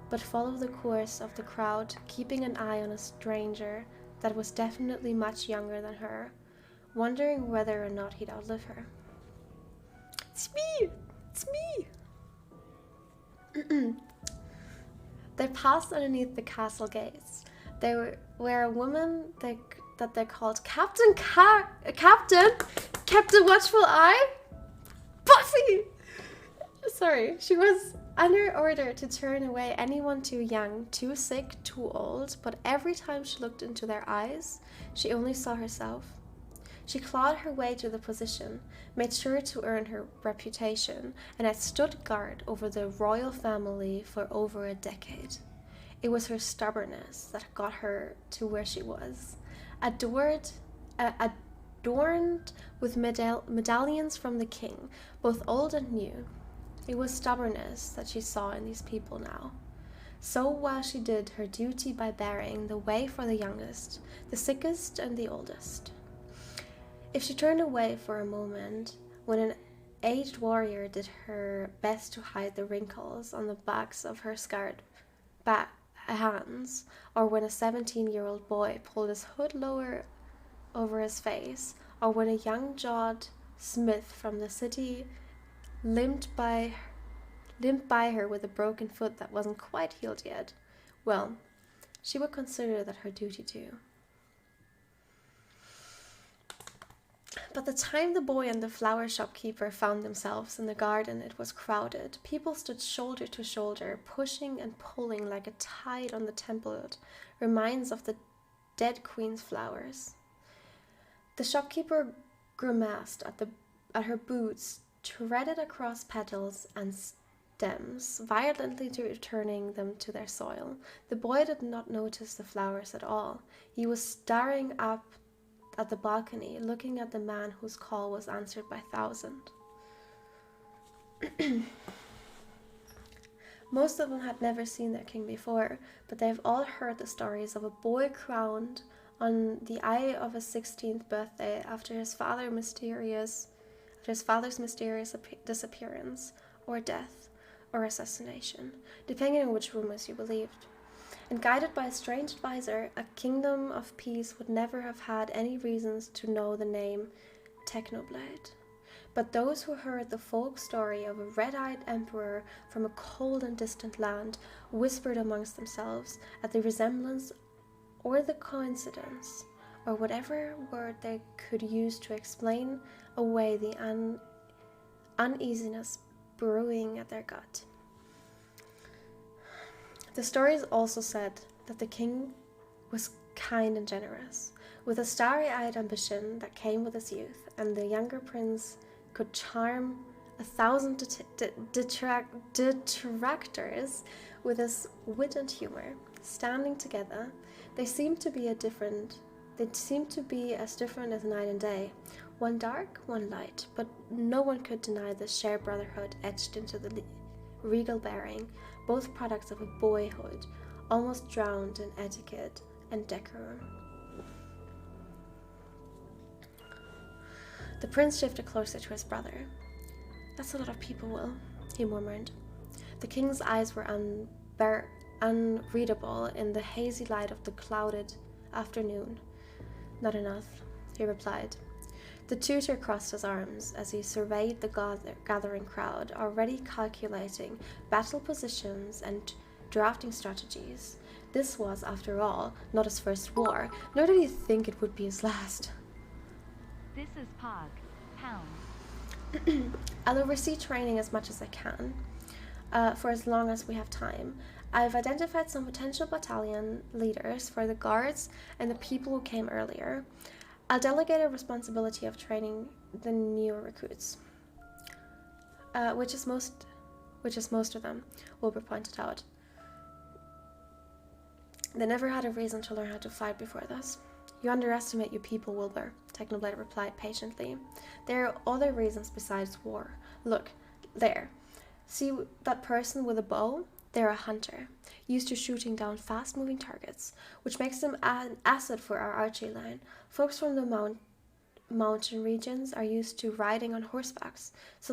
but follow the course of the crowd, keeping an eye on a stranger that was definitely much younger than her, wondering whether or not he'd outlive her. It's me! It's me! They passed underneath the castle gates. They were a woman that they called Captain Watchful Eye? Buffy! Sorry, she was under order to turn away anyone too young, too sick, too old, but every time she looked into their eyes, she only saw herself. She clawed her way to the position, made sure to earn her reputation, and had stood guard over the royal family for over a decade. It was her stubbornness that got her to where she was, adorned with medallions from the king, both old and new. It was stubbornness that she saw in these people now. So while she did her duty by bearing the way for the youngest, the sickest, and the oldest. If she turned away for a moment, when an aged warrior did her best to hide the wrinkles on the backs of her scarred hands, or when a 17-year-old boy pulled his hood lower over his face, or when a young-jawed smith from the city limped by her with a broken foot that wasn't quite healed yet, well, she would consider that her duty too. By the time the boy and the flower shopkeeper found themselves in the garden, it was crowded. People stood shoulder to shoulder, pushing and pulling like a tide on the template, reminds of the dead queen's flowers. The shopkeeper grimaced at her boots, treaded across petals and stems, violently returning them to their soil. The boy did not notice the flowers at all. He was staring up at the balcony, looking at the man whose call was answered by thousands. Most of them had never seen their king before, but they've all heard the stories of a boy crowned on the eve of his 16th birthday after his father's mysterious disappearance, or death, or assassination, depending on which rumors you believed. And guided by a strange advisor, a kingdom of peace would never have had any reasons to know the name Technoblade. But those who heard the folk story of a red-eyed emperor from a cold and distant land whispered amongst themselves at the resemblance or the coincidence, or whatever word they could use to explain away the uneasiness brewing at their gut. The stories also said that the king was kind and generous, with a starry-eyed ambition that came with his youth, and the younger prince could charm 1,000 detractors with his wit and humor. Standing together, they seemed to be as different as night and day, one dark, one light, but no one could deny the shared brotherhood etched into the regal bearing, both products of a boyhood almost drowned in etiquette and decorum. The prince shifted closer to his brother. "That's a lot of people, Will," he murmured. The king's eyes were unreadable in the hazy light of the clouded afternoon. "Not enough," he replied. The tutor crossed his arms as he surveyed the gathering crowd, already calculating battle positions and drafting strategies. This was, after all, not his first war, nor did he think it would be his last. This is Pog. Pound. I'll oversee training as much as I can, for as long as we have time. I've identified some potential battalion leaders for the guards and the people who came earlier. I'll delegate a responsibility of training the newer recruits, which is most of them, Wilbur pointed out. They never had a reason to learn how to fight before this. "You underestimate your people, Wilbur," Technoblade replied patiently. "There are other reasons besides war. Look, there. See that person with a bow? They're a hunter, used to shooting down fast-moving targets, which makes them an asset for our archery line. Folks from the mountain regions are used to riding on horsebacks, so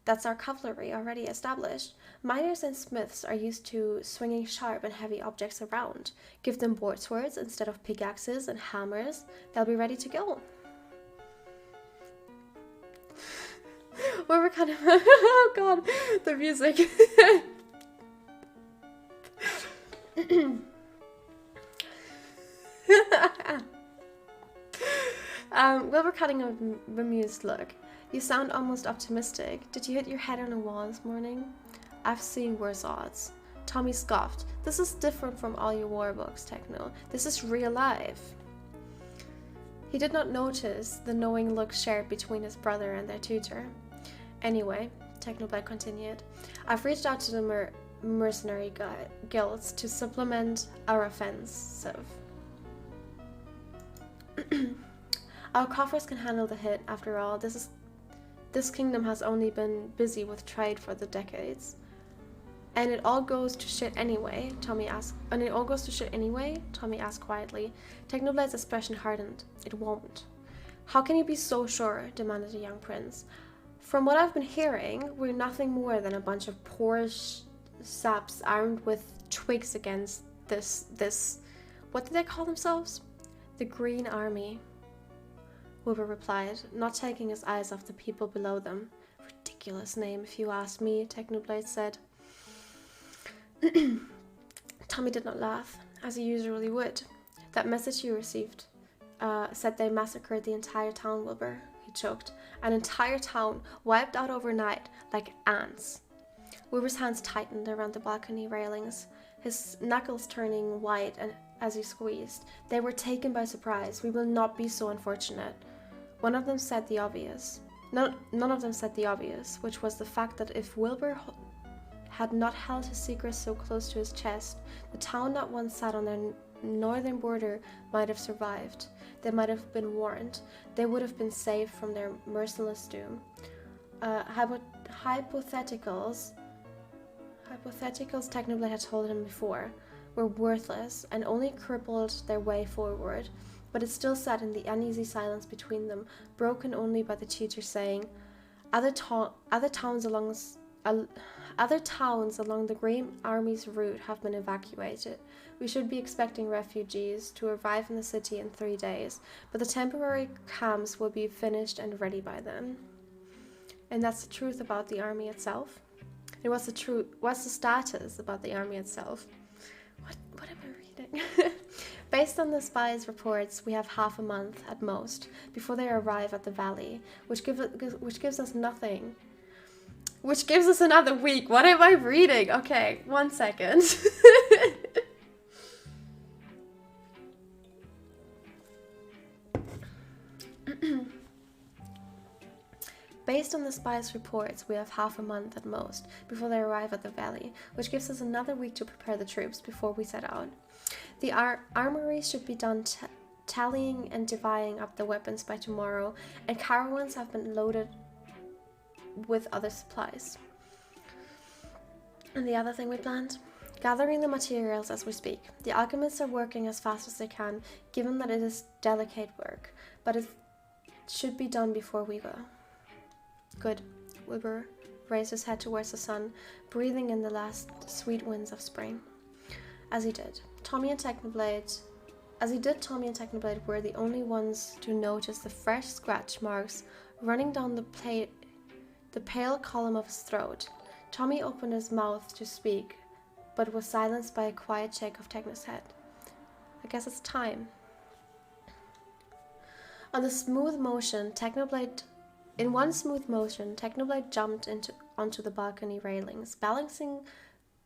that's our cavalry already established. Miners and smiths are used to swinging sharp and heavy objects around. Give them board swords instead of pickaxes and hammers. They'll be ready to go." We're kind of oh god, the music. Wilbur cutting a bemused look. "You sound almost optimistic. Did you hit your head on a wall this morning?" "I've seen worse odds." Tommy scoffed. "This is different from all your war books, Techno. This is real life." He did not notice the knowing look shared between his brother and their tutor. "Anyway," Technoblade continued, "I've reached out to the mercenary guilds to supplement our offensive. Our coffers can handle the hit, after all. This kingdom has only been busy with trade for the decades. And it all goes to shit anyway, Tommy asked. And it all goes to shit anyway? Tommy asked quietly. Technoblade's expression hardened. "It won't." "How can you be so sure?" demanded the young prince. "From what I've been hearing, we're nothing more than a bunch of poor saps armed with twigs against this... What did they call themselves?" "The Green Army," Wilbur replied, not taking his eyes off the people below them. "Ridiculous name, if you ask me," Technoblade said. Tommy did not laugh. as he usually would. That message you received said they massacred the entire town, Wilbur. He choked. An entire town, wiped out overnight, like ants. Wilbur's hands tightened around the balcony railings, his knuckles turning white and as he squeezed. They were taken by surprise. We will not be so unfortunate. One of them said the obvious. None of them said the obvious, which was the fact that if Wilbur had not held his secret so close to his chest, the town that once sat on their northern border might have survived. They might have been warned. They would have been saved from their merciless doom. Hypotheticals Technoblade had told him before were worthless and only crippled their way forward, but it still sat in the uneasy silence between them, broken only by the teacher saying, other towns along the Green Army's route have been evacuated. We should be expecting refugees to arrive in the city in 3 days, but the temporary camps will be finished and ready by then. And that's the truth about the army itself. And what's the status about the army itself? What am I reading? Based on the spies' reports, we have half a month at most before they arrive at the valley, which gives us nothing. Which gives us another week. What am I reading? Okay, 1 second. Based on the spies' reports, we have half a month at most before they arrive at the valley, which gives us another week to prepare the troops before we set out. The armory should be done tallying and dividing up the weapons by tomorrow, and caravans have been loaded with other supplies. And the other thing we planned? Gathering the materials as we speak. The alchemists are working as fast as they can, given that it is delicate work, but it should be done before we go. Good. Wilbur raised his head towards the sun, breathing in the last sweet winds of spring. As he did, Tommy and Technoblade were the only ones to notice the fresh scratch marks running down the pale column of his throat. Tommy opened his mouth to speak, but was silenced by a quiet shake of Techno's head. I guess it's time. In one smooth motion, Technoblade jumped onto the balcony railings, balancing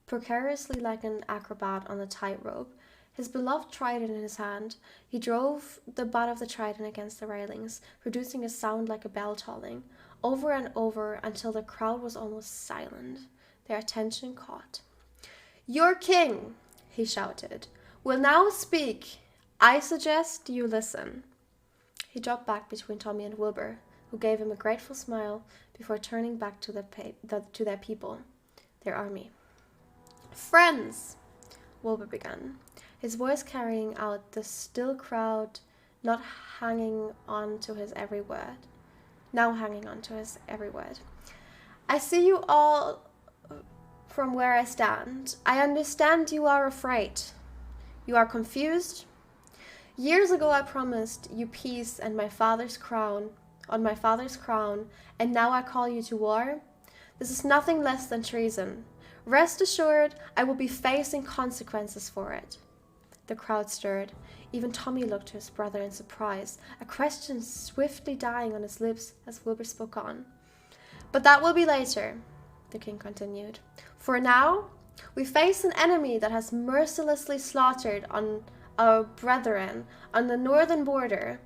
precariously like an acrobat on the tightrope. His beloved trident in his hand, he drove the butt of the trident against the railings, producing a sound like a bell tolling, over and over until the crowd was almost silent, their attention caught. "Your king," he shouted, "will now speak. I suggest you listen." He dropped back between Tommy and Wilbur, who gave him a grateful smile before turning back to their people, their army. "Friends," Wilbur began, his voice carrying out the still crowd, now hanging on to his every word. "I see you all from where I stand. I understand you are afraid. You are confused. Years ago I promised you peace and my father's crown, and now I call you to war? This is nothing less than treason. Rest assured, I will be facing consequences for it." The crowd stirred. Even Tommy looked to his brother in surprise, a question swiftly dying on his lips as Wilbur spoke on. "But that will be later," the king continued. "For now, we face an enemy that has mercilessly slaughtered on our brethren on the northern border.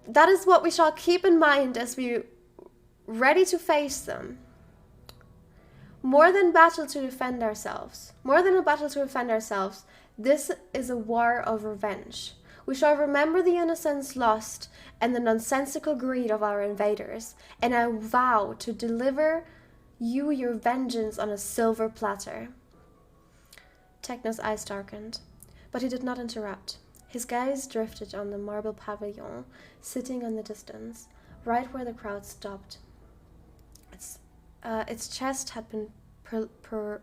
That is what we shall keep in mind as we ready to face them. More than a battle to defend ourselves, this is a war of revenge. We shall remember the innocents lost and the nonsensical greed of our invaders, and I vow to deliver you your vengeance on a silver platter." Techno's eyes darkened, but he did not interrupt. His gaze drifted on the marble pavilion, sitting in the distance, right where the crowd stopped. Its chest had been proliferate.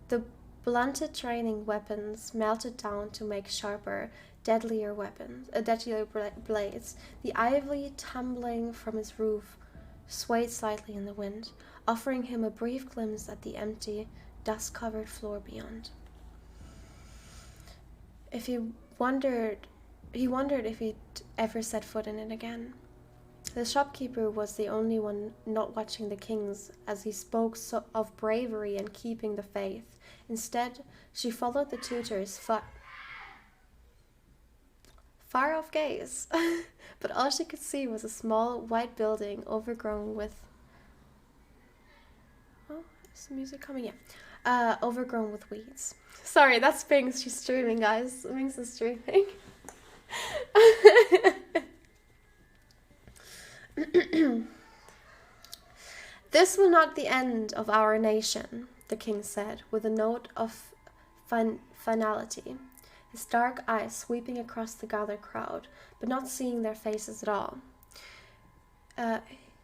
The blunted training weapons melted down to make sharper, deadlier blades. The ivy tumbling from his roof swayed slightly in the wind, offering him a brief glimpse at the empty, dust-covered floor beyond. if he wondered if he'd ever set foot in it again. The shopkeeper was the only one not watching the kings as he spoke of bravery and keeping the faith. Instead, she followed the tutor's far off gaze, but all she could see was a small white building overgrown with... Oh, is the music coming? Yeah. Overgrown with weeds. Sorry, that's Binks. She's streaming, guys. Binks is streaming. This will not the end of our nation, the king said, with a note of finality, his dark eyes sweeping across the gathered crowd, but not seeing their faces at all.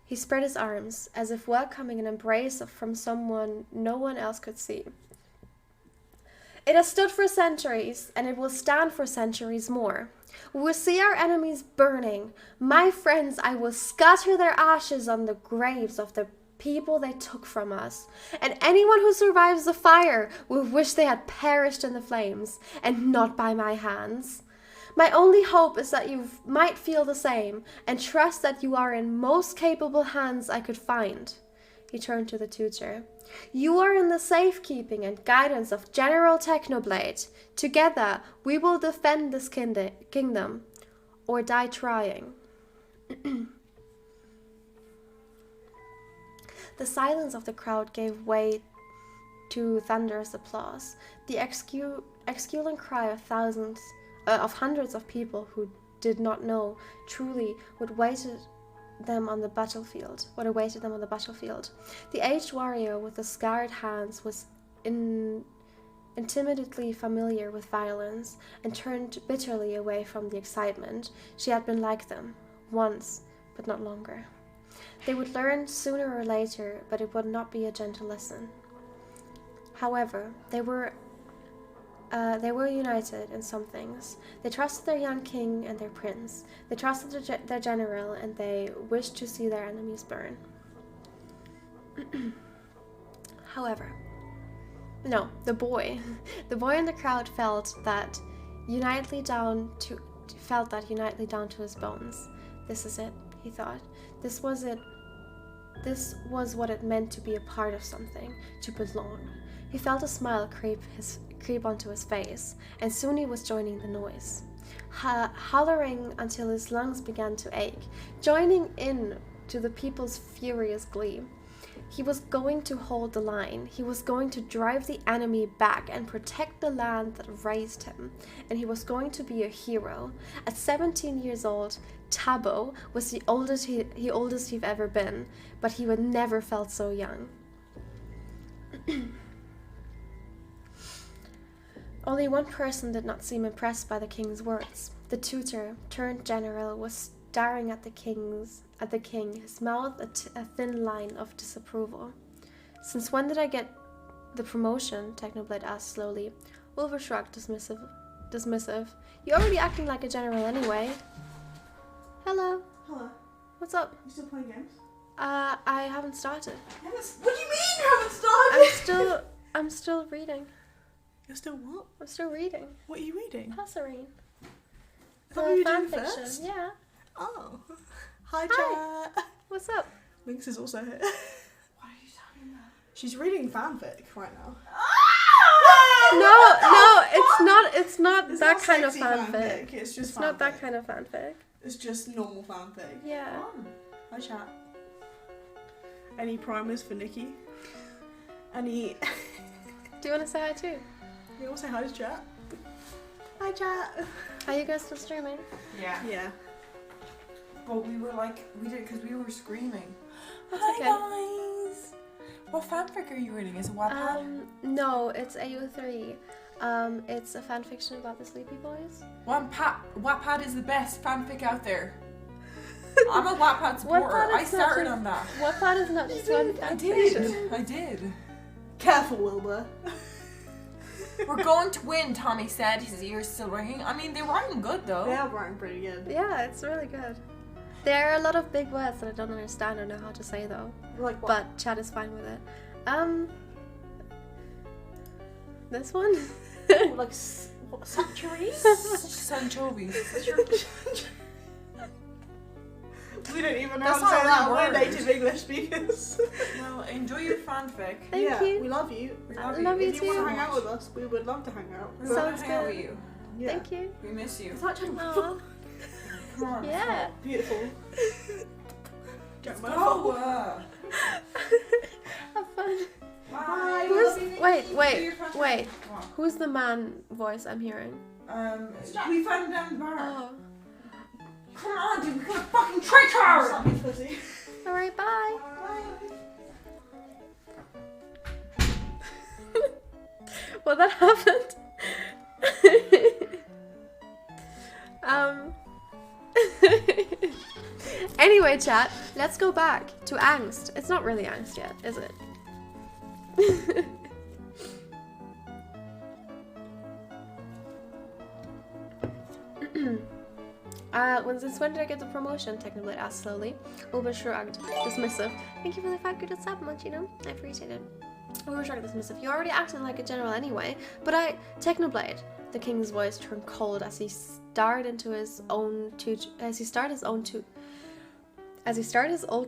He spread his arms, as if welcoming an embrace from someone no one else could see. It has stood for centuries, and it will stand for centuries more. We will see our enemies burning. My friends, I will scatter their ashes on the graves of the people they took from us, and anyone who survives the fire will wish they had perished in the flames, and not by my hands. My only hope is that you might feel the same, and trust that you are in most capable hands I could find. He turned to the tutor. You are in the safekeeping and guidance of General Technoblade. Together, we will defend this kingdom, or die trying. The silence of the crowd gave way to thunderous applause. The exultant cry of hundreds of people who did not know truly what awaited them on the battlefield. The aged warrior with the scarred hands was intimately familiar with violence and turned bitterly away from the excitement. She had been like them once, but not longer. They would learn sooner or later, but it would not be a gentle lesson. However, they were united in some things. They trusted their young king and their prince. They trusted their general, and they wished to see their enemies burn. However, the boy in the crowd felt that unitedly down to his bones. This is it, he thought. This was it. This was what it meant to be a part of something, to belong. He felt a smile creep onto his face, and soon he was joining the noise, hollering until his lungs began to ache, joining in to the people's furious glee. He was going to hold the line. He was going to drive the enemy back and protect the land that raised him, and he was going to be a hero. At 17 years old, Tabo was the oldest he'd ever been, but he would never felt so young. Only one person did not seem impressed by the king's words. The tutor, turned general, was staring at the king, his mouth a thin line of disapproval. Since when did I get the promotion? Technoblade asked slowly. Wilbur shrugged, dismissive. You're already acting like a general anyway. Hello. Hello. What's up? You still playing games? I haven't started. What do you mean you haven't started? I'm still reading. You're still what? I'm still reading. What are you reading? Passerine. Is that what you were doing fanfiction. first? Yeah. Oh. Hi, chat. What's up? Minx is also here. Why are you talking about? She's reading fanfic right now. No, it's not It's that not kind of sexy fanfic. It's just It's not that kind of fanfic. It's just normal fanfic. Yeah. Hi, chat. Any primers for Nikki? Any... Do you want to say hi too? You want to say hi to chat? Hi, chat. Are you guys still streaming? Yeah. Yeah. But we were like, we did because we were screaming. That's Hi okay. guys! What fanfic are you reading? Is it Wattpad? No, it's AO3. It's a fanfiction about the Sleepy Boys. Wattpad is the best fanfic out there. I'm a Wattpad supporter. I started on that. Wattpad is not just one fanfiction. I did. Careful, Wilbur. We're going to win, Tommy said, his ears still ringing. I mean, they're writing good though. They are writing pretty good. Yeah, it's really good. There are a lot of big words that I don't understand or know how to say though. Like what? But chat is fine with it. This one? Like, What, centuries? Anchovies. We don't even know That's how to say not that. a We're word. native English speakers. Well, enjoy your fanfic. Thank you. We love you. We I love love you If you want too. to hang out with us, we would love to hang out. We But- want Sounds to hang out good. with you. Yeah. Thank you. We miss you. Such a Aw. Come on. Yeah. beautiful. Get my Oh, Have fun. bye. Who's, Love you. wait, Do wait, your fanfic. wait. What? Who's the man voice I'm hearing? We found him down the bar. Oh. Come on, dude. We got a fucking traitor. Stop me, pussy. Alright, bye. Well, that happened. Anyway, chat, let's go back to angst. It's not really angst yet, is it? When did I get the promotion? Technoblade asked slowly. Uber shrugged, dismissive. Thank you for the 5 good sub, much, you know? I appreciate it. Uber shrugged, dismissive. You already acted like a general anyway. But Technoblade. The king's voice turned cold as he started his old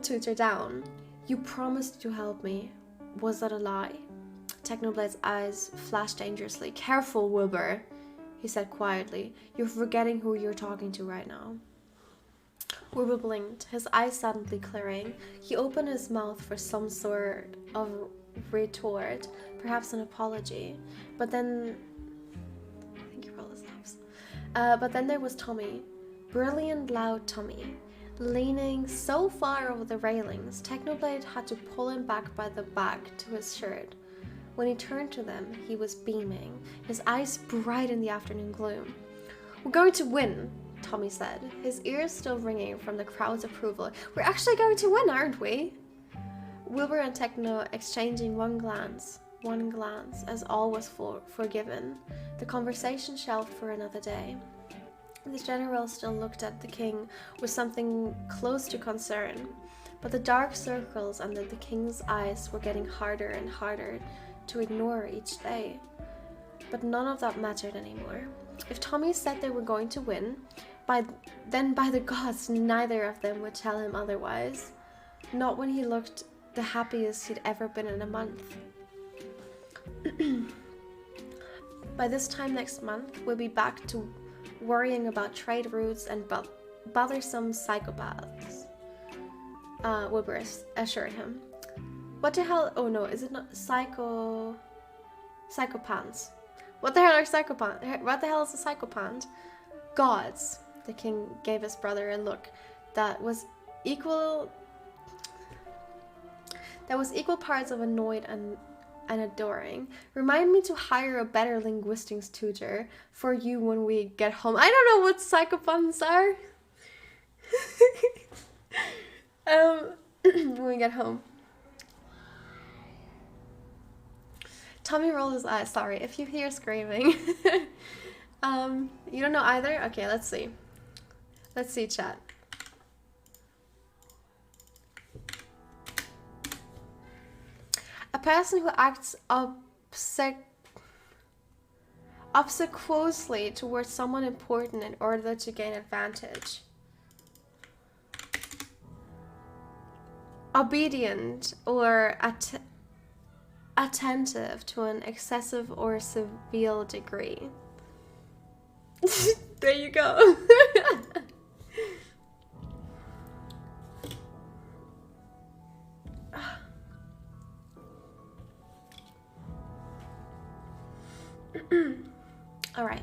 tutor down. You promised to help me. Was that a lie? Technoblade's eyes flashed dangerously. Careful, Wilbur, he said quietly. You're forgetting who you're talking to right now. Wilbur blinked, his eyes suddenly clearing. He opened his mouth for some sort of retort, perhaps an apology. But then... I think you roll his laps. But then there was Tommy. Brilliant, loud Tommy. Leaning so far over the railings, Technoblade had to pull him back by the back to his shirt. When he turned to them, he was beaming, his eyes bright in the afternoon gloom. We're going to win, Tommy said, his ears still ringing from the crowd's approval. We're actually going to win, aren't we? Wilbur and Techno exchanging one glance, as all was forgiven. The conversation shelved for another day. The general still looked at the king with something close to concern, but the dark circles under the king's eyes were getting harder and harder to ignore each day. But none of that mattered anymore. If Tommy said they were going to win, then by the gods, neither of them would tell him otherwise. Not when he looked the happiest he'd ever been in a month. By this time next month, we'll be back to worrying about trade routes and bothersome psychopaths, Wilbur assured him. What the hell? Oh no, is it not psychopaths? What the hell are psychopaths? What the hell is a psychopath? Gods. The king gave his brother a look that was equal parts of annoyed and adoring. Remind me to hire a better linguistics tutor for you when we get home. I don't know what psychopaths are. When we get home. Tommy rolled his eyes. Sorry if you hear screaming. You don't know either? Okay, let's see. Let's see, chat. A person who acts obsequiously towards someone important in order to gain advantage. Obedient or attentive to an excessive or severe degree. There you go. All right.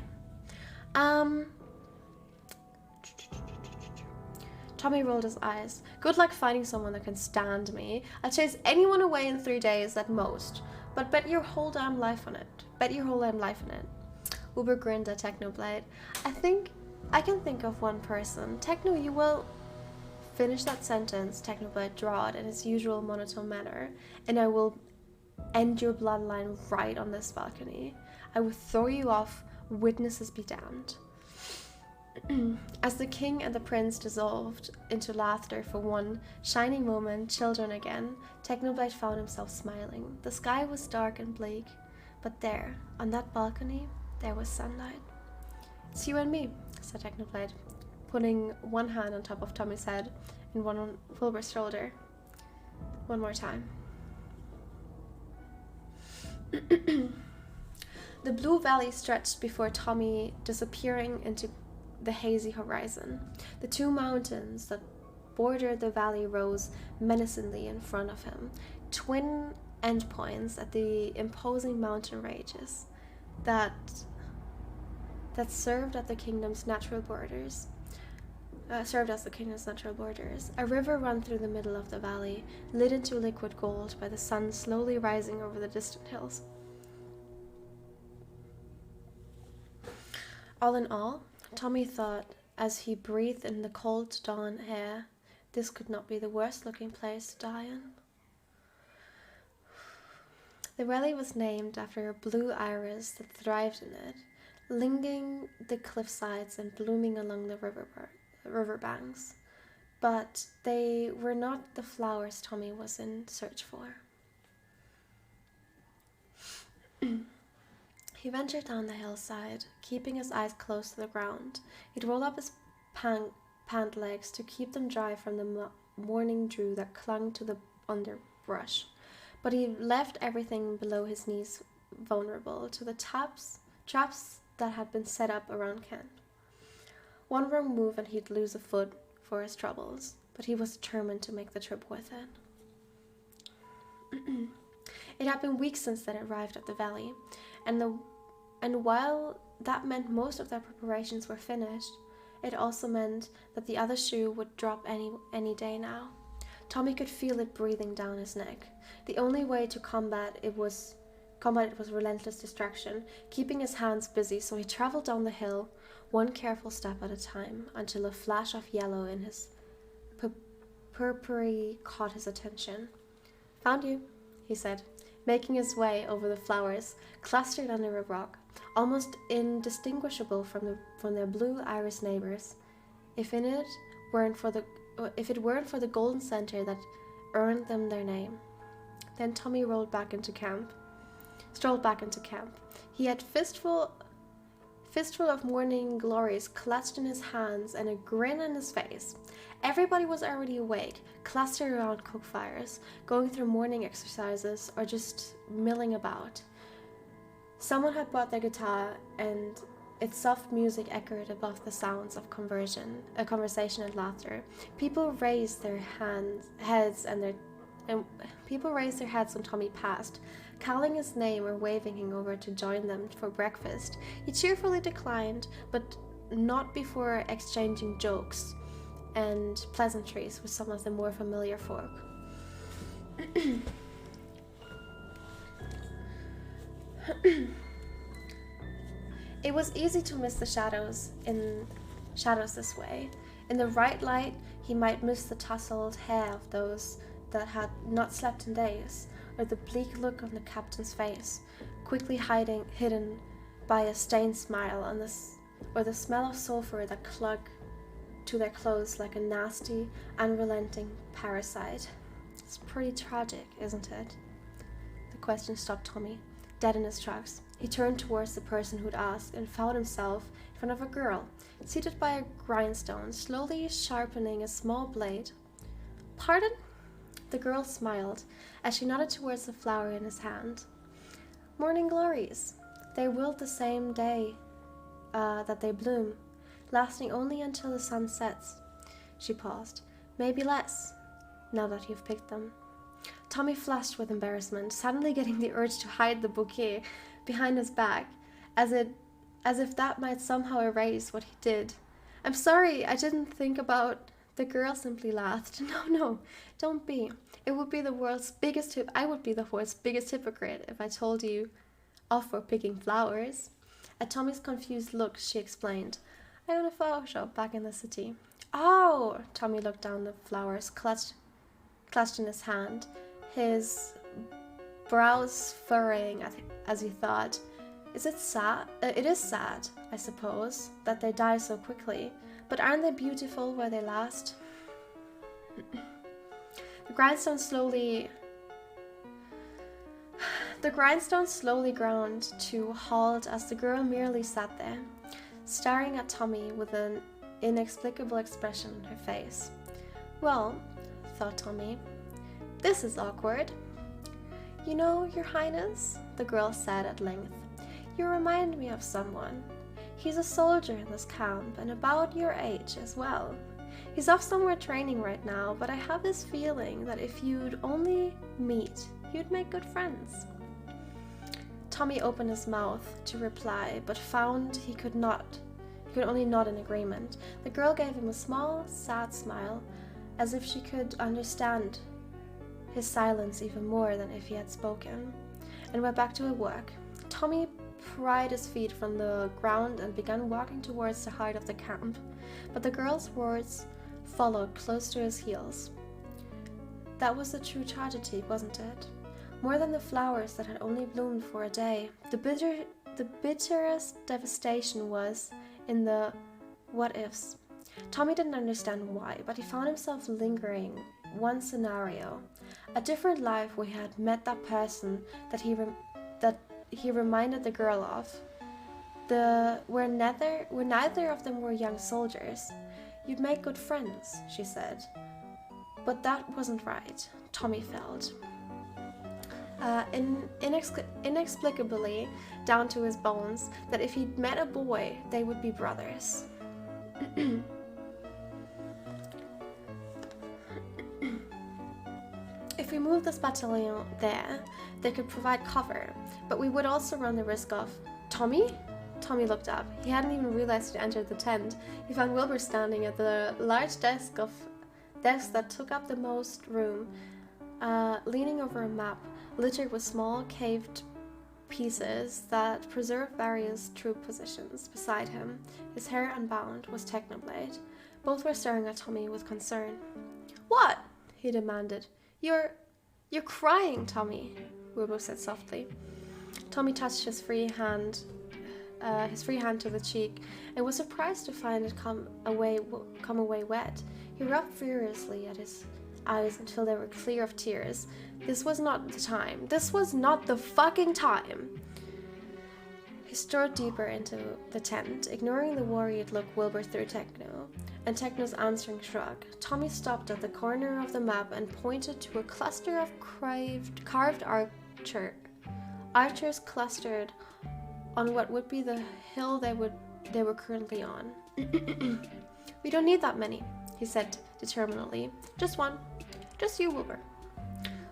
Tommy rolled his eyes. Good luck finding someone that can stand me. I'll chase anyone away in 3 days at most. But bet your whole damn life on it. Bet your whole damn life on it. Uber grinned at Technoblade. I can think of one person. Techno, you will... Finish that sentence, Technoblade drawled in his usual monotone manner. And I will end your bloodline right on this balcony. I will throw you off, witnesses be damned. As the king and the prince dissolved into laughter for one shining moment, children again, Technoblade found himself smiling. The sky was dark and bleak, but there, on that balcony, there was sunlight. It's you and me, said Technoblade, putting one hand on top of Tommy's head and one on Wilbur's shoulder. One more time. The blue valley stretched before Tommy, disappearing into the hazy horizon. The two mountains that bordered the valley rose menacingly in front of him, twin endpoints at the imposing mountain ranges that served as the kingdom's natural borders. A river ran through the middle of the valley, lit into liquid gold by the sun slowly rising over the distant hills. All in all, Tommy thought as he breathed in the cold dawn air, this could not be the worst looking place to die in. The valley was named after a blue iris that thrived in it, linking the cliffsides and blooming along the riverbanks. But they were not the flowers Tommy was in search for. He ventured down the hillside, keeping his eyes close to the ground. He'd roll up his pant legs to keep them dry from the morning dew that clung to the underbrush. But he left everything below his knees vulnerable to the traps that had been set up around camp. One wrong move and he'd lose a foot for his troubles, but he was determined to make the trip worth it. It had been weeks since they'd arrived at the valley, and while that meant most of their preparations were finished, it also meant that the other shoe would drop any day now. Tommy could feel it breathing down his neck. The only way to combat it was relentless distraction, keeping his hands busy, so he traveled down the hill, one careful step at a time, until a flash of yellow in his purpuree caught his attention. "Found you," he said, making his way over the flowers clustered under a rock, almost indistinguishable from their blue iris neighbors, if it weren't for the golden center that earned them their name. Then Tommy strolled back into camp. He had fistful of morning glories clutched in his hands and a grin on his face. Everybody was already awake, clustered around cook fires, going through morning exercises or just milling about. Someone had brought their guitar, and its soft music echoed above the sounds of conversation and laughter. People raised their heads when Tommy passed, calling his name or waving him over to join them for breakfast. He cheerfully declined, but not before exchanging jokes and pleasantries with some of the more familiar folk. It was easy to miss the shadows this way. In the right light, he might miss the tousled hair of those that had not slept in days, or the bleak look on the captain's face, quickly hidden by a stained smile, or the smell of sulfur that clung to their clothes like a nasty, unrelenting parasite. It's pretty tragic, isn't it? The question stopped Tommy, dead in his tracks. He turned towards the person who'd asked and found himself in front of a girl, seated by a grindstone, slowly sharpening a small blade. "Pardon?" The girl smiled as she nodded towards the flower in his hand. "Morning glories. They wilt the same day that they bloom, lasting only until the sun sets." She paused. "Maybe less, now that you've picked them." Tommy flushed with embarrassment, suddenly getting the urge to hide the bouquet behind his back, as if that might somehow erase what he did. "I'm sorry, I didn't think about..." The girl simply laughed. No, don't be. I would be the world's biggest hypocrite if I told you off for picking flowers. At Tommy's confused look, she explained, "I own a flower shop back in the city." "Oh!" Tommy looked down the flowers clutched in his hand, his brows furrowing as he thought, It is sad, I suppose, that they die so quickly, but aren't they beautiful where they last?" The grindstone slowly ground to halt as the girl merely sat there, staring at Tommy with an inexplicable expression on her face. Well, thought Tommy, this is awkward. You know, Your Highness, the girl said at length, you remind me of someone. He's a soldier in this camp and about your age as well. He's off somewhere training right now, but I have this feeling that if you'd only meet, you'd make good friends. Tommy opened his mouth to reply, but found he could only nod in agreement. The girl gave him a small, sad smile, as if she could understand his silence even more than if he had spoken, and went back to her work. Tommy pried his feet from the ground and began walking towards the heart of the camp, but the girl's words followed close to his heels. That was the true tragedy, wasn't it? More than the flowers that had only bloomed for a day, the bitterest devastation was in the what-ifs. Tommy didn't understand why, but he found himself lingering one scenario, a different life where he had met that person that he reminded the girl of. Where neither of them were young soldiers. You'd make good friends, she said. But that wasn't right, Tommy felt. Inexplicably, down to his bones, that if he'd met a boy, they would be brothers. If we moved this battalion there, they could provide cover, but we would also run the risk of... Tommy? Tommy looked up. He hadn't even realized he'd entered the tent. He found Wilbur standing at the large desk that took up the most room, leaning over a map littered with small caved pieces that preserved various troop positions. Beside him, his hair unbound, was Technoblade. Both were staring at Tommy with concern. What? He demanded. You're crying, Tommy, Wilbur said softly. Tommy touched his free hand to the cheek and was surprised to find it come away wet. He rubbed furiously at his eyes until they were clear of tears. This was not the time. This was not the fucking time. He strode deeper into the tent, ignoring the worried look Wilbur threw Techno, and Techno's answering shrug. Tommy stopped at the corner of the map and pointed to a cluster of carved archers clustered on what would be the hill they were currently on. We don't need that many, he said determinedly. Just one. Just you, Wilbur.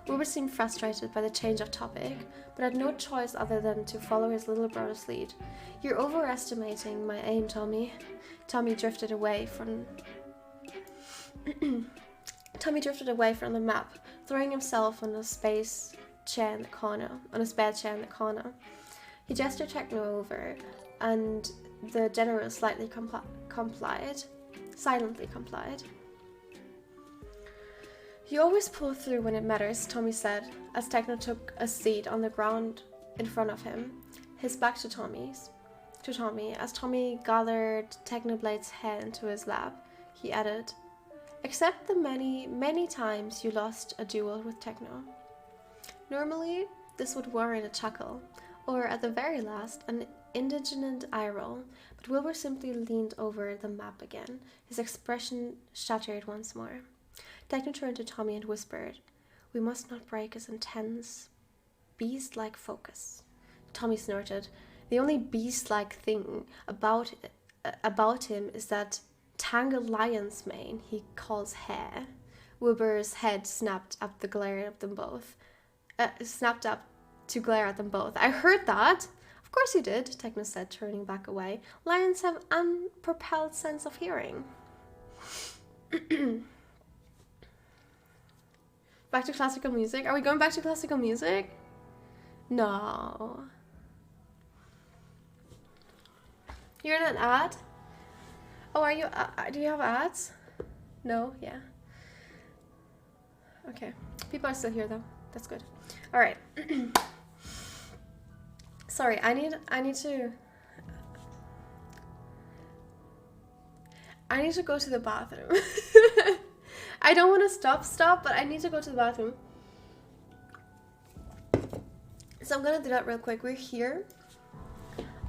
Wilbur seemed frustrated by the change of topic, but had no choice other than to follow his little brother's lead. You're overestimating my aim, Tommy. Tommy drifted away from the map, throwing himself on a spare chair in the corner. He gestured Techno over, and the general silently complied. You always pull through when it matters, Tommy said, as Techno took a seat on the ground in front of him, his back to Tommy. As Tommy gathered Technoblade's head into his lap, he added, except the many, many times you lost a duel with Techno. Normally, this would warrant a chuckle, or at the very last, an indignant eye roll, but Wilbur simply leaned over the map again, his expression shattered once more. Techno turned to Tommy and whispered, we must not break his intense, beast-like focus. Tommy snorted. The only beast-like thing about him is that tangled lion's mane he calls hair. Wilbur's head snapped up to glare at them both. I heard that. Of course you did, Techno said, turning back away. Lions have unpropelled sense of hearing. Back to classical music? Are we going back to classical music? No. You're in an ad? Oh, are you? Do you have ads? No? Yeah. Okay. People are still here though. That's good. All right. Sorry, I need to go to the bathroom. I don't want to stop, but I need to go to the bathroom. So I'm gonna do that real quick. We're here.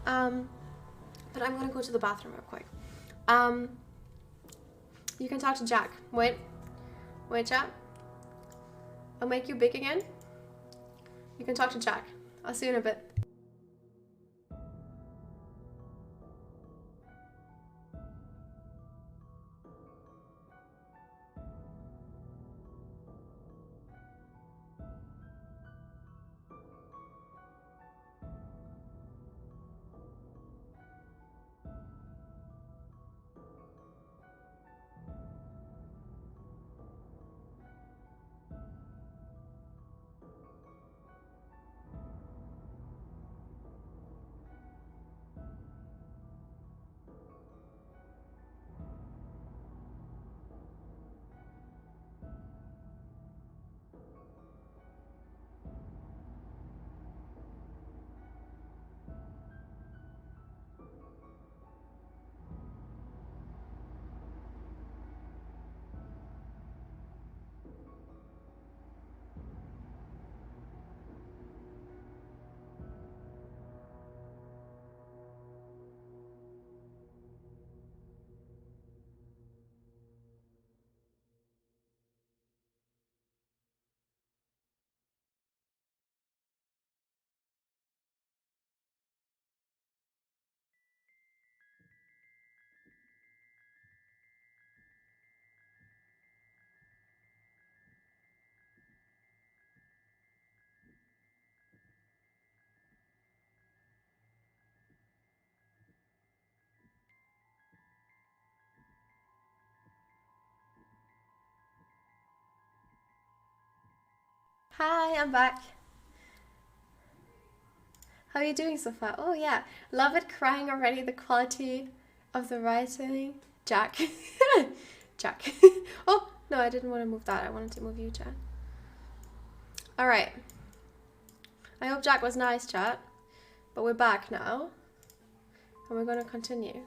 But but I'm gonna go to the bathroom real quick. You can talk to Jack. Wait, Jack. I'll make you big again. You can talk to Jack. I'll see you in a bit. Hi, I'm back. How are you doing so far? Oh yeah, love it, crying already, the quality of the writing. Jack. Jack. Oh, no, I didn't want to move that. I wanted to move you, chat. Alright. I hope Jack was nice, chat. But we're back now. And we're going to continue.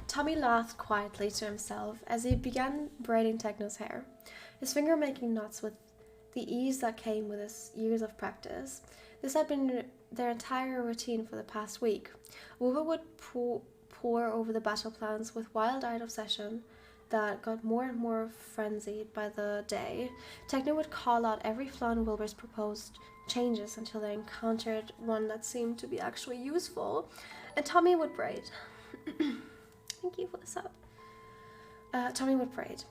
Tommy laughed quietly to himself as he began braiding Techno's hair, his finger making knots with the ease that came with his years of practice. This had been their entire routine for the past week. Wilbur would pore over the battle plans with wild-eyed obsession that got more and more frenzied by the day. Techno would call out every flaw in Wilbur's proposed changes until they encountered one that seemed to be actually useful, and Tommy would braid. Thank you for the sub. Tommy would braid.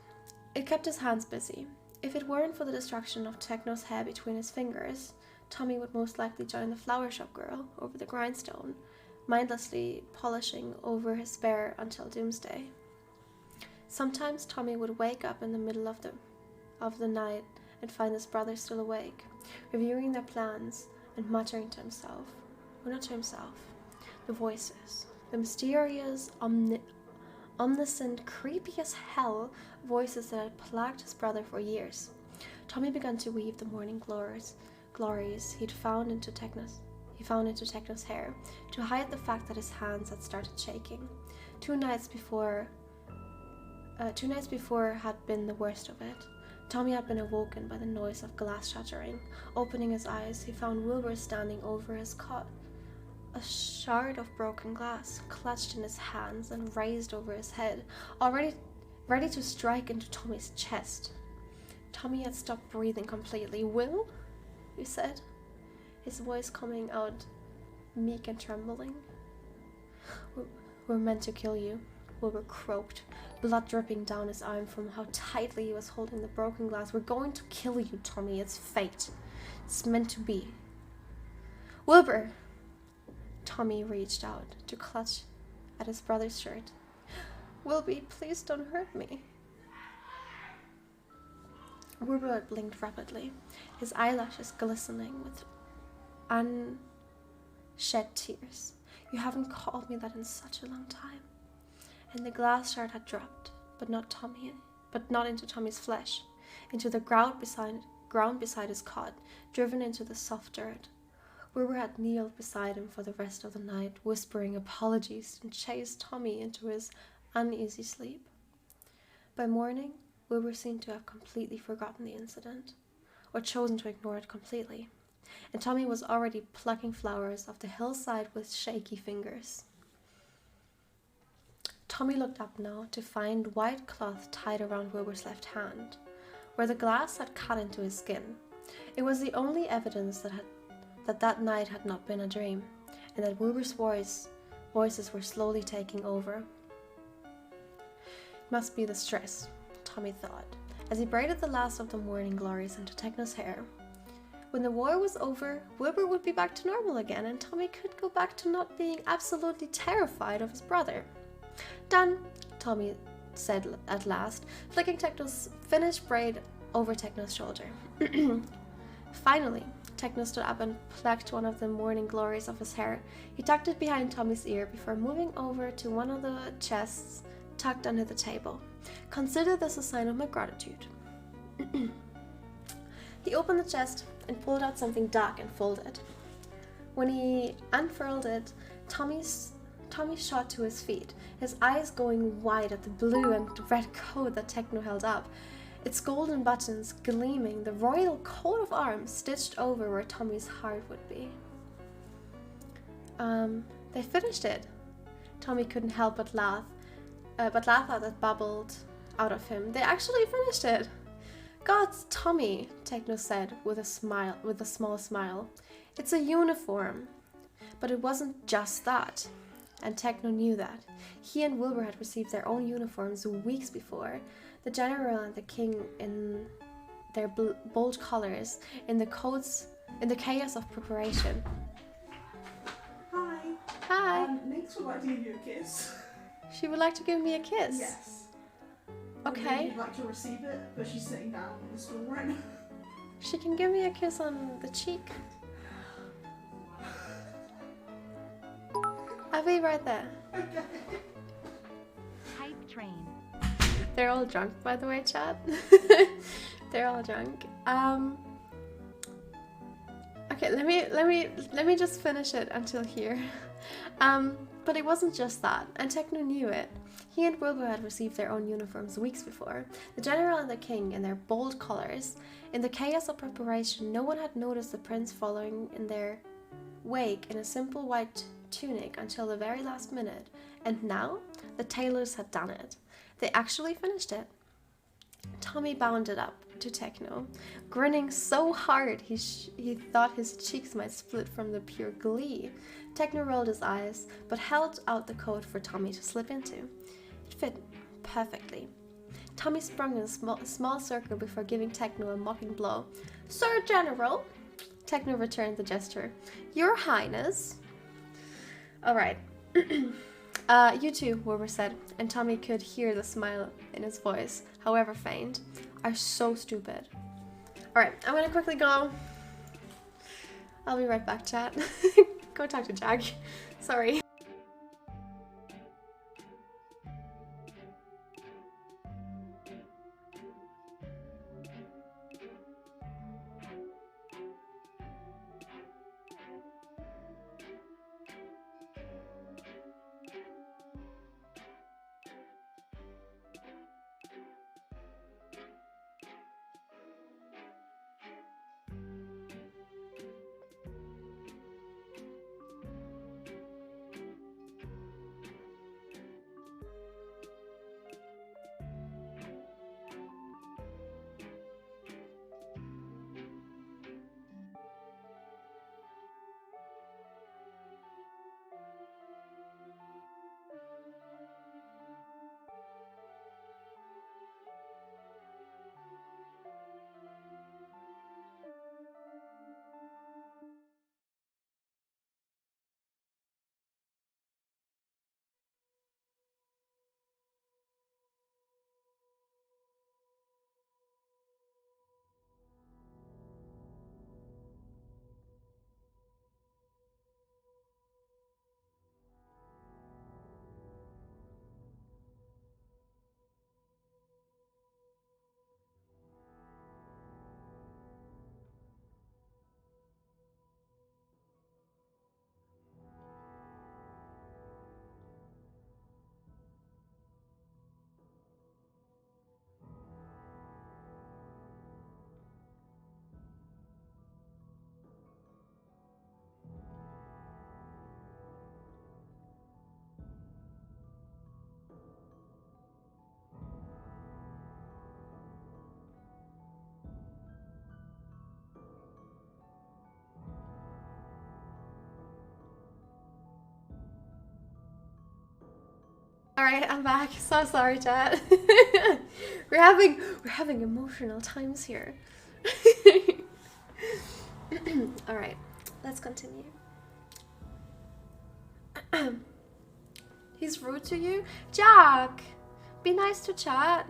It kept his hands busy. If it weren't for the distraction of Techno's hair between his fingers, Tommy would most likely join the flower shop girl over the grindstone, mindlessly polishing over his spare until doomsday. Sometimes Tommy would wake up in the middle of the night and find his brother still awake, reviewing their plans and muttering to himself. Well, not to himself. The voices. The mysterious, omniscient, creepy as hell voices that had plagued his brother for years. Tommy began to weave the morning glories he found into Techno's hair to hide the fact that his hands had started shaking. Two nights before had been the worst of it. Tommy had been awoken by the noise of glass shattering. Opening his eyes, he found Wilbur standing over his cot, a shard of broken glass clutched in his hands and raised over his head, already ready to strike into Tommy's chest. Tommy had stopped breathing completely. "Will?" he said, his voice coming out meek and trembling. We're meant to kill you," Wilbur croaked, blood dripping down his arm from how tightly he was holding the broken glass. "We're going to kill you, Tommy. It's fate. It's meant to be." "Wilbur!" Tommy reached out to clutch at his brother's shirt. "Wilby, please don't hurt me." Wilbur blinked rapidly, his eyelashes glistening with unshed tears. "You haven't called me that in such a long time." And the glass shard had dropped, but not into Tommy's flesh, into the ground beside his cot, driven into the soft dirt. Wilbur had kneeled beside him for the rest of the night, whispering apologies, and chased Tommy into his uneasy sleep. By morning, Wilbur seemed to have completely forgotten the incident. or chosen to ignore it completely. And Tommy was already plucking flowers off the hillside with shaky fingers. Tommy looked up now to find white cloth tied around Wilbur's left hand, where the glass had cut into his skin. It was the only evidence that night had not been a dream, and that Wilbur's voices were slowly taking over. It must be the stress, Tommy thought, as he braided the last of the morning glories into Techno's hair. When the war was over, Wilbur would be back to normal again, and Tommy could go back to not being absolutely terrified of his brother. Done, Tommy said at last, flicking Techno's finished braid over Techno's shoulder. Finally, Techno stood up and plucked one of the morning glories of his hair. He tucked it behind Tommy's ear before moving over to one of the chests tucked under the table. Consider this a sign of my gratitude. He opened the chest and pulled out something dark and folded. When he unfurled it, Tommy shot to his feet, his eyes going wide at the blue and red coat that Techno held up, its golden buttons gleaming, the royal coat of arms stitched over where Tommy's heart would be. They finished it. Tommy couldn't help but laugh out that bubbled out of him. They actually finished it. Gods, Tommy, Techno said with a small smile. It's a uniform. But it wasn't just that. And Techno knew that. He and Wilbur had received their own uniforms weeks before. The general and the king in their bold colors, in the chaos of preparation. Hi. Hi. Nix would like to give you a kiss. She would like to give me a kiss? Yes. Okay. She'd like to receive it, but she's sitting down on the stool right now. She can give me a kiss on the cheek. I'll be right there. Okay. Hype train. They're all drunk, by the way, chat. They're all drunk. Okay, let me just finish it until here. But it wasn't just that, and Techno knew it. He and Wilbur had received their own uniforms weeks before. The general and the king in their bold colors. In the chaos of preparation, no one had noticed the prince following in their wake in a simple white tunic until the very last minute. And now, the tailors had done it. They actually finished it. Tommy bounded up to Techno, grinning so hard he thought his cheeks might split from the pure glee. Techno rolled his eyes, but held out the coat for Tommy to slip into. It fit perfectly. Tommy sprung in a small circle before giving Techno a mocking blow. Sir General! Techno returned the gesture. Your Highness! Alright. You two, Wilbur said, and Tommy could hear the smile in his voice, however faint, are so stupid. Alright, I'm gonna quickly go. I'll be right back, chat. Go talk to Jack. Sorry. Alright, I'm back. So sorry, chat. we're having emotional times here. Alright, let's continue. He's rude to you? Jack! Be nice to chat.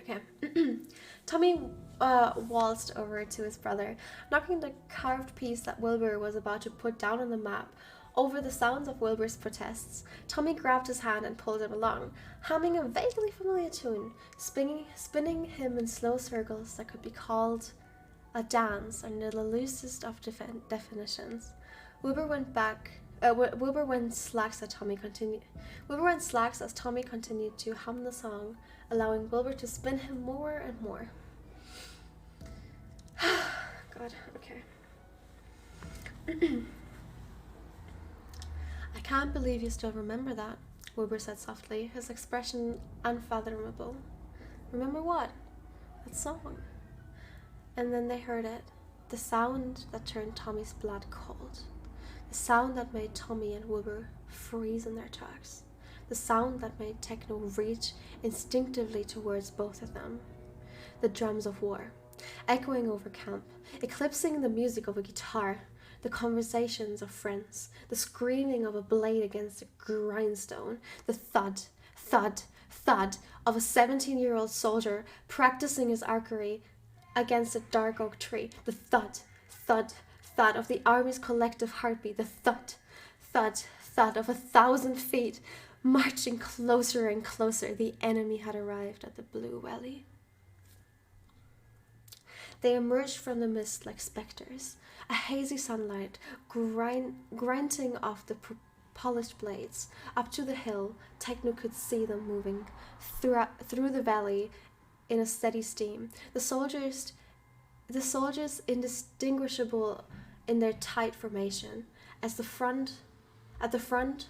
Okay. Tommy waltzed over to his brother, knocking the carved piece that Wilbur was about to put down on the map. Over the sounds of Wilbur's protests, Tommy grabbed his hand and pulled him along, humming a vaguely familiar tune, spinning him in slow circles that could be called a dance under the loosest of definitions. Wilbur went slacks as Tommy continued to hum the song, allowing Wilbur to spin him more and more. God, okay. I can't believe you still remember that, Wilbur said softly, his expression unfathomable. Remember what? That song. And then they heard it, the sound that turned Tommy's blood cold. The sound that made Tommy and Wilbur freeze in their tracks. The sound that made techno reach instinctively towards both of them. The drums of war, echoing over camp, eclipsing the music of a guitar, the conversations of friends, the screaming of a blade against a grindstone, the thud, thud, thud of a 17-year-old soldier practicing his archery against a dark oak tree, the thud, thud, thud of the army's collective heartbeat, the thud, thud, thud of 1,000 feet, marching closer and closer. The enemy had arrived at the Blue Valley. They emerged from the mist like specters, a hazy sunlight grinding off the polished blades. Up to the hill, Techno could see them moving through the valley in a steady stream. The soldiers indistinguishable in their tight formation. At the front,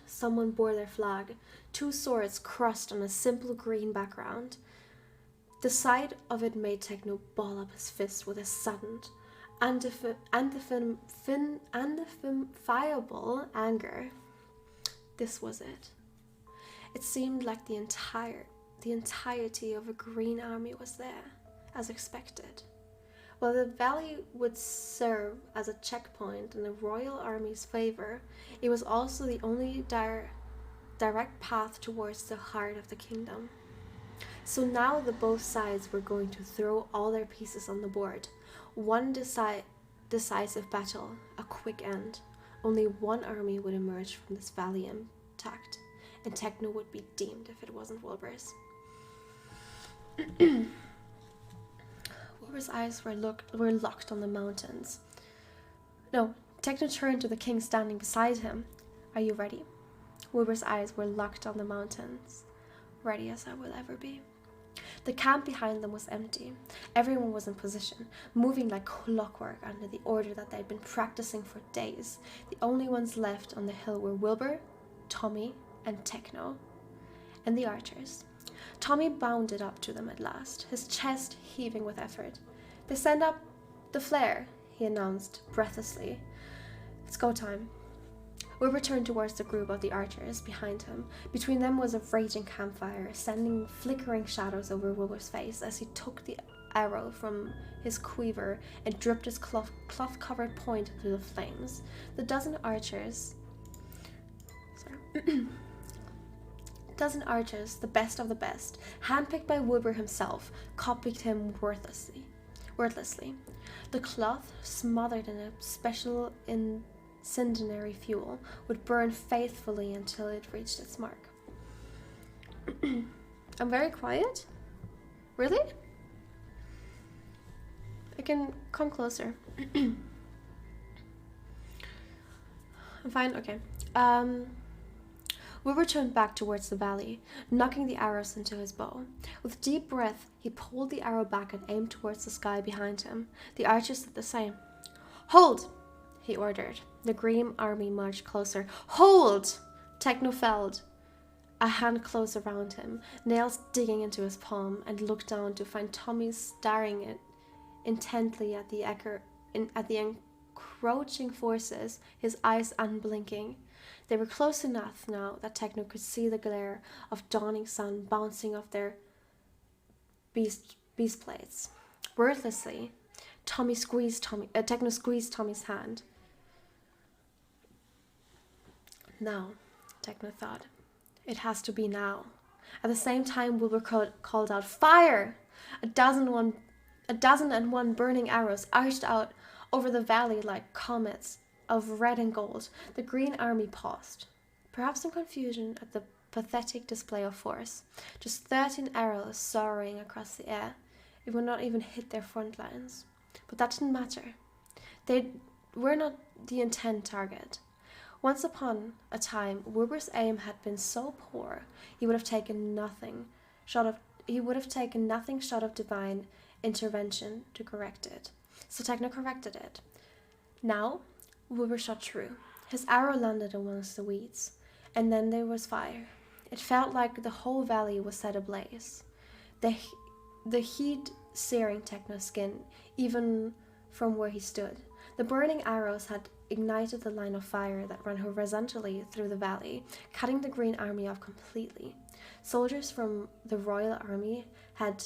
someone bore their flag, 2 swords crossed on a simple green background. The sight of it made Techno ball up his fist with a sudden, undeniable anger. This was it. It seemed like the entirety of a green army was there, as expected. While the valley would serve as a checkpoint in the royal army's favor, it was also the only direct path towards the heart of the kingdom. So now the both sides were going to throw all their pieces on the board. One decisive battle, a quick end. Only one army would emerge from this valley intact, and Techno would be deemed if it wasn't Wilbur's. Wilbur's eyes were locked on the mountains. No, Techno turned to the king standing beside him. Are you ready? Wilbur's eyes were locked on the mountains. Ready as I will ever be. The camp behind them was empty. Everyone was in position, moving like clockwork under the order that they'd been practicing for days. The only ones left on the hill were Wilbur, Tommy, and Techno, and the archers. Tommy bounded up to them at last, his chest heaving with effort. They send up the flare, he announced breathlessly. It's go time. Wilbur turned towards the group of the archers behind him. Between them was a raging campfire, sending flickering shadows over Wilbur's face as he took the arrow from his quiver and dripped its cloth-covered point into the flames. The dozen archers, the best of the best, handpicked by Wilbur himself, copied him wordlessly. The cloth, smothered in a special incendiary fuel, would burn faithfully until it reached its mark. I'm very quiet? Really? I can come closer. I'm fine? Okay. Wilbur turned back towards the valley, knocking the arrows into his bow. With deep breath, he pulled the arrow back and aimed towards the sky behind him. The archers did the same. Hold! He ordered. The green army marched closer. Hold! Techno felled. A hand closed around him, nails digging into his palm, and looked down to find Tommy staring intently at the encroaching forces, his eyes unblinking. They were close enough now that Techno could see the glare of dawning sun bouncing off their beast plates. Wordlessly, Techno squeezed Tommy's hand. Now, Techno thought, it has to be now. At the same time, Wilbur called out, "Fire!" A dozen and one burning arrows arched out over the valley like comets of red and gold. The Green Army paused, perhaps in confusion at the pathetic display of force. Just 13 arrows soaring across the air. It would not even hit their front lines. But that didn't matter. They were not the intent target. Once upon a time, Wilbur's aim had been so poor, he would have taken nothing short of divine intervention to correct it. So Techno corrected it. Now, Wilbur shot true. His arrow landed amongst the weeds, and then there was fire. It felt like the whole valley was set ablaze. The heat searing Techno's skin, even from where he stood. The burning arrows had ignited the line of fire that ran horizontally through the valley, cutting the Green Army off completely. Soldiers from the Royal Army had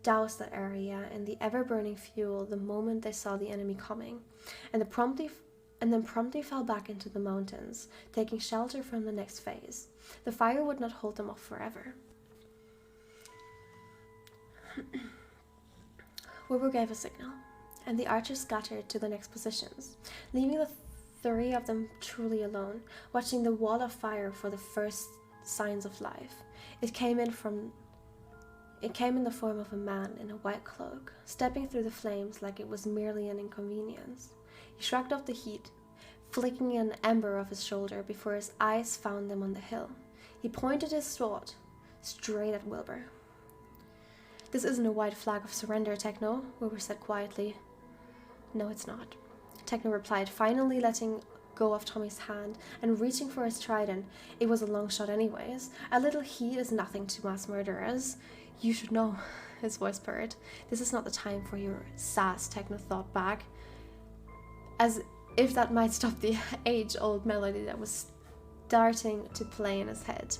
doused that area in the ever-burning fuel the moment they saw the enemy coming, and then promptly fell back into the mountains, taking shelter from the next phase. The fire would not hold them off forever. Wilbur gave a signal, and the archers scattered to the next positions, leaving the three of them truly alone, watching the wall of fire for the first signs of life. It came in the form of a man in a white cloak, stepping through the flames like it was merely an inconvenience. He shrugged off the heat, flicking an ember off his shoulder before his eyes found them on the hill. He pointed his sword straight at Wilbur. "This isn't a white flag of surrender, Techno," Wilbur said quietly. "No, it's not," Techno replied, finally letting go of Tommy's hand and reaching for his trident. It was a long shot anyways. A little heat is nothing to mass murderers. "You should know," his voice purred. "This is not the time for your sass," Techno thought back, as if that might stop the age-old melody that was starting to play in his head.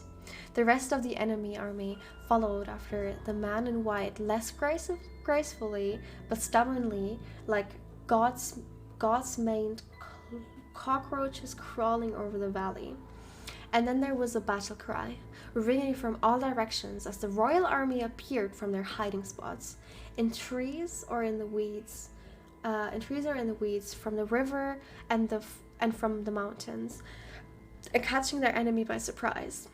The rest of the enemy army followed after the man in white, less gracefully but stubbornly, like God's maned cockroaches crawling over the valley. And then there was a battle cry, ringing from all directions as the Royal Army appeared from their hiding spots, in trees or in the weeds, from the river and from the mountains, and catching their enemy by surprise.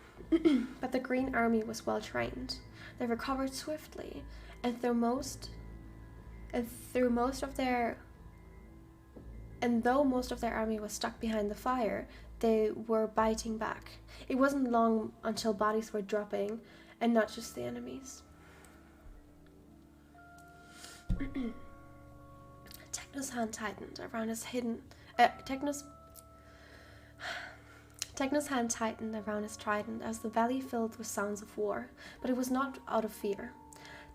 But the Green Army was well trained. They recovered swiftly, and though most of their army was stuck behind the fire, they were biting back. It wasn't long until bodies were dropping, and not just the enemies. Techno's hand tightened around his Techno's hand tightened around his trident as the valley filled with sounds of war, but it was not out of fear.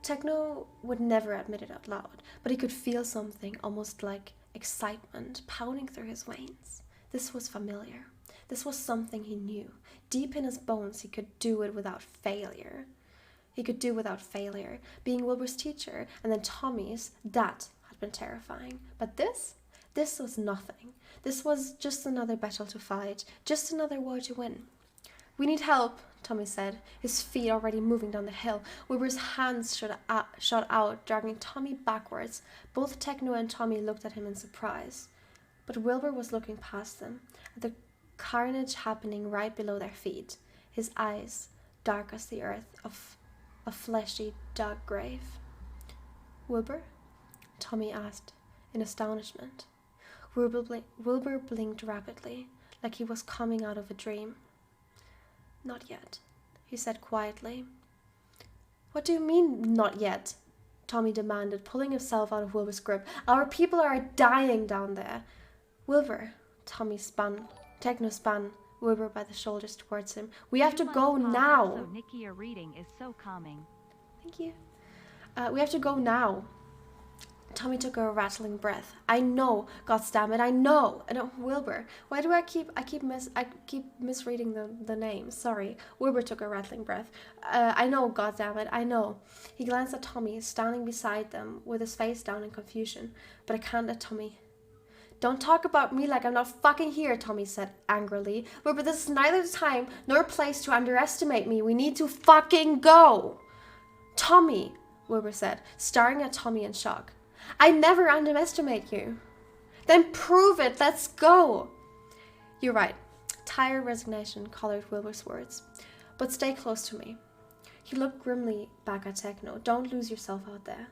Techno would never admit it out loud, but he could feel something almost like excitement pounding through his veins. This was familiar. This was something he knew. Deep in his bones, he could do it without failure. Being Wilbur's teacher, and then Tommy's, that had been terrifying. But this was nothing. This was just another battle to fight, just another war to win. "We need help," Tommy said, his feet already moving down the hill. Wilbur's hands shot out, dragging Tommy backwards. Both Techno and Tommy looked at him in surprise. But Wilbur was looking past them, at the carnage happening right below their feet, his eyes dark as the earth of a fleshy, dark grave. "Wilbur?" Tommy asked, in astonishment. Wilbur blinked rapidly, like he was coming out of a dream. "Not yet," he said quietly. "What do you mean, not yet?" Tommy demanded, pulling himself out of Wilbur's grip. "Our people are dying down there." "Wilbur," Techno spun Wilbur by the shoulders towards him. "We have to go now." So Nikki, your reading is so calming. Thank you. "We have to go now." Tommy took a rattling breath. I know, goddammit, I know. Wilbur. Why do I keep misreading the name? Sorry. Wilbur took a rattling breath. I know, goddammit, I know. He glanced at Tommy, standing beside them, with his face down in confusion. But I can't let Tommy. Don't talk about me like I'm not fucking here, Tommy said angrily. Wilbur, this is neither the time nor place to underestimate me. We need to fucking go. Tommy, Wilbur said, staring at Tommy in shock. I never underestimate you. Then prove it. Let's go. You're right. Tired resignation colored Wilbur's words. But stay close to me. He looked grimly back at Techno. Don't lose yourself out there.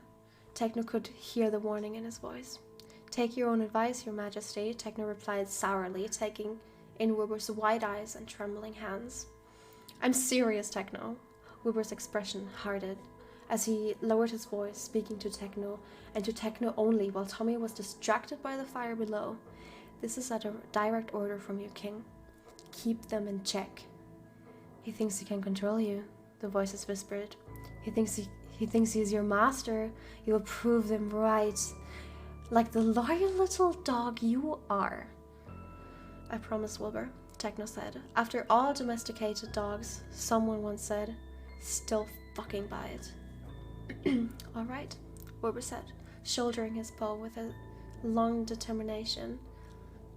Techno could hear the warning in his voice. Take your own advice, Your Majesty, Techno replied sourly, taking in Wilbur's wide eyes and trembling hands. I'm serious, Techno. Wilbur's expression hardened as he lowered his voice, speaking to Techno, and to Techno only, while Tommy was distracted by the fire below. This is a direct order from your king. Keep them in check. He thinks he can control you, the voices whispered. He thinks he's your master. You will prove them right. Like the loyal little dog you are. I promise, Wilbur, Techno said. After all domesticated dogs, someone once said, still fucking by it. All right, Wilbur said, shouldering his bow with a long determination.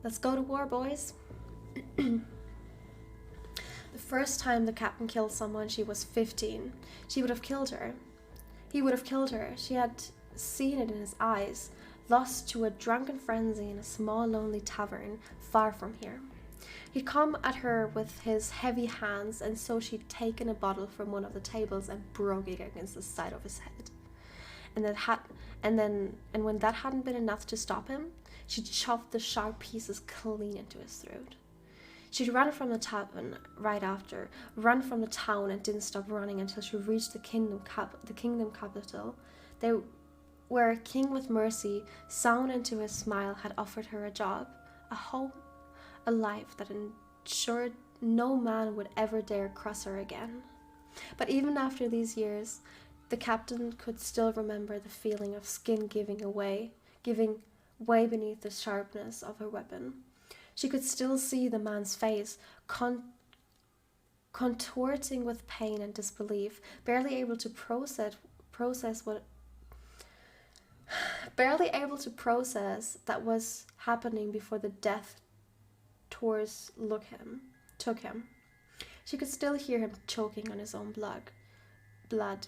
Let's go to war, boys. The first time the captain killed someone, she was 15. She would have killed her. He would have killed her. She had seen it in his eyes, lost to a drunken frenzy in a small, lonely tavern far from here. He'd come at her with his heavy hands, and so she'd taken a bottle from one of the tables and broke it against the side of his head. And when that hadn't been enough to stop him, she'd shoved the sharp pieces clean into his throat. She'd run from the tavern right after, run from the town, and didn't stop running until she reached the kingdom capital, where a king with mercy, sewn into his smile, had offered her a job, a home, a life that ensured no man would ever dare cross her again. But even after these years, the captain could still remember the feeling of skin giving way beneath the sharpness of her weapon. She could still see the man's face, contorting with pain and disbelief, barely able to process that was happening before the death tours took him. She could still hear him choking on his own blood,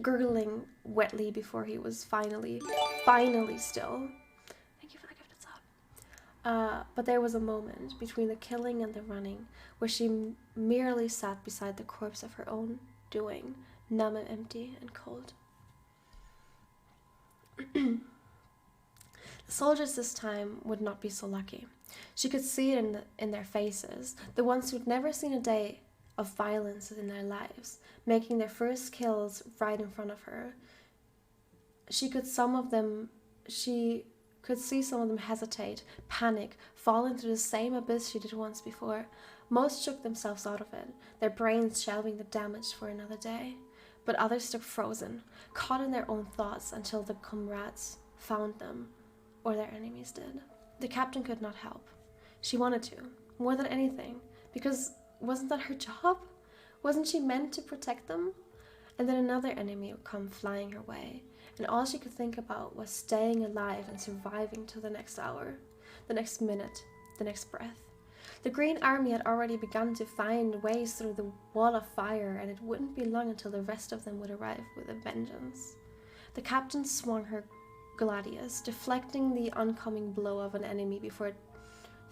gurgling wetly before he was finally still. Thank you for the gifted sub. But there was a moment between the killing and the running where she merely sat beside the corpse of her own doing, numb and empty and cold. The soldiers this time would not be so lucky. She could see it in their faces, the ones who'd never seen a day of violence in their lives, making their first kills right in front of her. She could see some of them hesitate, panic, fall into the same abyss she did once before. Most shook themselves out of it, their brains shelving the damage for another day. But others stood frozen, caught in their own thoughts until the comrades found them, or their enemies did. The captain could not help. She wanted to, more than anything, because wasn't that her job? Wasn't she meant to protect them? And then another enemy would come flying her way, and all she could think about was staying alive and surviving to the next hour, the next minute, the next breath. The Green Army had already begun to find ways through the wall of fire, and it wouldn't be long until the rest of them would arrive with a vengeance. The captain swung her gladius, deflecting the oncoming blow of an enemy before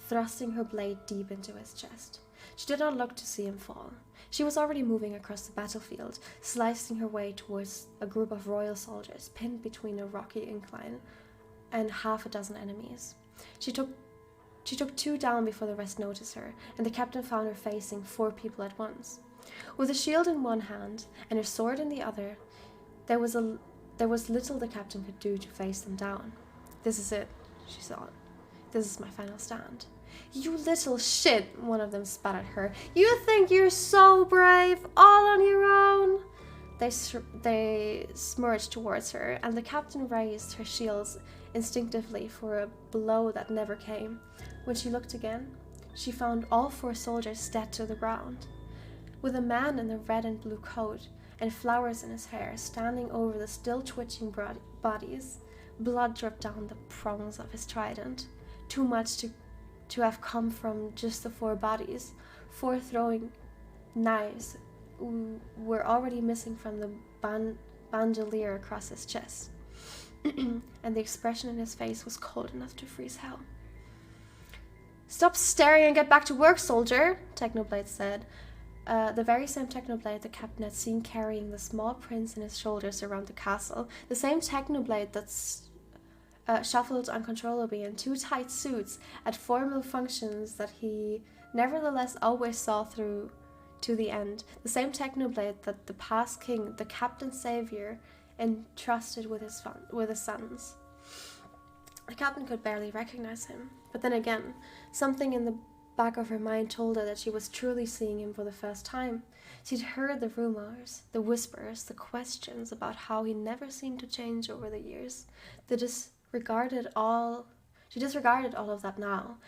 thrusting her blade deep into his chest. She did not look to see him fall. She was already moving across the battlefield, slicing her way towards a group of royal soldiers pinned between a rocky incline and half a dozen enemies. She took 2 down before the rest noticed her, and the captain found her facing 4 people at once. With a shield in one hand and her sword in the other, there was little the captain could do to face them down. This is it, she thought. This is my final stand. You little shit, one of them spat at her. You think you're so brave, all on your own? They smirched towards her, and the captain raised her shields instinctively for a blow that never came. When she looked again, she found all 4 soldiers dead to the ground, with a man in a red and blue coat and flowers in his hair standing over the still twitching bodies. Blood dripped down the prongs of his trident, too much to have come from just the 4 bodies. 4 throwing knives were already missing from the bandolier across his chest, and the expression in his face was cold enough to freeze hell. "Stop staring and get back to work, soldier," Technoblade said. The very same Technoblade the captain had seen carrying the small prince in his shoulders around the castle. The same Technoblade that shuffled uncontrollably in 2 tight suits at formal functions that he nevertheless always saw through to the end. The same Technoblade that the past king, the captain savior, entrusted with his sons. The captain could barely recognize him, but then again, something in the back of her mind told her that she was truly seeing him for the first time. She'd heard the rumors, the whispers, the questions about how he never seemed to change over the years. She disregarded all of that now.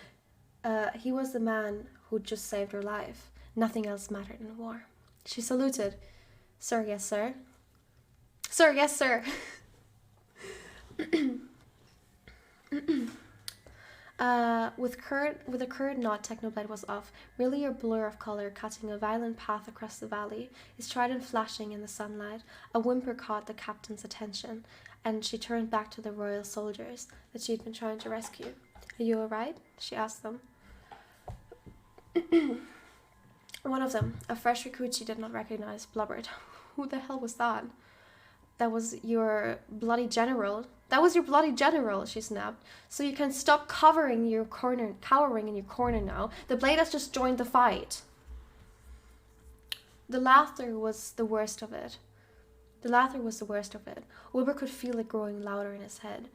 He was the man who'd just saved her life. Nothing else mattered in war. She saluted. "Sir, yes, sir." "Sir, yes, sir." With a current nod, Technoblade was off, merely a blur of color cutting a violent path across the valley, his trident flashing in the sunlight. A whimper caught the captain's attention, and she turned back to the royal soldiers that she'd been trying to rescue. "Are you alright?" she asked them. One of them, a fresh recruit she did not recognize, blubbered. "Who the hell was that?" "That was your bloody general." "That was your bloody general," she snapped. "So you can stop cowering in your corner now. The blade has just joined the fight." The laughter was the worst of it. Wilbur could feel it growing louder in his head.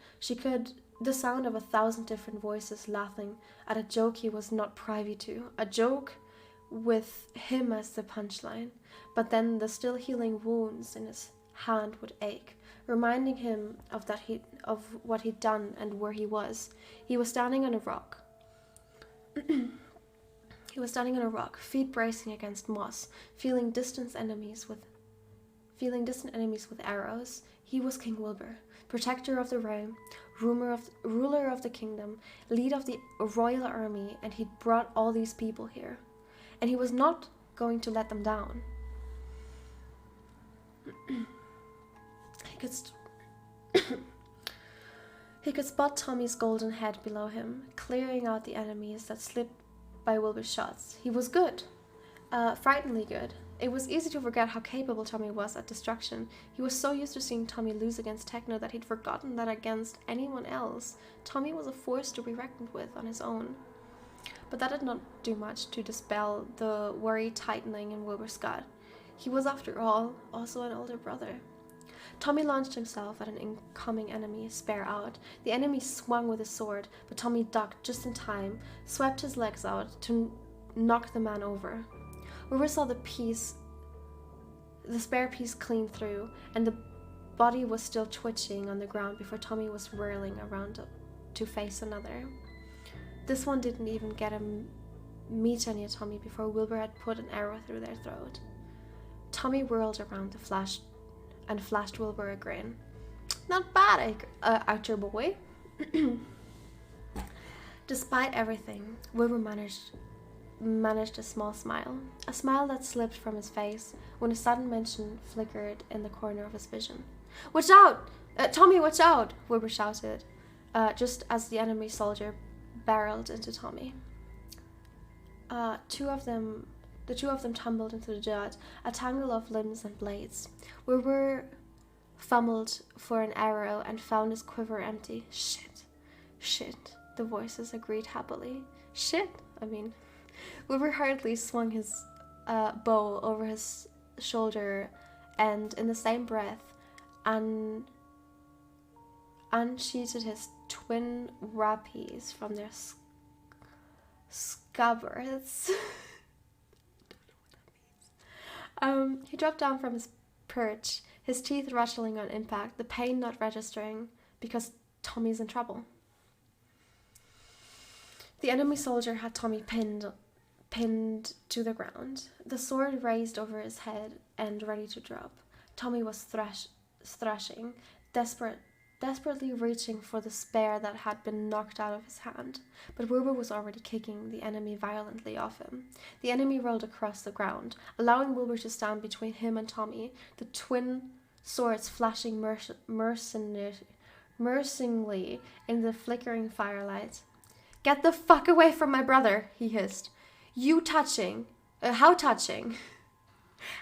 The sound of 1,000 different voices laughing at a joke he was not privy to. A joke with him as the punchline. But then the still healing wounds in his hand would ache, reminding him of what he'd done and where he was. He was standing on a rock. Feet bracing against moss, feeling distant enemies with arrows. He was King Wilbur, protector of the realm, ruler of the kingdom, lead of the royal army, and he'd brought all these people here. And he was not going to let them down. He could spot Tommy's golden head below him, clearing out the enemies that slipped by Wilbur's shots. He was good. Frighteningly good. It was easy to forget how capable Tommy was at destruction. He was so used to seeing Tommy lose against Techno that he'd forgotten that against anyone else, Tommy was a force to be reckoned with on his own. But that did not do much to dispel the worry tightening in Wilbur's gut. He was, after all, also an older brother. Tommy launched himself at an incoming enemy, spear out. The enemy swung with his sword, but Tommy ducked just in time, swept his legs out to knock the man over. Wilbur saw the spare piece clean through, and the body was still twitching on the ground before Tommy was whirling around to face another. This one didn't even get a meter near Tommy before Wilbur had put an arrow through their throat. Tommy whirled around and flashed Wilbur a grin. "Not bad, Archer boy." Despite everything, Wilbur managed a small smile. A smile that slipped from his face when a sudden mention flickered in the corner of his vision. "Watch out! Tommy, watch out!" Wilbur shouted, just as the enemy soldier barreled into Tommy. The two of them tumbled into the dirt, a tangle of limbs and blades. Wilbur fumbled for an arrow and found his quiver empty. Shit, the voices agreed happily. Wilbur hurriedly swung his bow over his shoulder and, in the same breath, unsheathed his twin rapiers from their scabbards. He dropped down from his perch, his teeth rattling on impact, the pain not registering because Tommy's in trouble. The enemy soldier had Tommy pinned to the ground, the sword raised over his head and ready to drop. Tommy was thrashing, desperately reaching for the spear that had been knocked out of his hand, but Wilbur was already kicking the enemy violently off him. The enemy rolled across the ground, allowing Wilbur to stand between him and Tommy, the twin swords flashing mercilessly in the flickering firelight. "Get the fuck away from my brother," he hissed. "You touching? How touching?"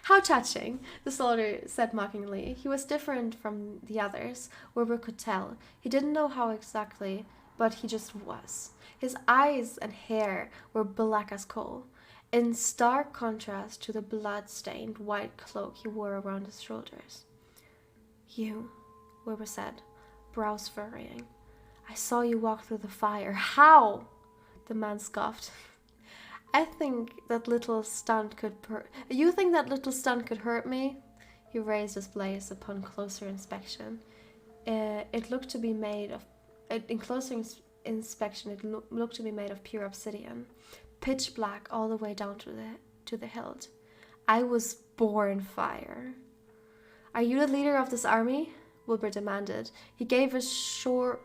"How touching," the soldier said mockingly. He was different from the others, Wilbur could tell. He didn't know how exactly, but he just was. His eyes and hair were black as coal, in stark contrast to the blood-stained white cloak he wore around his shoulders. "You," Wilbur said, brows furrowing. "I saw you walk through the fire. How?" The man scoffed. You think that little stunt could hurt me?" He raised his blaze upon closer inspection. It looked to be made of pure obsidian, pitch black all the way down to the hilt. "I was born fire." "Are you the leader of this army?" Wilbur demanded. He gave a short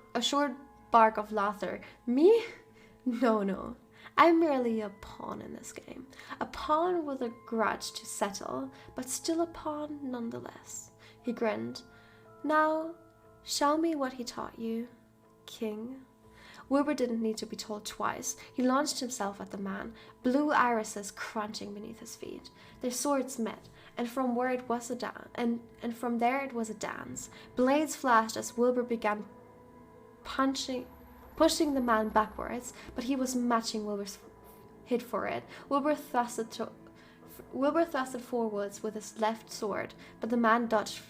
bark of laughter. "Me? No. I'm merely a pawn in this game. A pawn with a grudge to settle, but still a pawn nonetheless." He grinned. "Now, show me what he taught you, King." Wilbur didn't need to be told twice. He launched himself at the man, blue irises crunching beneath his feet. Their swords met, and from there it was a dance. Blades flashed as Wilbur began pushing the man backwards, but he was matching Wilbur's hit for it. Wilbur thrusted forwards with his left sword, but the man dodged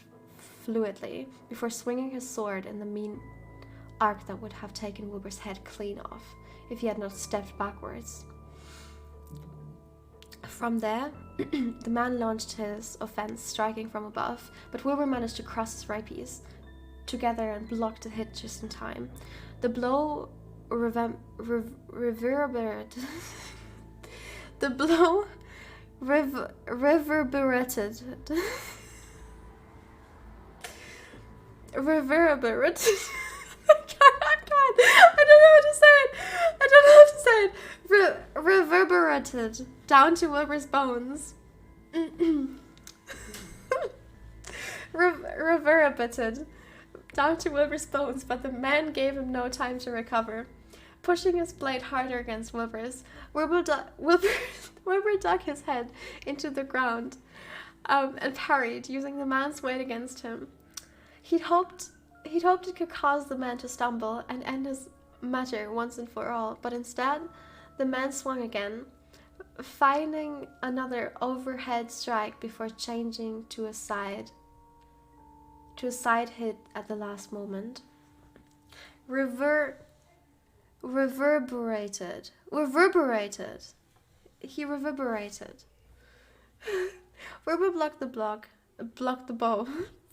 fluidly before swinging his sword in the mean arc that would have taken Wilbur's head clean off if he had not stepped backwards. From there, the man launched his offense, striking from above, but Wilbur managed to cross his rapies together and blocked the hit just in time. The blow reverberated. The blow reverberated. Reverberated. I don't know how to say it. Reverberated down to Wilbur's bones. Reverberated down to Wilbur's bones, but the man gave him no time to recover. Pushing his blade harder against Wilbur's, Wilbur dug his head into the ground and parried, using the man's weight against him. He'd hoped it could cause the man to stumble and end his matter once and for all, but instead, the man swung again, finding another overhead strike before changing to a side hit at the last moment. Reverberated. He reverberated. Wilbur blocked the bow.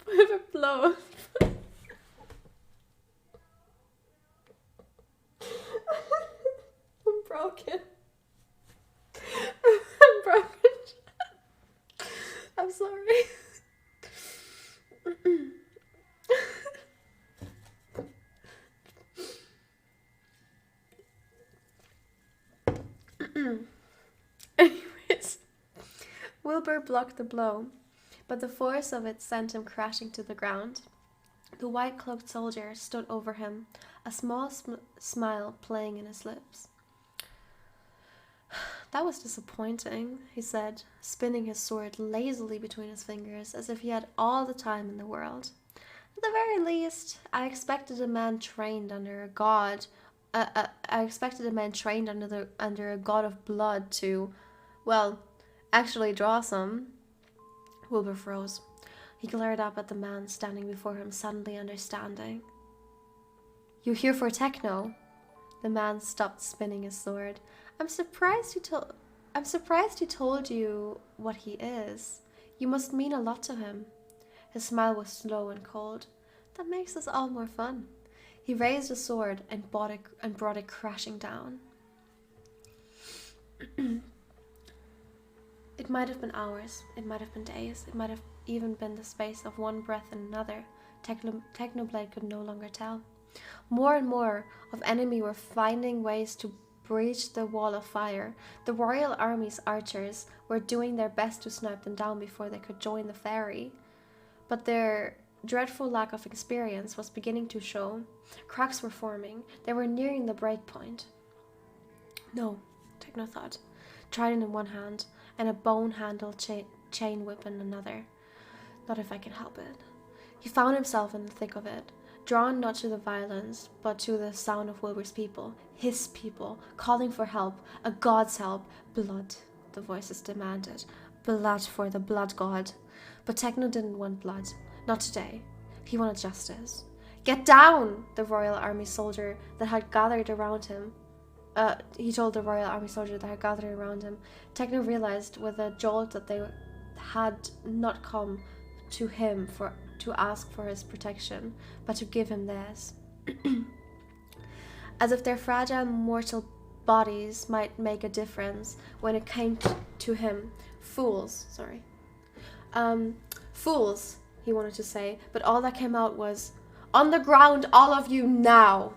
Wilbur blow. I'm broken. I'm broken. I'm sorry. Anyways, Wilbur blocked the blow, but the force of it sent him crashing to the ground. The white-cloaked soldier stood over him, a small smile playing in his lips. "That was disappointing," he said, spinning his sword lazily between his fingers as if he had all the time in the world. "At the very least, I expected a man trained under a god. Under a god of blood to, well, actually draw some." Wilbur froze. He glared up at the man standing before him, suddenly understanding. "You here for techno?" The man stopped spinning his sword. I'm surprised he told you what he is. You must mean a lot to him." His smile was slow and cold. That makes this all more fun. He raised a sword and brought it crashing down. It might have been hours, it might have been days, it might have even been the space of one breath and another. Technoblade could no longer tell. More and more of enemy were finding ways to breach the wall of fire. The royal army's archers were doing their best to snipe them down before they could join the ferry. But their dreadful lack of experience was beginning to show. Cracks were forming. They were nearing the break point. No, Techno thought. Trident in one hand and a bone-handled chain whip in another. Not if I can help it. He found himself in the thick of it, drawn not to the violence, but to the sound of Wilbur's people, his people, calling for help, a god's help. Blood, the voices demanded. Blood for the blood god. But Techno didn't want blood. Not today. He wanted justice. Get down! The royal army soldier that had gathered around him. He told the royal army soldier that had gathered around him. Techno realized with a jolt that they had not come to him to ask for his protection, but to give him theirs. As if their fragile mortal bodies might make a difference when it came to him. Fools, he wanted to say, but all that came out was, "On the ground, all of you now!"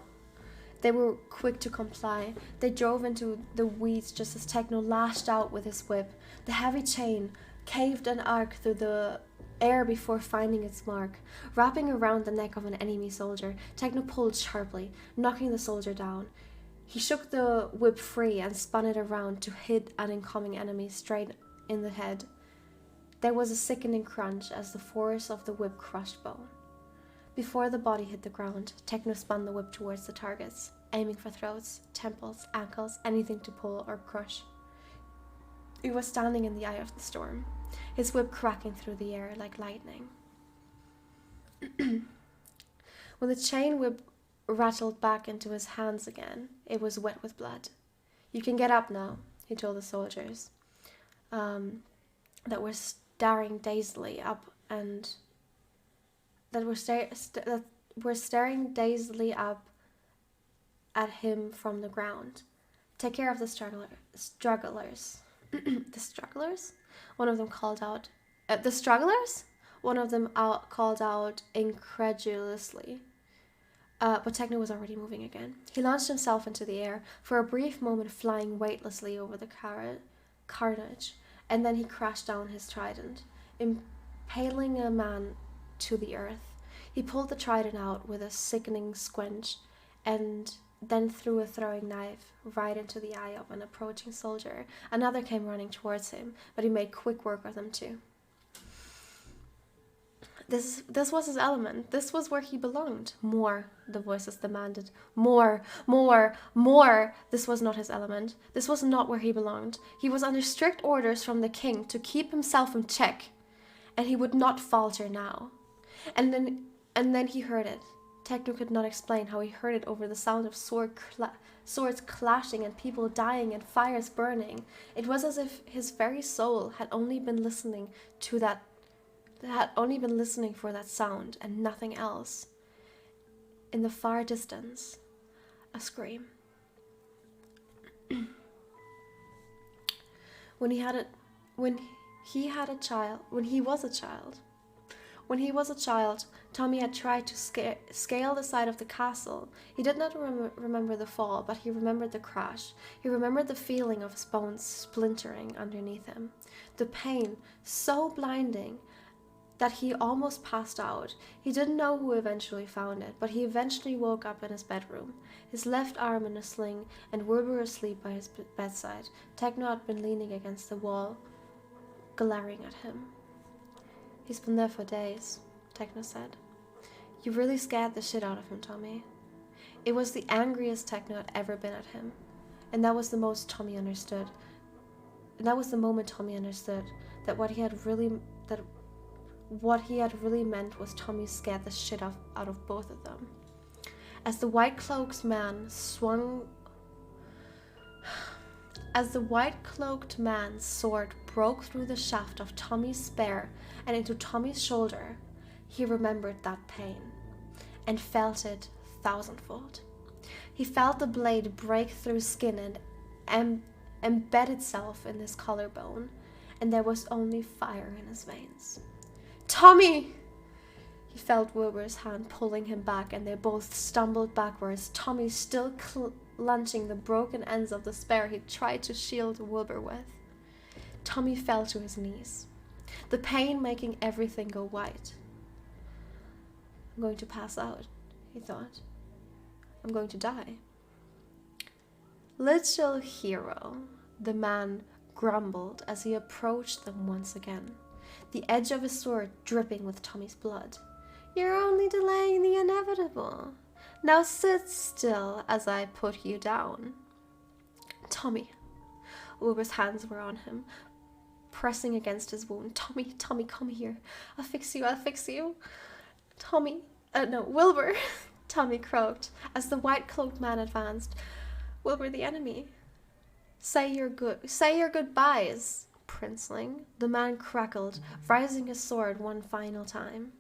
They were quick to comply. They drove into the weeds just as Techno lashed out with his whip. The heavy chain caved an arc through the air before finding its mark. Wrapping around the neck of an enemy soldier, Techno pulled sharply, knocking the soldier down. He shook the whip free and spun it around to hit an incoming enemy straight in the head. There was a sickening crunch as the force of the whip crushed bone. Before the body hit the ground, Techno spun the whip towards the targets, aiming for throats, temples, ankles, anything to pull or crush. He was standing in the eye of the storm, his whip cracking through the air like lightning. When the chain whip rattled back into his hands again, it was wet with blood. "You can get up now," he told the soldiers that were staring dazedly up and that were staring dazedly up at him from the ground. "Take care of the strugglers." The strugglers? One of them called out. The strugglers? One of them called out incredulously. But Techno was already moving again. He launched himself into the air, for a brief moment flying weightlessly over the carnage, and then he crashed down his trident, impaling a man to the earth. He pulled the trident out with a sickening squinch, and then threw a throwing knife right into the eye of an approaching soldier. Another came running towards him, but he made quick work of them too. This was his element. This was where he belonged. More, the voices demanded. More, more, more. This was not his element. This was not where he belonged. He was under strict orders from the king to keep himself in check, and he would not falter now. And then he heard it. Techno could not explain how he heard it over the sound of swords clashing and people dying and fires burning. It was as if his very soul had only been listening for that sound and nothing else. In the far distance, a scream. When he was a child, Tommy had tried to scale the side of the castle. He did not remember the fall, but he remembered the crash. He remembered the feeling of his bones splintering underneath him. The pain, so blinding that he almost passed out. He didn't know who eventually found it, but he eventually woke up in his bedroom, his left arm in a sling, and Wilbur asleep by his bedside. Techno had been leaning against the wall, glaring at him. "He's been there for days," Techno said. "You really scared the shit out of him, Tommy." It was the angriest Techno had ever been at him, and that was the most Tommy understood. And that was the moment Tommy understood that what he had really meant was Tommy scared the shit out of both of them. As the white-cloaked man's sword broke through the shaft of Tommy's spear and into Tommy's shoulder, he remembered that pain and felt it thousandfold. He felt the blade break through skin and embed itself in his collarbone, and there was only fire in his veins. Tommy! He felt Wilbur's hand pulling him back, and they both stumbled backwards, Tommy still clutching the broken ends of the spear he tried to shield Wilbur with. Tommy fell to his knees, the pain making everything go white. I'm going to pass out, he thought. I'm going to die. Little hero, the man grumbled as he approached them once again, the edge of his sword dripping with Tommy's blood. You're only delaying the inevitable. Now sit still as I put you down. Tommy. Wilbur's hands were on him, pressing against his wound. Tommy, Tommy, come here. I'll fix you, I'll fix you. Tommy, no, Wilbur, Tommy croaked as the white-cloaked man advanced. Wilbur, the enemy. Say your goodbyes, princeling. The man crackled, raising his sword one final time.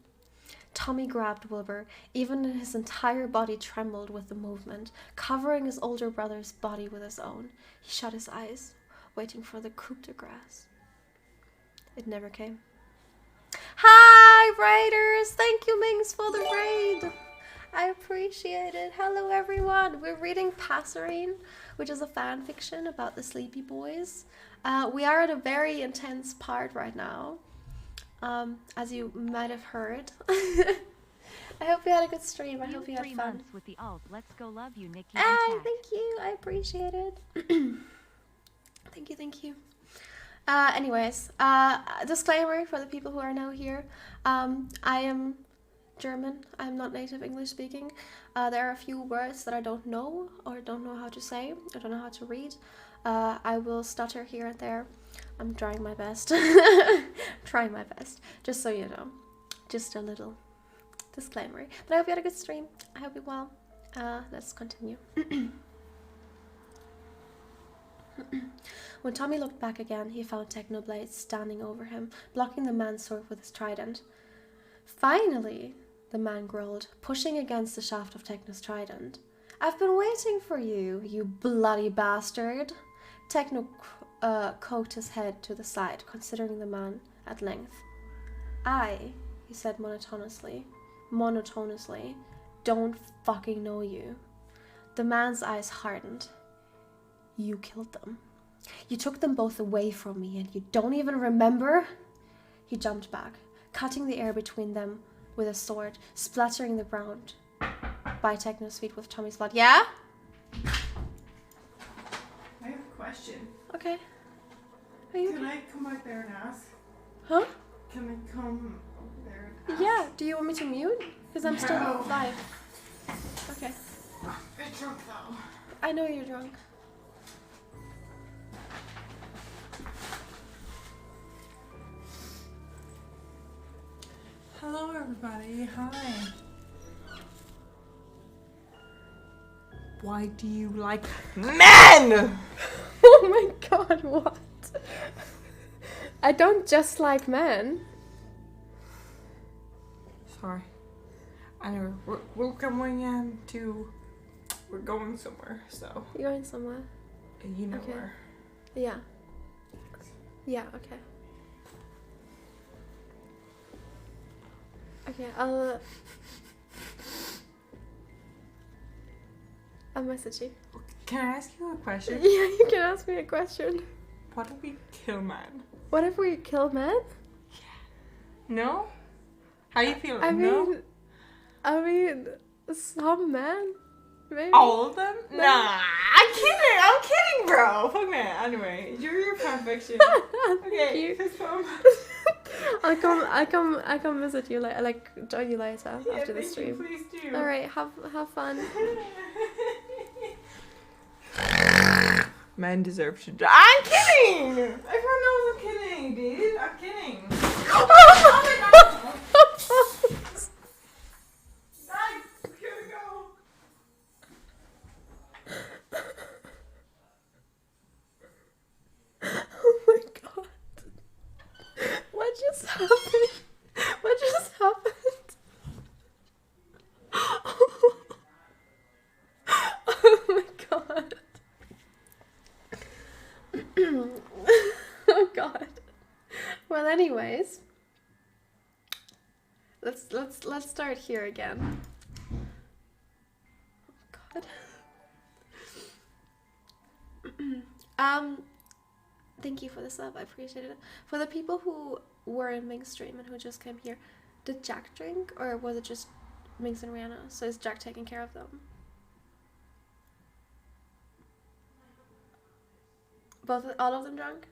Tommy grabbed Wilbur, even his entire body trembled with the movement, covering his older brother's body with his own. He shut his eyes, waiting for the coup de grace. It never came. Hi, Raiders! Thank you, Mings, for the raid! I appreciate it. Hello, everyone. We're reading Passerine, which is a fan fiction about the Sleepy Boys. We are at a very intense part right now. As you might have heard. I hope you had a good stream. I hope you had 3 fun. months with the alt. Let's go, love you, Nikki. Hey, thank you. I appreciate it. Thank you. Anyways, disclaimer for the people who are now here. I am German. I'm not native English speaking. There are a few words that I don't know or don't know how to say. I don't know how to read. I will stutter here and there. I'm trying my best. Trying my best. Just so you know. Just a little disclaimer. But I hope you had a good stream. I hope you're well. Let's continue. When Tommy looked back again, he found Technoblade standing over him, blocking the man's sword with his trident. Finally, the man growled, pushing against the shaft of Techno's trident. I've been waiting for you, you bloody bastard. Techno cocked his head to the side, considering the man at length. He said monotonously, don't fucking know you. The man's eyes hardened. You killed them. You took them both away from me and you don't even remember? He jumped back, cutting the air between them with a sword, splattering the ground by Techno's feet with Tommy's blood. Yeah? I have a question. Okay. Can I come out there and ask? Huh? Can I come over there and ask? Yeah. Do you want me to mute? Because I'm still live. Okay. I'm a bit drunk though. I know you're drunk. Hello, everybody. Hi. Why do you like men? Oh my god, what? I don't just like men. Sorry. Anyway, we're going somewhere, so. You're going somewhere? You know okay. where. Yeah. Yeah, okay. Okay, I'll message you. Can I ask you a question? Yeah, you can ask me a question. What if we kill men? What if we kill men? Yeah. No? How you feeling? I mean, some men, maybe. All of them? No. Nah, I'm kidding, bro. Fuck man. Anyway, you're your fanfiction. Okay, fist bump. I come visit you later, like join you later after the stream. Please do. All right, have fun. Men deserve to die. I'm kidding. Everyone knows I'm kidding, dude. I'm kidding. Oh my god. Here we go. Oh my god. What just happened? What just happened? Well, anyways, let's start here again. Oh, God. Thank you for the sub. I appreciate it. For the people who were in Ming's stream and who just came here, did Jack drink or was it just Ming's and Rihanna? So is Jack taking care of them? All of them drunk?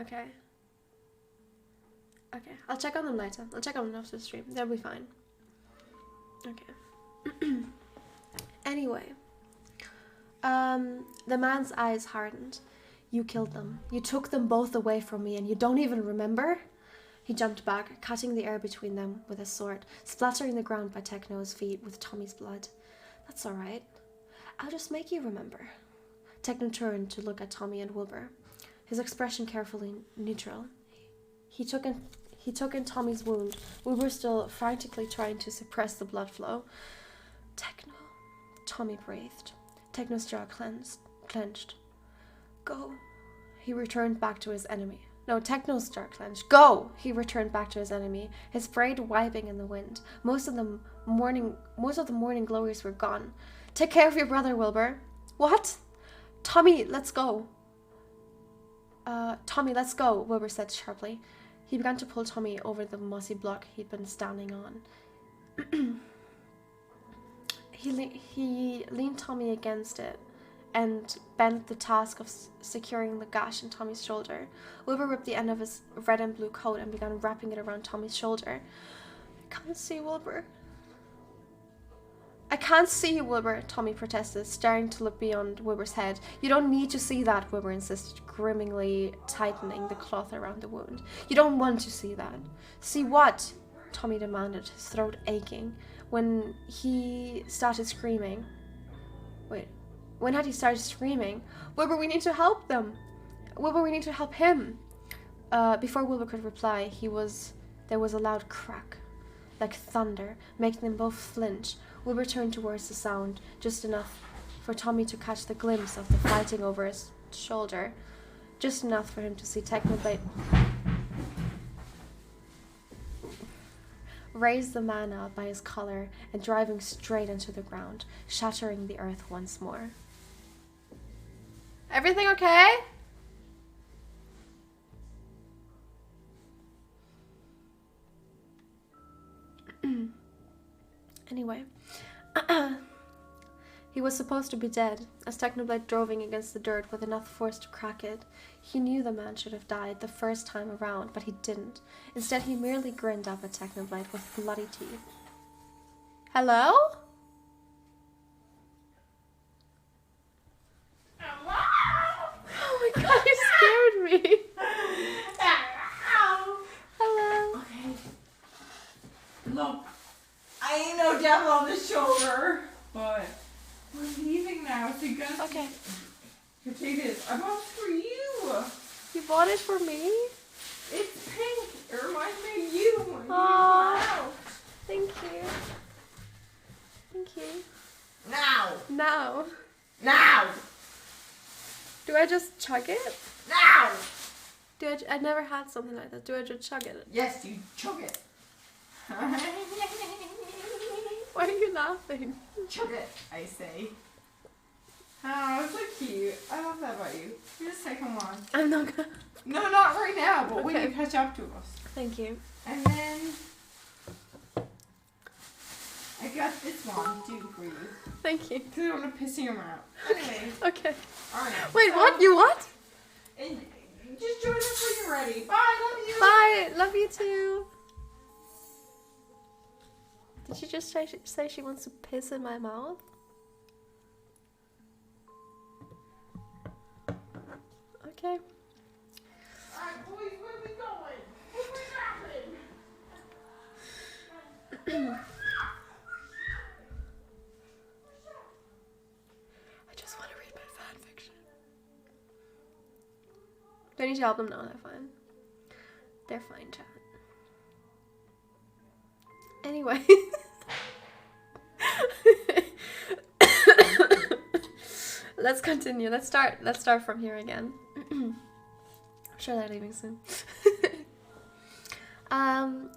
Okay. Okay, I'll check on them later. I'll check on them after the stream. They'll be fine. Okay. Anyway. The man's eyes hardened. You killed them. You took them both away from me and you don't even remember? He jumped back, cutting the air between them with his sword, splattering the ground by Techno's feet with Tommy's blood. That's alright. I'll just make you remember. Techno turned to look at Tommy and Wilbur, his expression carefully neutral. He took in Tommy's wound. Wilbur still frantically trying to suppress the blood flow. Techno, Tommy breathed. Techno's jaw clenched. Go. He returned back to his enemy. No, Techno's jaw clenched. Go! He returned back to his enemy, his braid wiping in the wind. Most of the morning glories were gone. Take care of your brother, Wilbur. What? Tommy, let's go. Tommy, let's go, Wilbur said sharply. He began to pull Tommy over the mossy block he'd been standing on. He leaned Tommy against it and bent the task of securing the gash in Tommy's shoulder. Wilbur ripped the end of his red and blue coat and began wrapping it around Tommy's shoulder. I can't see, Wilbur. I can't see you, Wilbur, Tommy protested, staring to look beyond Wilbur's head. You don't need to see that, Wilbur insisted, grimmingly tightening the cloth around the wound. You don't want to see that. See what? Tommy demanded, his throat aching. When he started screaming. Wait, when had he started screaming? Wilbur, we need to help them. Wilbur, we need to help him. Before Wilbur could reply, there was a loud crack, like thunder, making them both flinch. Wilbur turned towards the sound, just enough for Tommy to catch the glimpse of the fighting over his shoulder, just enough for him to see Technoblade raise the man up by his collar and driving straight into the ground, shattering the earth once more. Everything okay? Anyway, he was supposed to be dead, as Technoblade drove against the dirt with enough force to crack it. He knew the man should have died the first time around, but he didn't. Instead, he merely grinned up at Technoblade with bloody teeth. Hello? Oh my god, you scared me! Hello? Okay. Look, I ain't no devil on the shoulder, but we're leaving now, so you gotta okay. Take this. I bought it for you. You bought it for me? It's pink. It reminds me of you. Aww. Thank you. Thank you. Now. Now. Now. Do I just chug it? Now. I never had something like that. Do I just chug it? Yes, you chug it. Why are you laughing? Chug it, I say. Oh, so cute. I love that about you. You're the second one. I'm not gonna... No, not right now, but okay. when you catch up to us. Thank you. And then... I got this one, too, for you. Tsk you. Because I don't want to piss in your mouth. Anyway. Okay. Alright. Wait, so, what? You what? And just join us when you're ready. Bye, love you. Bye, love you too. Did she just say she wants to piss in my mouth? Okay. Alright, boys, where are we going? Where are we going? I just want to read my fan fiction. Do I need to help them? No, they're fine. They're fine, chat. Anyway. Let's continue. Let's start from here again. Sure, they're leaving soon.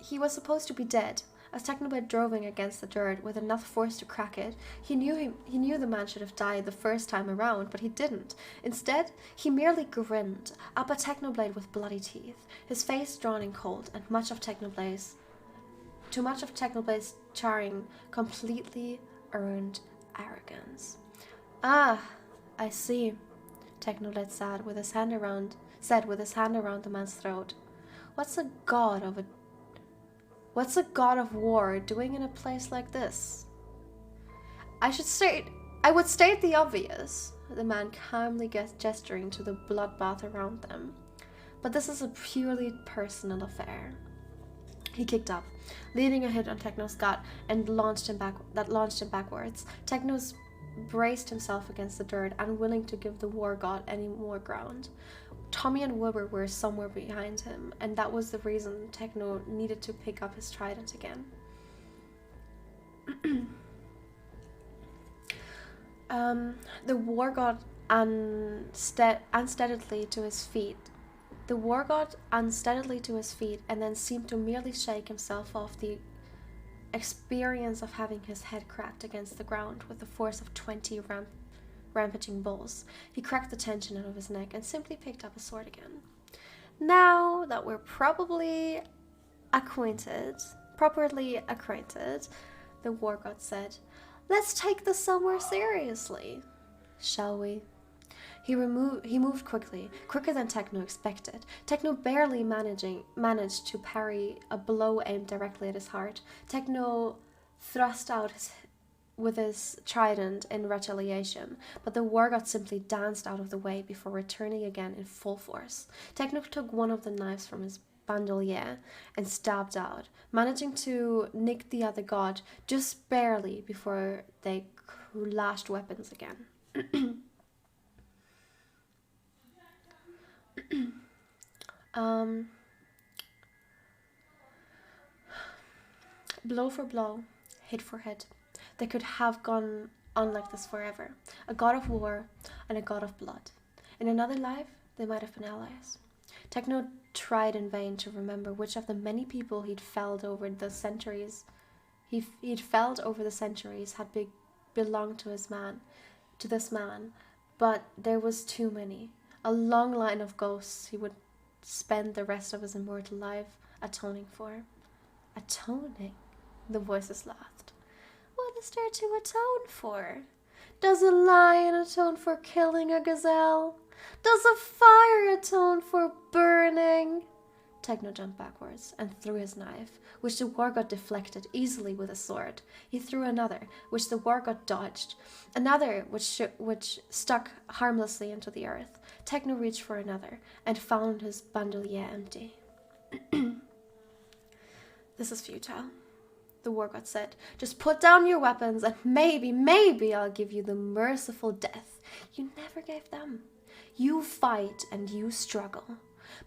He was supposed to be dead. As Technoblade drove against the dirt with enough force to crack it, he knew the man should have died the first time around, but he didn't. Instead, he merely grinned up at Technoblade with bloody teeth, his face drawn in cold, and too much of Technoblade's charring completely earned arrogance. Ah, I see, Technoblade said with his hand around the man's throat. What's a god of war doing in a place like this? I would state the obvious, the man calmly gesturing to the bloodbath around them. But this is a purely personal affair. He kicked up, leading a hit on Techno's gut and launched him backwards. Techno's braced himself against the dirt, unwilling to give the war god any more ground. Tommy and Wilbur were somewhere behind him, and that was the reason Techno needed to pick up his trident again. The war got unsteadily to his feet. The war got unsteadily to his feet and then seemed to merely shake himself off the experience of having his head cracked against the ground with the force of 20 rampaging bulls. He cracked the tension out of his neck and simply picked up his sword again. Now that we're properly acquainted, the war god said, let's take this somewhere seriously, shall we? He moved quickly, quicker than Techno expected. Techno barely managed to parry a blow aimed directly at his heart. Techno thrust out with his trident in retaliation, but the war god simply danced out of the way before returning again in full force. Techno took one of the knives from his bandolier and stabbed out, managing to nick the other god just barely before they clashed weapons again. Blow for blow, hit for hit. They could have gone on like this forever. A god of war and a god of blood. In another life, they might have been allies. Techno tried in vain to remember which of the many people he'd felled over the centuries had belonged to this man, but there was too many. A long line of ghosts he would spend the rest of his immortal life atoning for. Atoning? The voices laughed. What is there to atone for? Does a lion atone for killing a gazelle? Does a fire atone for burning? Techno jumped backwards and threw his knife, which the war god deflected easily with a sword. He threw another, which the war god dodged. Another, which stuck harmlessly into the earth. Techno reached for another and found his bandolier empty. This is futile, the war god said. Just put down your weapons and maybe I'll give you the merciful death you never gave them. You fight and you struggle.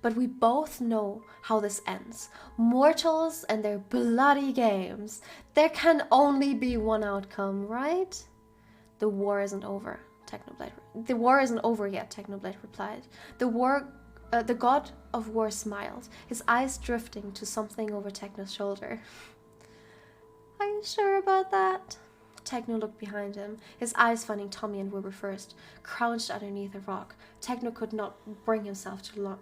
But we both know how this ends. Mortals and their bloody games. There can only be one outcome, right? The war isn't over, Technoblade. The war isn't over yet, Technoblade replied. The god of war smiled, his eyes drifting to something over Techno's shoulder. Are you sure about that? Techno looked behind him, his eyes finding Tommy and Wilbur first, crouched underneath a rock. Techno could not bring himself to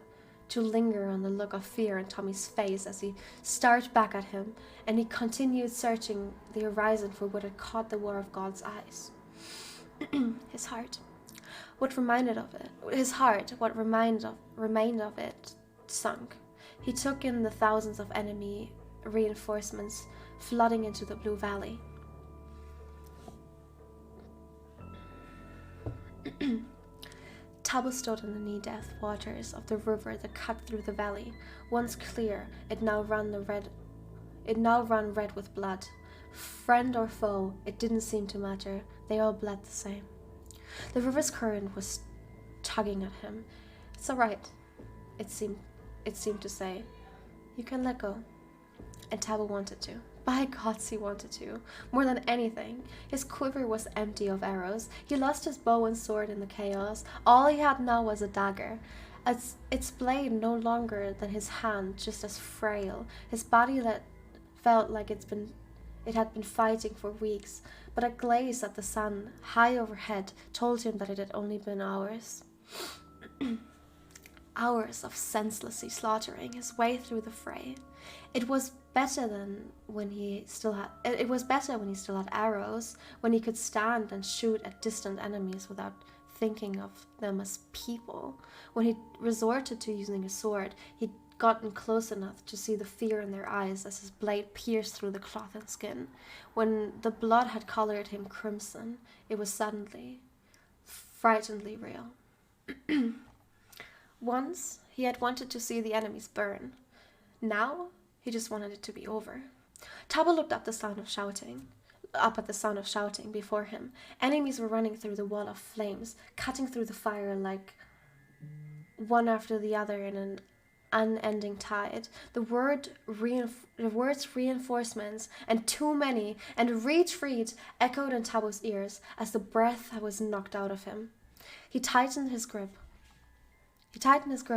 linger on the look of fear on Tommy's face as he stared back at him, and he continued searching the horizon for what had caught the war of God's eyes. His heart, what remained of it, sunk. He took in the thousands of enemy reinforcements flooding into the Blue Valley. Tabo stood in the knee-depth waters of the river that cut through the valley. Once clear, it now ran red with blood. Friend or foe, it didn't seem to matter. They all bled the same. The river's current was tugging at him. It's all right, it seemed to say. You can let go. And Tabo wanted to. By gods, he wanted to. More than anything. His quiver was empty of arrows. He lost his bow and sword in the chaos. All he had now was a dagger. its blade no longer than his hand, just as frail. His body that felt like it had been fighting for weeks, but a glaze at the sun high overhead told him that it had only been hours. Hours of senselessly slaughtering his way through the fray. It was better when he still had arrows, when he could stand and shoot at distant enemies without thinking of them as people. When he resorted to using a sword, he'd gotten close enough to see the fear in their eyes as his blade pierced through the cloth and skin. When the blood had colored him crimson, it was suddenly, frighteningly real. Once, he had wanted to see the enemies burn. Now, he just wanted it to be over. Tabo looked up at the sound of shouting before him. Enemies were running through the wall of flames, cutting through the fire like one after the other in an unending tide. The words reinforcements and too many and retreat echoed in Tabo's ears as the breath was knocked out of him. He tightened his grip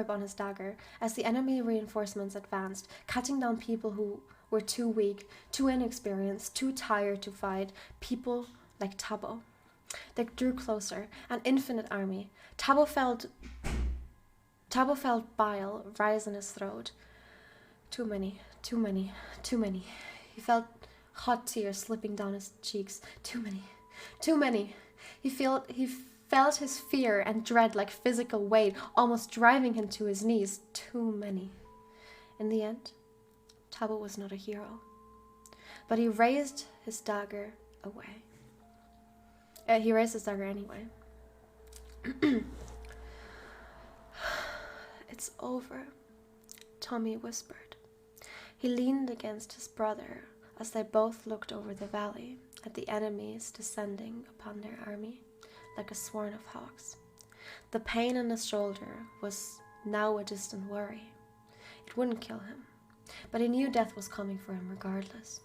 on his dagger as the enemy reinforcements advanced, cutting down people who were too weak, too inexperienced, too tired to fight, people like Tabo. They drew closer, an infinite army. Tabo felt bile rise in his throat. Too many. He felt hot tears slipping down his cheeks. Too many. He felt his fear and dread like physical weight, almost driving him to his knees. Too many. In the end, Tabo was not a hero, but he raised his dagger away. He raised his dagger anyway. It's over, Tommy whispered. He leaned against his brother as they both looked over the valley at the enemies descending upon their army like a swarm of hawks. The pain in his shoulder was now a distant worry. It wouldn't kill him, but he knew death was coming for him regardless.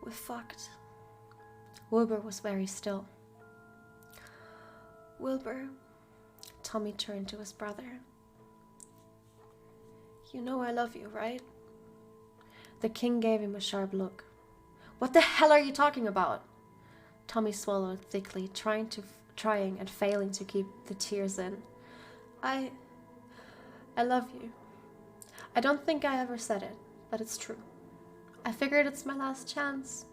We're fucked. Wilbur was very still. Wilbur, Tommy turned to his brother. You know I love you, right? The king gave him a sharp look. What the hell are you talking about? Tommy swallowed thickly, trying and failing to keep the tears in. I love you. I don't think I ever said it, but it's true. I figured it's my last chance.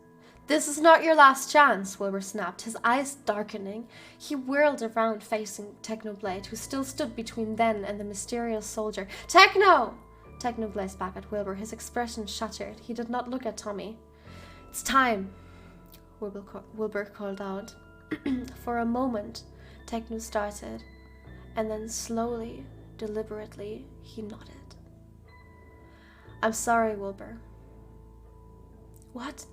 This is not your last chance, Wilbur snapped, his eyes darkening. He whirled around facing Technoblade, who still stood between them and the mysterious soldier. Techno! Techno blazed back at Wilbur, his expression shuttered. He did not look at Tommy. It's time, Wilbur called out. For a moment, Techno started, and then slowly, deliberately, he nodded. I'm sorry, Wilbur. What?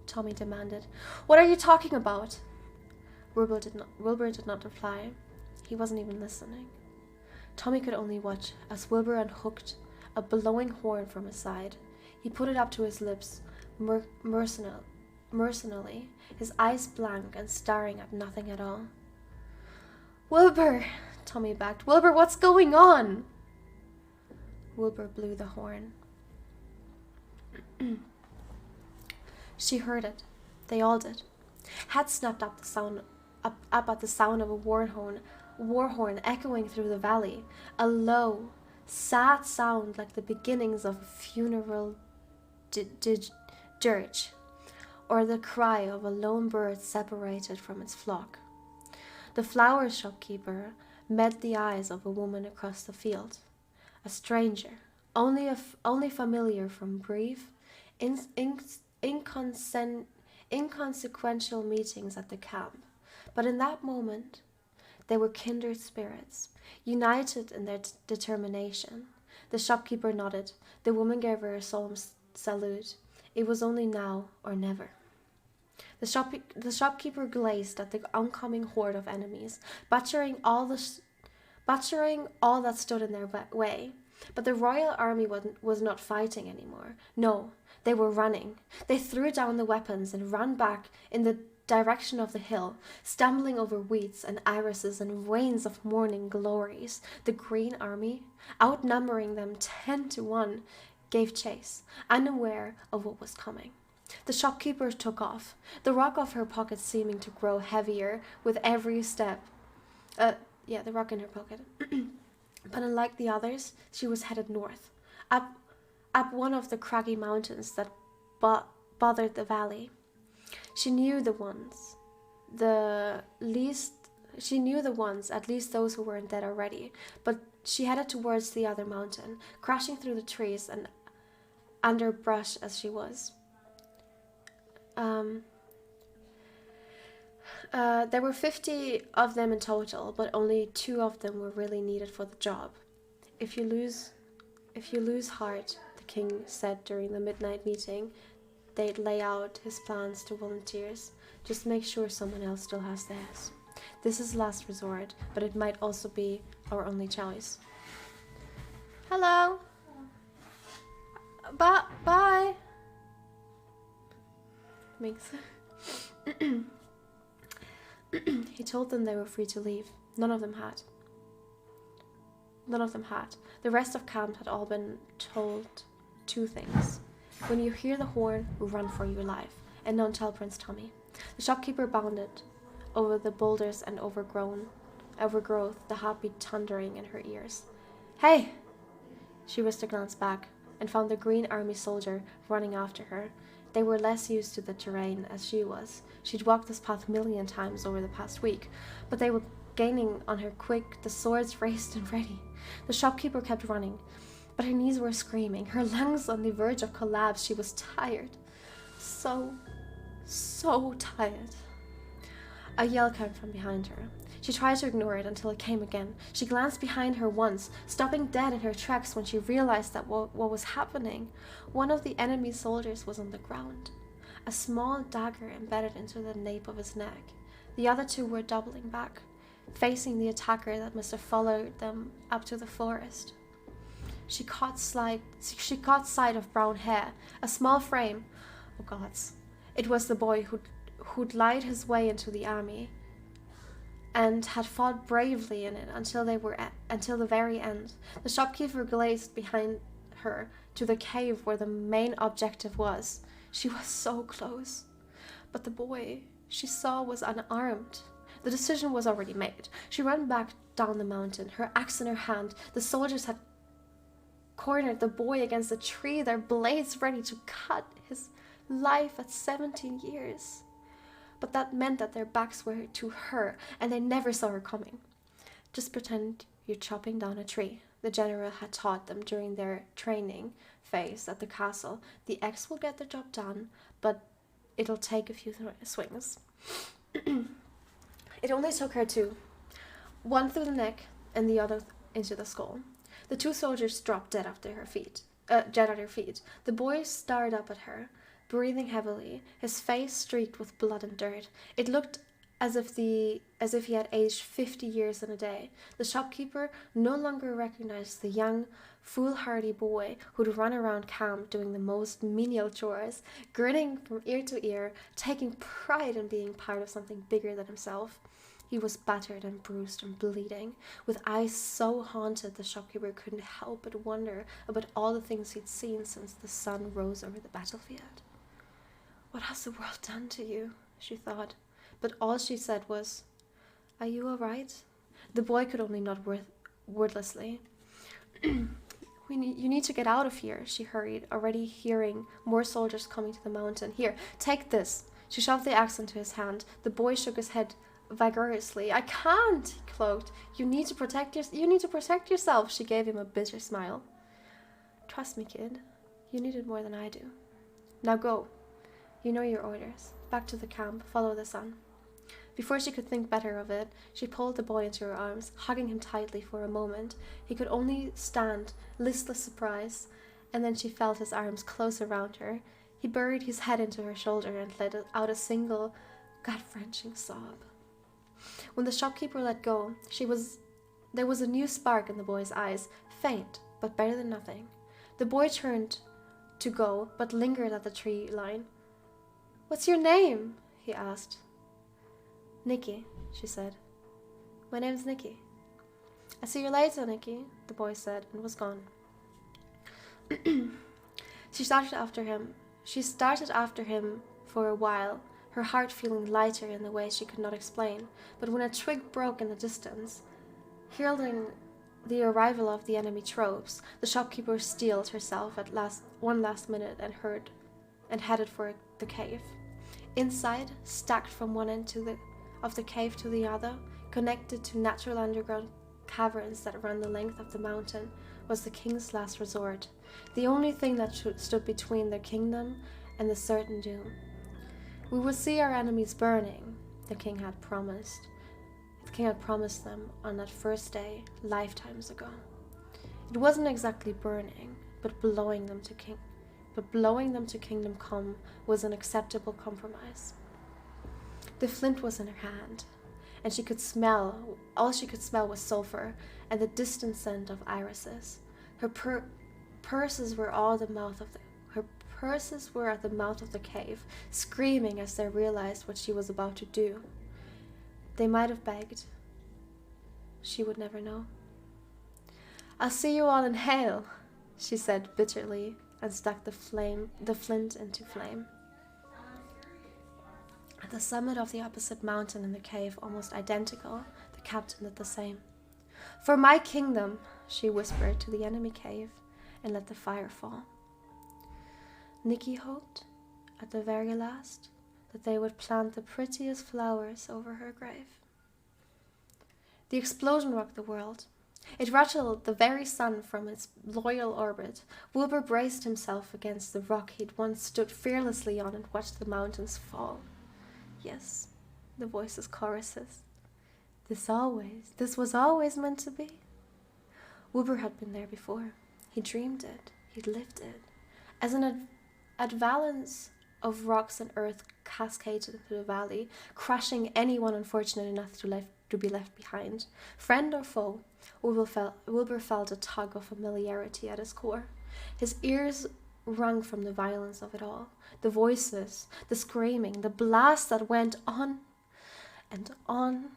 Tommy demanded. What are you talking about? Wilbur did not reply. He wasn't even listening. Tommy could only watch as Wilbur unhooked a blowing horn from his side. He put it up to his lips, mercenarily, his eyes blank and staring at nothing at all. Wilbur, Tommy backed. Wilbur, what's going on? Wilbur blew the horn. She heard it. They all did. Heads snapped up at the sound of a war horn echoing through the valley. A low, sad sound like the beginnings of a funeral dirge, or the cry of a lone bird separated from its flock. The flower shopkeeper met the eyes of a woman across the field. A stranger, only familiar from brief, inconsequential meetings at the camp. But in that moment, they were kindred spirits, united in their determination. The shopkeeper nodded. The woman gave her a solemn salute. It was only now or never. The shopkeeper gazed at the oncoming horde of enemies, butchering all that stood in their way. But the royal army was not fighting anymore. No, they were running. They threw down the weapons and ran back in the direction of the hill, stumbling over weeds and irises and rains of morning glories. The Green Army, outnumbering them 10-1, gave chase, unaware of what was coming. The shopkeeper took off, the rock of her pocket seeming to grow heavier with every step. The rock in her pocket. But unlike the others, she was headed north, up one of the craggy mountains that bothered the valley. She knew the ones, at least those who weren't dead already, but she headed towards the other mountain, crashing through the trees and underbrush as she was. There were 50 of them in total, but only 2 of them were really needed for the job. If you lose heart, the king said during the midnight meeting, they'd lay out his plans to volunteers. Just make sure someone else still has theirs. This is last resort, but it might also be our only choice. Hello. Bye. Thanks. He told them they were free to leave. None of them had. The rest of camp had all been told 2 things. When you hear the horn, run for your life, and don't tell Prince Tommy. The shopkeeper bounded over the boulders and overgrowth, the heartbeat thundering in her ears. Hey! She risked a glance back and found the Green Army soldier running after her. They were less used to the terrain as she was. She'd walked this path 1,000,000 times over the past week, but they were gaining on her quick, the swords raised and ready. The shopkeeper kept running, but her knees were screaming, her lungs on the verge of collapse. She was tired. So tired. A yell came from behind her. She tried to ignore it until it came again. She glanced behind her once, stopping dead in her tracks when she realized that what was happening. One of the enemy soldiers was on the ground, a small dagger embedded into the nape of his neck. The other 2 were doubling back, facing the attacker that must have followed them up to the forest. She caught sight of brown hair, a small frame. Oh gods. It was the boy who'd lied his way into the army and had fought bravely in it until the very end. The shopkeeper gazed behind her to the cave where the main objective was. She was so close. But the boy she saw was unarmed. The decision was already made. She ran back down the mountain, her axe in her hand. The soldiers had cornered the boy against a tree, their blades ready to cut his life at 17 years. But that meant that their backs were to her, and they never saw her coming. Just pretend you're chopping down a tree. The general had taught them during their training phase at the castle. The axe will get the job done, but it'll take a few swings. It only took her 2. One through the neck, and the other into the skull. The 2 soldiers dropped dead at her feet. The boy stared up at her, breathing heavily, his face streaked with blood and dirt. It looked as if he had aged 50 years in a day. The shopkeeper no longer recognized the young, foolhardy boy who'd run around camp doing the most menial chores, grinning from ear to ear, taking pride in being part of something bigger than himself. He was battered and bruised and bleeding, with eyes so haunted the shopkeeper couldn't help but wonder about all the things he'd seen since the sun rose over the battlefield. What has the world done to you? She thought, but all she said was, "Are you all right?" The boy could only nod wordlessly. You need to get out of here, she hurried, already hearing more soldiers coming to the mountain. Here, take this. She shoved the axe into his hand. The boy shook his head vigorously. "I can't," he cloaked. You need to protect yourself. She gave him a bitter smile. "Trust me, kid. You need it more than I do. Now go. You know your orders. Back to the camp. Follow the sun." Before she could think better of it, she pulled the boy into her arms, hugging him tightly for a moment. He could only stand listless surprise, and then she felt his arms close around her. He buried his head into her shoulder and let out a single, gut-wrenching sob. When the shopkeeper let go, there was a new spark in the boy's eyes, faint, but better than nothing. The boy turned to go, but lingered at the tree line. "What's your name?" he asked. Nikki, she said. My name's Nikki. I see you later, Nikki, the boy said, and was gone. She started after him for a while, her heart feeling lighter in the way she could not explain. But when a twig broke in the distance, heralding the arrival of the enemy troops, the shopkeeper steeled herself at one last minute and headed for the cave. Inside, stacked from one end of the cave to the other, connected to natural underground caverns that ran the length of the mountain, was the king's last resort, the only thing that stood between their kingdom and the certain doom. We would see our enemies burning, the king had promised. The king had promised them on that first day, lifetimes ago. It wasn't exactly burning, but blowing them to kingdom come was an acceptable compromise. The flint was in her hand, and all she could smell was sulfur and the distant scent of irises. Her purses were at the mouth of the cave, screaming as they realized what she was about to do. They might have begged. She would never know. I'll see you all in hell, she said bitterly, and stuck the flint into flame. At the summit of the opposite mountain in the cave, almost identical, the captain did the same. For my kingdom, she whispered to the enemy cave, and let the fire fall. Nikki hoped, at the very last, that they would plant the prettiest flowers over her grave. The explosion rocked the world. It rattled the very sun from its loyal orbit. Wilbur braced himself against the rock he'd once stood fearlessly on and watched the mountains fall. Yes, the voices choruses. This was always meant to be. Wilbur had been there before. He dreamed it. He'd lived it. As an avalanche of rocks and earth cascaded into the valley, crushing anyone unfortunate enough to be left behind. Friend or foe, Wilbur felt a tug of familiarity at his core. His ears rung from the violence of it all. The voices, the screaming, the blast that went on and on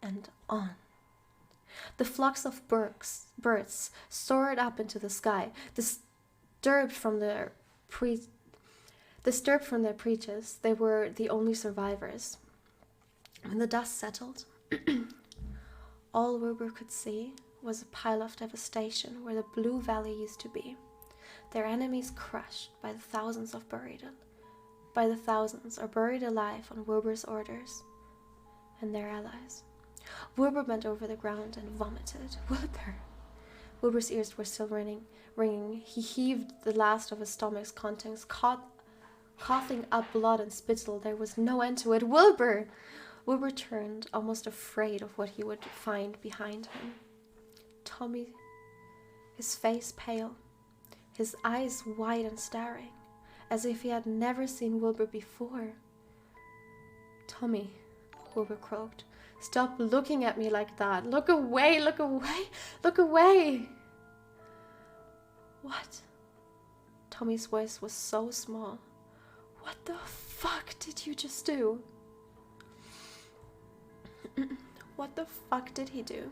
and on. The flocks of birds soared up into the sky, disturbed from their perches. They were the only survivors. When the dust settled, all Wilbur could see was a pile of devastation where the blue valley used to be. Their enemies crushed by the thousands or buried alive on Wilbur's orders, and their allies. Wilbur bent over the ground and vomited. Wilbur! Wilbur's ears were still ringing. He heaved the last of his stomach's contents, coughing up blood and spittle. There was no end to it. Wilbur! Wilbur turned, almost afraid of what he would find behind him. Tommy, his face pale, his eyes wide and staring, as if he had never seen Wilbur before. Tommy, Wilbur croaked, stop looking at me like that. Look away, look away, look away. What? Tommy's voice was so small. What the fuck did you just do? What the fuck did he do?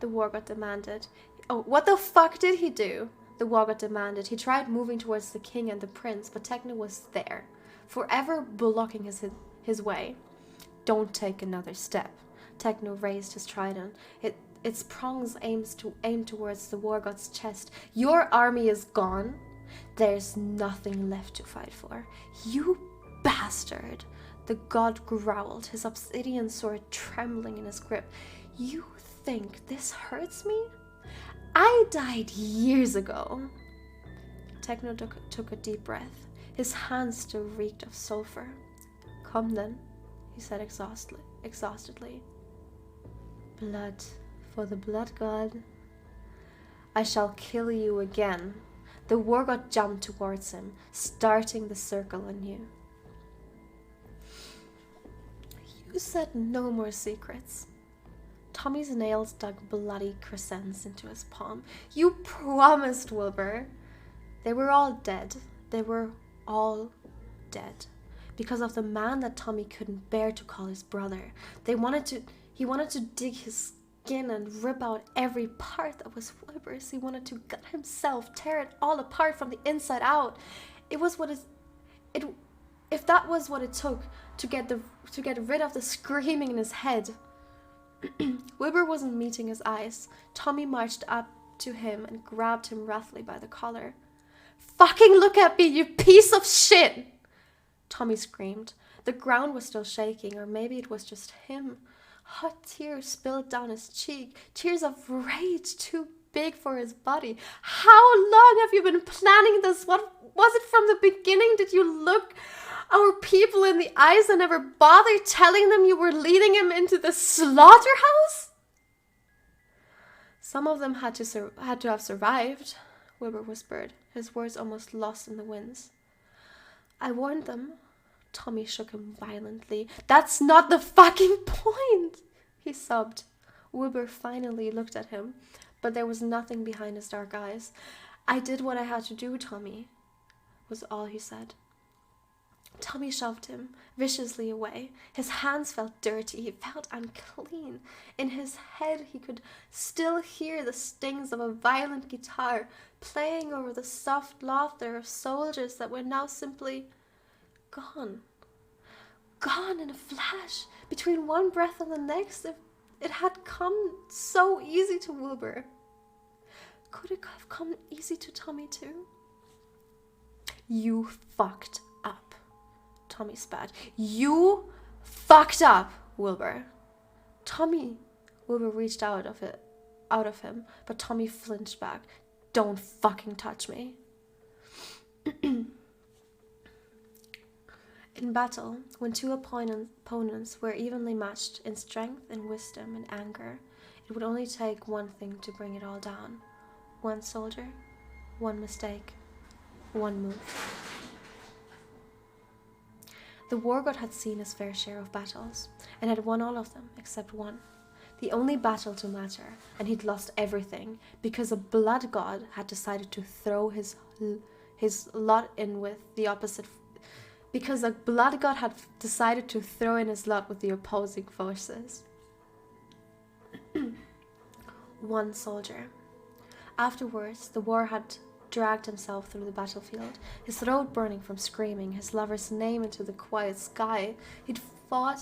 The war god demanded. Oh, what the fuck did he do? The war god demanded. He tried moving towards the king and the prince, but Techno was there, forever blocking his way. Don't take another step. Techno raised his trident. Its prongs aimed towards the war god's chest. Your army is gone. There's nothing left to fight for. You bastard! The god growled, his obsidian sword trembling in his grip. You think this hurts me? I died years ago. Techno took a deep breath. His hands still reeked of sulfur. Come then, he said exhaustedly. Blood for the blood god. I shall kill you again. The war god jumped towards him, starting the circle anew. You said no more secrets. Tommy's nails dug bloody crescents into his palm. You promised, Wilbur. They were all dead. They were all dead. because of the man that Tommy couldn't bear to call his brother. He wanted to dig his skin and rip out every part that was Wilbur's. He wanted to gut himself, tear it all apart from the inside out. If that was what it took to get rid of the screaming in his head. Wilbur wasn't meeting his eyes. Tommy marched up to him and grabbed him roughly by the collar. "Fucking look at me, you piece of shit!" Tommy screamed. The ground was still shaking, or maybe it was just him. Hot tears spilled down his cheek, tears of rage too big for his body. "How long have you been planning this? What was it from the beginning? Did you look our people in the eyes and never bother telling them you were leading him into the slaughterhouse?" "Some of them had to have survived," Wilbur whispered, his words almost lost in the winds. "I warned them." Tommy shook him violently. "That's not the fucking point," he sobbed. Wilbur finally looked at him, but there was nothing behind his dark eyes. "I did what I had to do, Tommy," was all he said. Tommy shoved him viciously away. His hands felt dirty. He felt unclean. In his head, he could still hear the stings of a violent guitar playing over the soft laughter of soldiers that were now simply gone. Gone in a flash, between one breath and the next. It had come so easy to Wilbur. Could it have come easy to Tommy too? "You fucked up," Tommy spat. "You fucked up, Wilbur." Wilbur reached out of him, but Tommy flinched back. "Don't fucking touch me." In battle, when two opponents were evenly matched in strength and wisdom and anger, it would only take one thing to bring it all down. One soldier, one mistake, one move. The war god had seen his fair share of battles, and had won all of them except one. The only battle to matter, and he'd lost everything, because a blood god had decided to throw his lot in with the opposite. Because a blood god had decided to throw in his lot with the opposing forces. One soldier. Afterwards, the war had dragged himself through the battlefield, his throat burning from screaming, his lover's name into the quiet sky. He'd found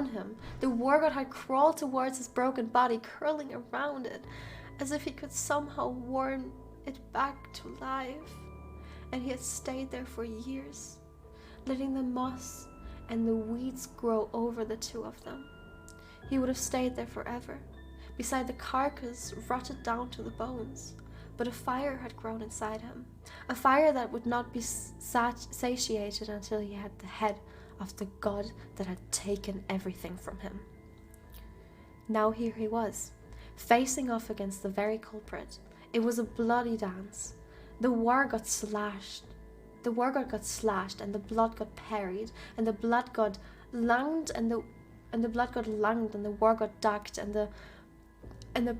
him. The war god had crawled towards his broken body, curling around it, as if he could somehow warm it back to life. And he had stayed there for years, letting the moss and the weeds grow over the two of them. He would have stayed there forever, beside the carcass rotted down to the bones. But a fire had grown inside him, a fire that would not be satiated until he had the head of the god that had taken everything from him. Now here he was, facing off against the very culprit. It was a bloody dance. The war god got slashed, and the blood got parried, and the blood god lunged, and the war god ducked, and the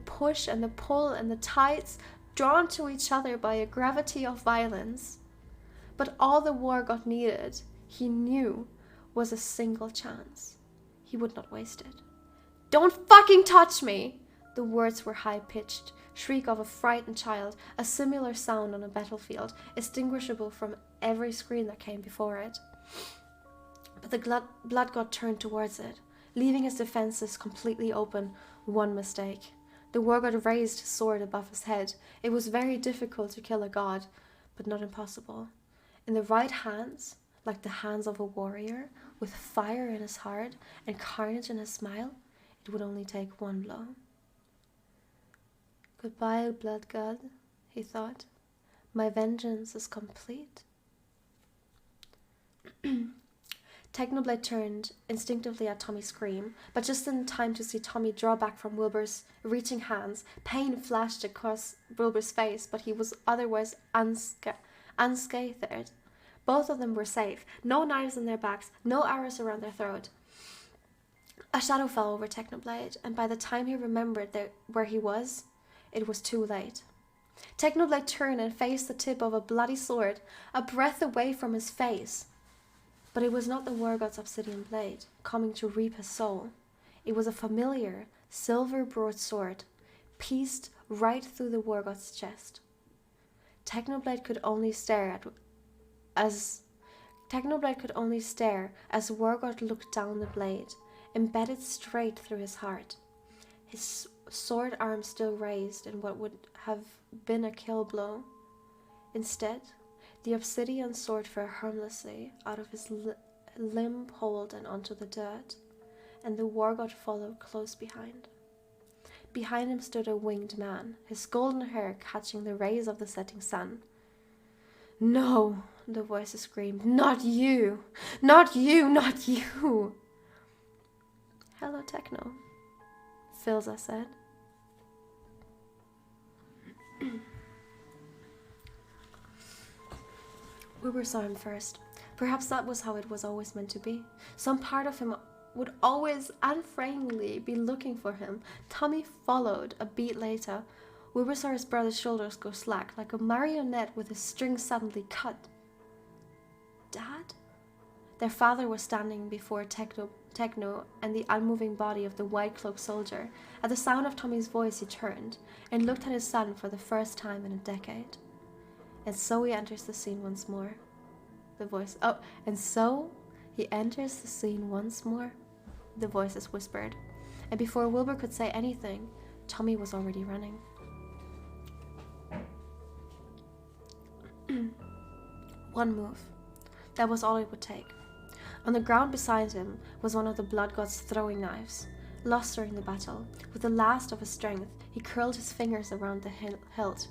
push and the pull and the tides, drawn to each other by a gravity of violence. But all the war god needed, he knew, was a single chance. He would not waste it. "Don't fucking touch me!" The words were high-pitched, shriek of a frightened child, a similar sound on a battlefield, extinguishable from every screen that came before it. But the blood god turned towards it, leaving his defenses completely open. One mistake. The war god raised his sword above his head. It was very difficult to kill a god, but not impossible. In the right hands, like the hands of a warrior, with fire in his heart and carnage in his smile, it would only take one blow. "Goodbye, blood god," he thought. "My vengeance is complete." Technoblade turned instinctively at Tommy's scream, but just in time to see Tommy draw back from Wilbur's reaching hands. Pain flashed across Wilbur's face, but he was otherwise unscathed. Both of them were safe. No knives in their backs, no arrows around their throat. A shadow fell over Technoblade, and by the time he remembered where he was, it was too late. Technoblade turned and faced the tip of a bloody sword, a breath away from his face. But it was not the war god's obsidian blade, coming to reap his soul. It was a familiar, silver broadsword, pierced right through the war god's chest. Technoblade could only stare as war god looked down the blade, embedded straight through his heart. His sword arm still raised in what would have been a kill blow. Instead, the obsidian sword fell harmlessly out of his limb hold and onto the dirt, and the war god followed close behind. Behind him stood a winged man, his golden hair catching the rays of the setting sun. "No," the voices screamed. "Not you! Not you! Not you!" "Hello, Techno," Filza said. Uber saw him first. Perhaps that was how it was always meant to be. Some part of him would always unfrankly be looking for him. Tommy followed a beat later. Uber saw his brother's shoulders go slack, like a marionette with his strings suddenly cut. Dad? Their father was standing before Techno and the unmoving body of the white-cloaked soldier. At the sound of Tommy's voice, he turned and looked at his son for the first time in a decade. And so he enters the scene once more. The voices whispered. And before Wilbur could say anything, Tommy was already running. One move. That was all it would take. On the ground beside him was one of the blood god's throwing knives. Lost during the battle, with the last of his strength, he curled his fingers around the hilt.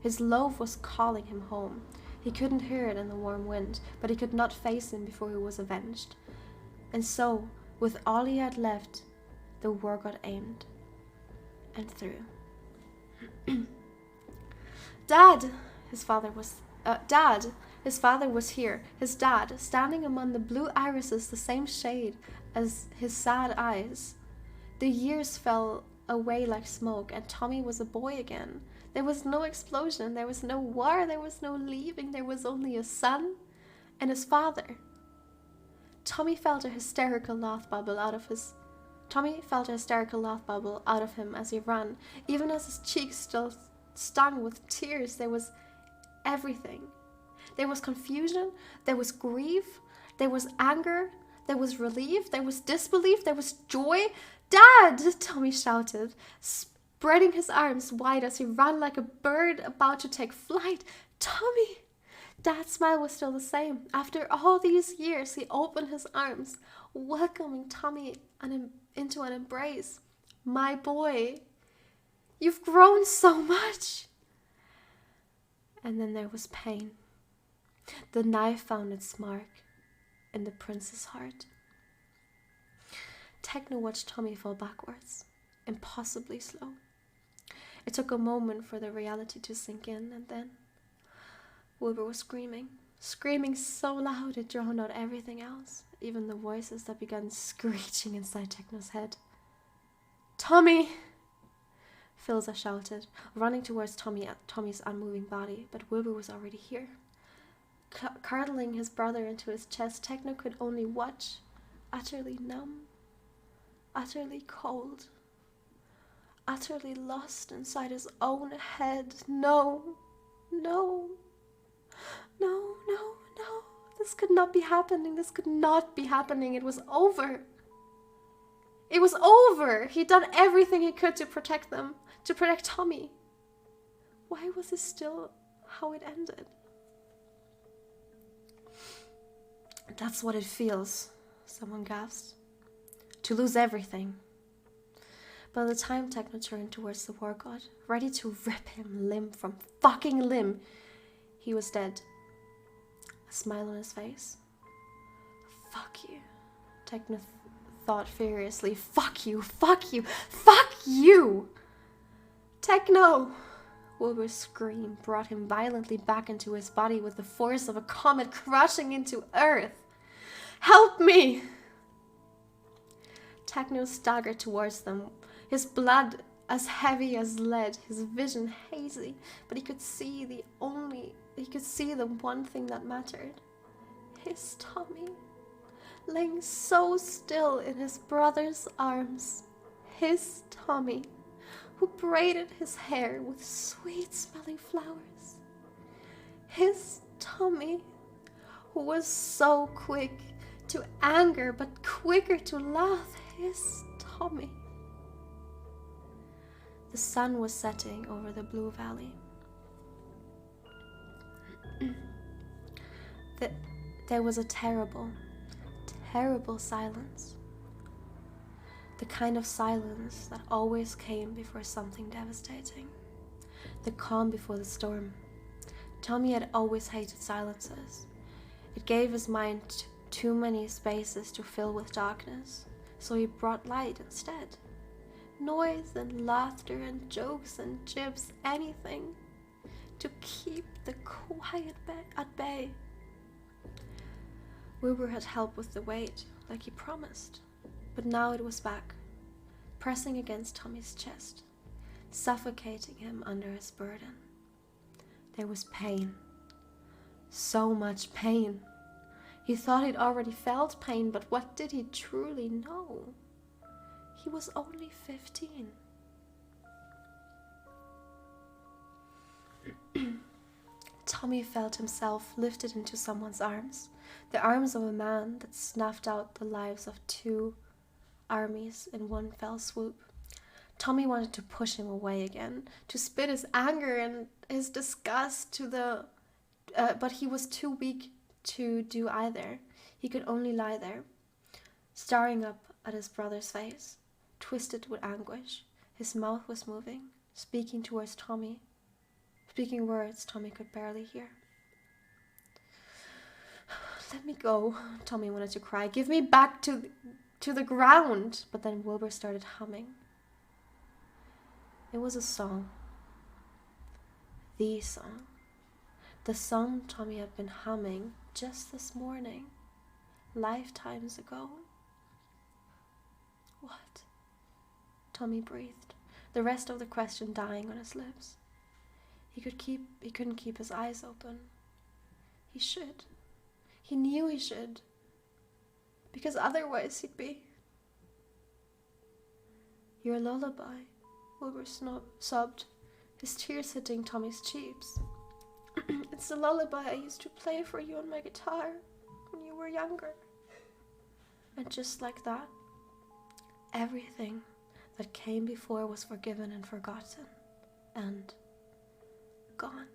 His loaf was calling him home. He couldn't hear it in the warm wind, but he could not face him before he was avenged. And so, with all he had left, the war god aimed and threw. Dad! His father was here. His dad, standing among the blue irises, the same shade as his sad eyes. The years fell away like smoke, and Tommy was a boy again. There was no explosion, there was no war, there was no leaving, there was only a son and his father. Tommy felt a hysterical laugh bubble out of him as he ran. Even as his cheeks still stung with tears, there was everything. There was confusion, there was grief, there was anger, there was relief, there was disbelief, there was joy. "Dad!" Tommy shouted, spreading his arms wide as he ran like a bird about to take flight. "Tommy!" Dad's smile was still the same. After all these years, he opened his arms, welcoming Tommy into an embrace. "My boy, you've grown so much." And then there was pain. The knife found its mark in the prince's heart. Techno watched Tommy fall backwards, impossibly slow. It took a moment for the reality to sink in, and then Wilbur was screaming so loud it drowned out everything else, even the voices that began screeching inside Techno's head. "Tommy!" Filza shouted, running towards Tommy's unmoving body, but Wilbur was already here. Cuddling his brother into his chest, Techno could only watch, utterly numb, utterly cold, utterly lost inside his own head. No. This could not be happening. It was over. He'd done everything he could to protect them, to protect Tommy. Why was this still how it ended? "That's what it feels," someone gasped. "To lose everything." By the time Techno turned towards the war god, ready to rip him limb from fucking limb, he was dead. A smile on his face. "Fuck you," Techno thought furiously. Fuck you! "Techno!" Wilbur's scream brought him violently back into his body with the force of a comet crashing into Earth. "Help me!" Techno staggered towards them, his blood as heavy as lead, his vision hazy, but he could see the one thing that mattered. His Tommy, laying so still in his brother's arms. His Tommy, who braided his hair with sweet-smelling flowers. His Tommy, who was so quick to anger but quicker to laugh. His Tommy. The sun was setting over the blue valley. There was a terrible, terrible silence. The kind of silence that always came before something devastating. The calm before the storm. Tommy had always hated silences. It gave his mind too many spaces to fill with darkness, so he brought light instead. Noise and laughter and jokes and jibs, anything to keep the quiet at bay. Wilbur had helped with the weight, like he promised, but now it was back, pressing against Tommy's chest, suffocating him under his burden. There was pain, so much pain. He thought he'd already felt pain, but what did he truly know? He was only 15. Tommy felt himself lifted into someone's arms, the arms of a man that snuffed out the lives of 2 armies in one fell swoop. Tommy wanted to push him away again, to spit his anger and his disgust to the... but he was too weak to do either. He could only lie there, staring up at his brother's face, twisted with anguish. His mouth was moving, speaking towards Tommy, speaking words Tommy could barely hear. Let me go, Tommy wanted to cry. Give me back to the ground. But then Wilbur started humming. It was a song. The song. The song Tommy had been humming just this morning, lifetimes ago. What? Tommy breathed, the rest of the question dying on his lips. He couldn't keep his eyes open. He should. He knew he should. Because otherwise he'd be... Your lullaby, Wilbur sobbed, his tears hitting Tommy's cheeks. It's the lullaby I used to play for you on my guitar when you were younger. And just like that, everything that came before was forgiven and forgotten and gone.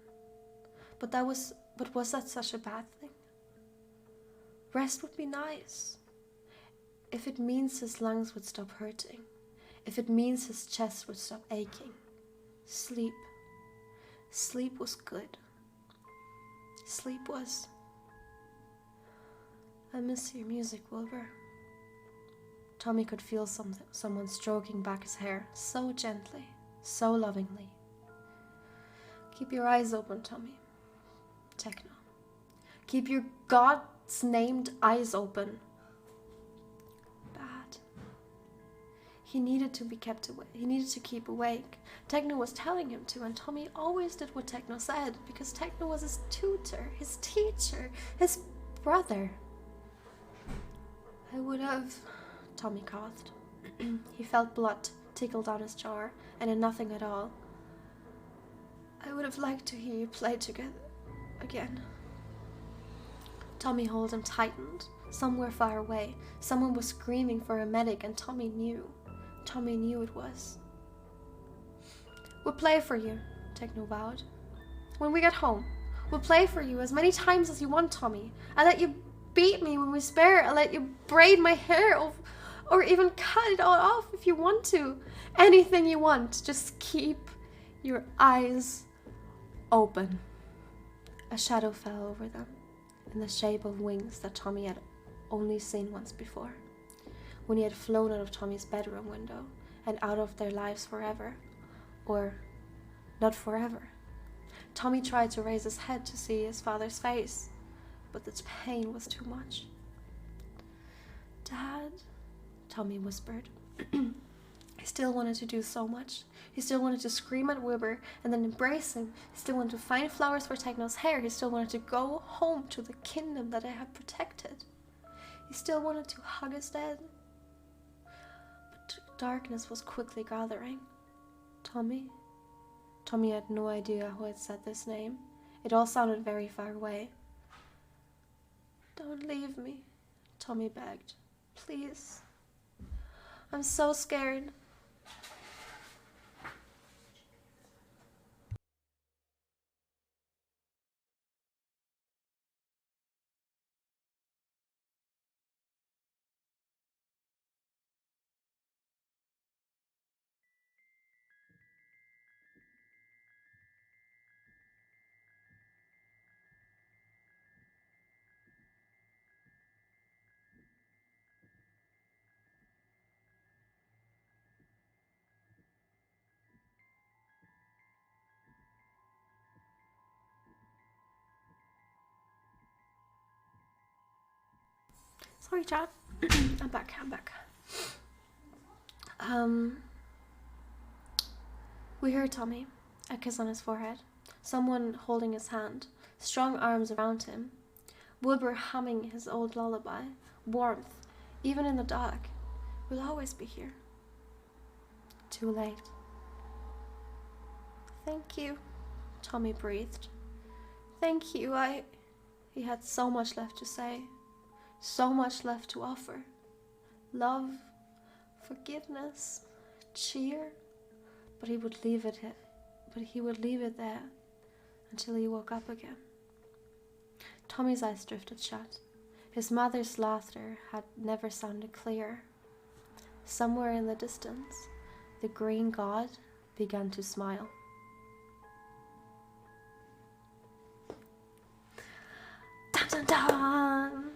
But was that such a bad thing? Rest would be nice. If it means his lungs would stop hurting, if it means his chest would stop aching. Sleep. Sleep was good. Sleep was... I miss your music, Wilbur. Tommy could feel someone stroking back his hair so gently, so lovingly. Keep your eyes open, Tommy. Techno. Keep your God's named eyes open. Bad. He needed to be kept awake. He needed to keep awake. Techno was telling him to, and Tommy always did what Techno said, because Techno was his tutor, his teacher, his brother. I would have... Tommy coughed. He felt blood tickle down his jaw, and then nothing at all. I would have liked to hear you play together again. Tommy hold him tightened. Somewhere far away, someone was screaming for a medic, and Tommy knew. Tommy knew it was. We'll play for you, Techno vowed. When we get home, we'll play for you as many times as you want, Tommy. I'll let you beat me when we spare. I'll let you braid my hair or even cut it all off if you want to. Anything you want. Just keep your eyes open. A shadow fell over them in the shape of wings that Tommy had only seen once before, when he had flown out of Tommy's bedroom window and out of their lives forever. Or not forever. Tommy tried to raise his head to see his father's face, but the pain was too much. Dad, Tommy whispered. He still wanted to do so much. He still wanted to scream at Wilbur and then embrace him. He still wanted to find flowers for Techno's hair. He still wanted to go home to the kingdom that I had protected. He still wanted to hug his dad. But darkness was quickly gathering. Tommy? Tommy had no idea who had said this name. It all sounded very far away. Don't leave me, Tommy begged. Please. I'm so scared. Sorry, chat. I'm back. We heard Tommy, a kiss on his forehead, someone holding his hand, strong arms around him, Wilbur humming his old lullaby, warmth, even in the dark. We'll always be here. Too late. Thank you, Tommy breathed. Thank you, He had so much left to say. So much left to offer. Love, forgiveness, cheer. But he would leave it there until he woke up again. Tommy's eyes drifted shut. His mother's laughter had never sounded clearer. Somewhere in the distance, the green god began to smile. Dun dun dun!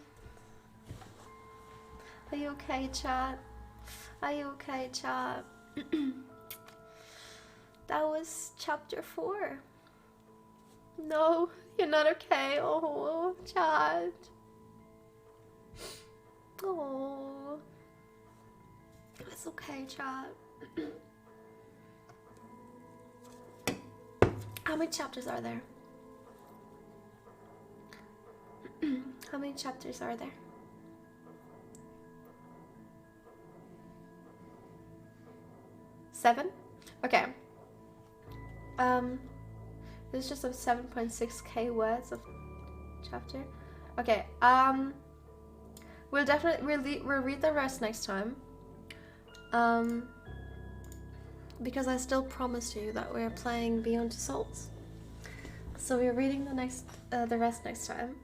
Are you okay, chat? Are you okay, chat? That was chapter 4. No, you're not okay. Oh, chat. Oh. It's okay, chat. How many chapters are there? How many chapters are there? 7? Okay. There's just a 7.6k words of chapter. Okay. We'll read the rest next time. Because I still promised you that we're playing Beyond Two Souls. So we're reading the rest next time.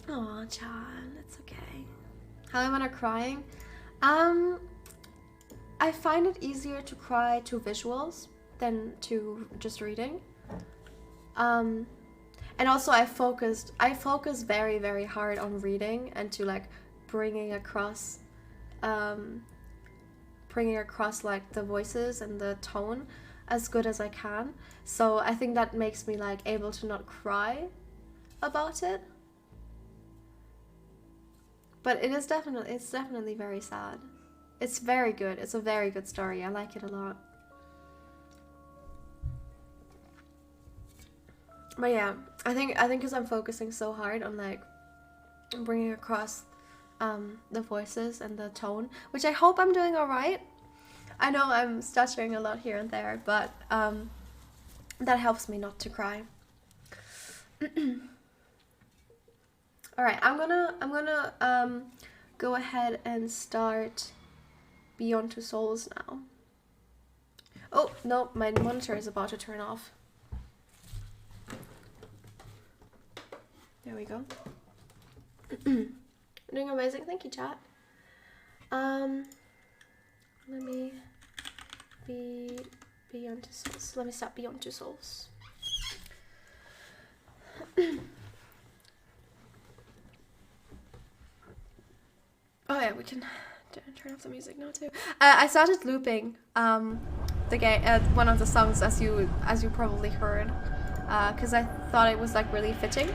Oh, Chan, it's okay. How am I not crying? I find it easier to cry to visuals than to just reading. And also I focus very, very hard on reading and to like bringing across like the voices and the tone as good as I can. So I think that makes me like able to not cry about it. But it's definitely very sad. It's very good. It's a very good story. I like it a lot. But yeah, I think because I'm focusing so hard on like bringing across the voices and the tone, which I hope I'm doing all right. I know I'm stuttering a lot here and there, but that helps me not to cry. All right, I'm gonna go ahead and start Beyond Two Souls now. Oh no, my monitor is about to turn off. There we go. Doing amazing, thank you, chat. Let me be Beyond Two Souls. Let me start Beyond Two Souls. Oh yeah, we can turn off the music now too. I started looping one of the songs as you probably heard, because I thought it was like really fitting.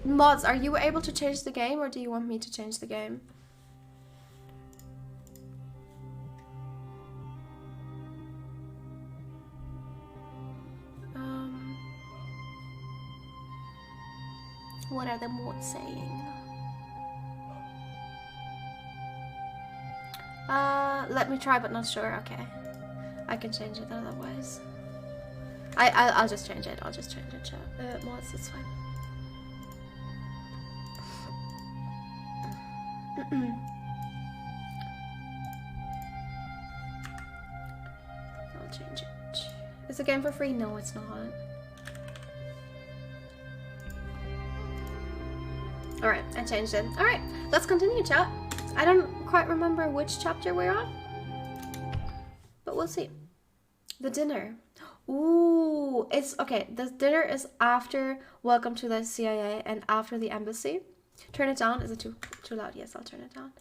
Mods, are you able to change the game or do you want me to change the game? What are the mods saying? Let me try, but not sure. Okay, I can change it otherwise. I'll just change it. I'll just change it. Chat. Mods, it's fine. I'll change it. Is the game for free? No, it's not. Alright, I changed it. Alright, let's continue, chat. I don't quite remember which chapter we're on, but we'll see. The dinner. Ooh, it's okay. The dinner is after Welcome to the CIA and after the embassy. Turn it down. Is it too loud? Yes, I'll turn it down.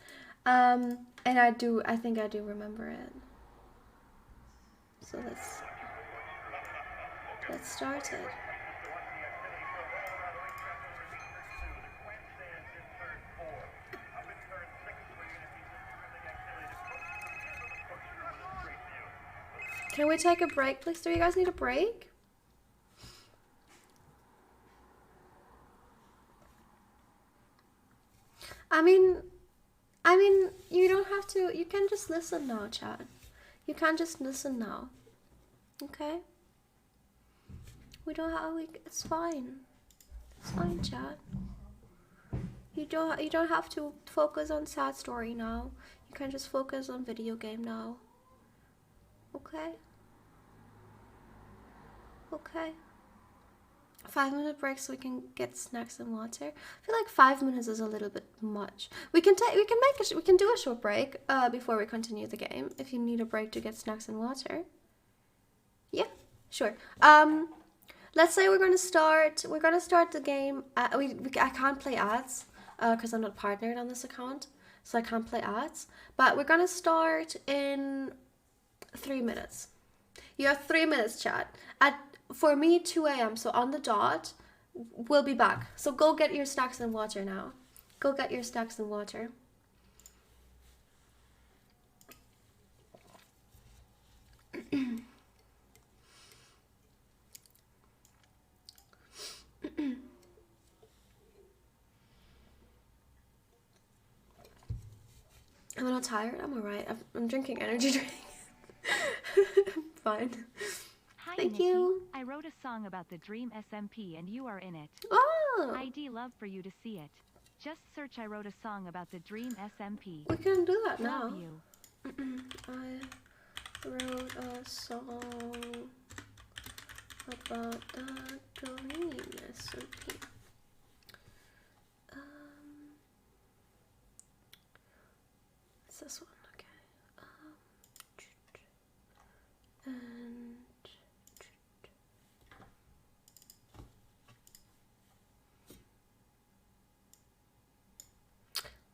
And I think I do remember it. So let's start it. Can we take a break, please? Do you guys need a break? I mean, you don't have to. You can just listen now, chat. You can just listen now. Okay? We don't have. It's fine. It's fine, chat. You don't have to focus on sad story now. You can just focus on video game now. Okay. Okay. 5-minute break so we can get snacks and water. I feel like 5 minutes is a little bit much. We can do a short break before we continue the game if you need a break to get snacks and water. Yeah, sure. Let's say we're gonna start the game. I can't play ads because I'm not partnered on this account, so I can't play ads. But we're gonna start in 3 minutes. You have 3 minutes, chat. For me, 2 a.m. So on the dot, we'll be back. So go get your snacks and water now. Go get your snacks and water. I'm not tired. I'm alright. I'm drinking energy drink. Fine. Hi, Thank Nikki. you. I wrote a song about the Dream SMP and you are in it. Oh! I'd love for you to see it. Just search I wrote a song about the Dream SMP. We can do that now. Love you. I wrote a song about the Dream SMP. It's this one, okay. And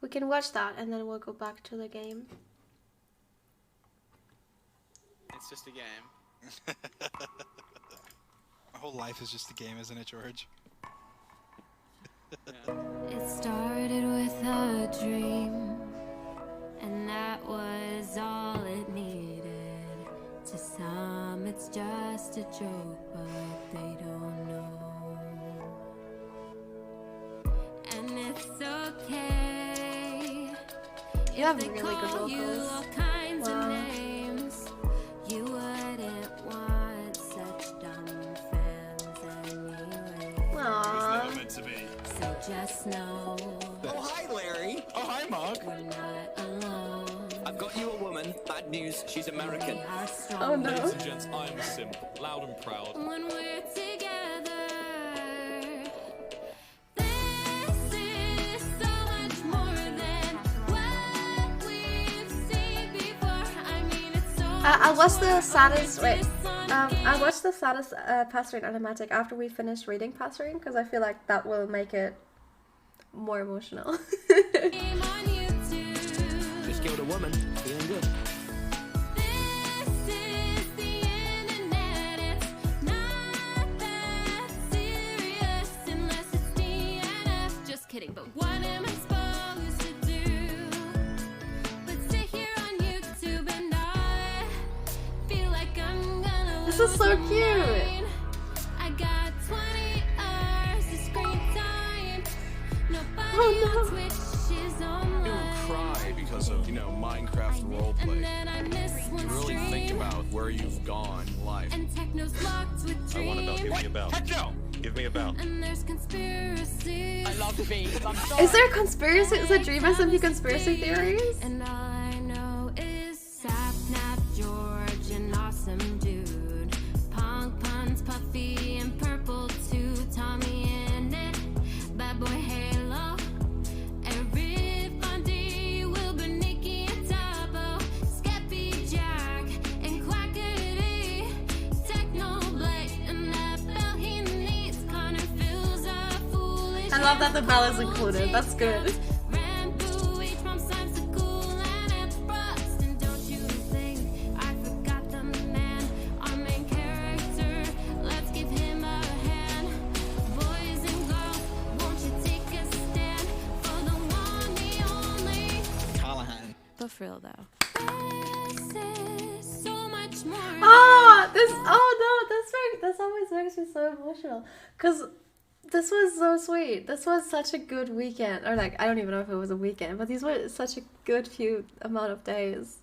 we can watch that and then we'll go back to the game. It's just a game. My whole life is just a game, isn't it, George? It started with a dream, and that was all it needed. To some it's just a joke, but they don't know. And it's okay. You have really good vocals. All kinds of names. You wouldn't want such dumb fans anyway. Aww. Never meant to be. So just know. Oh, hi, Larry. Oh, hi, Mark. We're not alone. I've got you a woman. Bad news, she's American. Oh no. Ladies and gents, I am a simp. Loud and proud. When we're together, this is so much more than what we've seen before. I mean, it's so I watched the saddest. Wait. I watched the saddest Passerine animatic after we finished reading Passerine because I feel like that will make it more emotional. Just killed a woman. Feeling good. kidding, but what am I supposed to do? But sit here on YouTube and I feel like I'm gonna This is so cute. I got 20 hours of screen time. Nobody Oh, on Twitch is online. You would cry because of, you know, Minecraft roleplay. And then I miss one You really think stream. about where you've gone in life. And techno's locked with I want a bell. Give dreams. me a bell. Techno! Give me a bell. And there's conspiracies. I love beans. Is there conspiracy? Is it Dream SMP conspiracy theories? And all I know is Sapnap George, an awesome dude. Punk Puns, Puffy, and Purple too. Tommy in it, Bad Boy Halo. Eric Bundy, Wilbur, Nicky, and Tabo. Skeppy Jack, and Quackity. Techno Blake, and that bell he needs. Connor fills a foolish. I love that the bell is included. That's good. Rambo, each mom signs the cool and it's Brooks. And don't you think I forgot the man, our main character? Let's give him a hand. Boys and girls, won't you take a stand for the one, the only? Callahan. But for real though. This is so much more. Oh, this always makes me so emotional. Cause this was so sweet. This was such a good weekend. Or like, I don't even know if it was a weekend, but these were such a good few amount of days.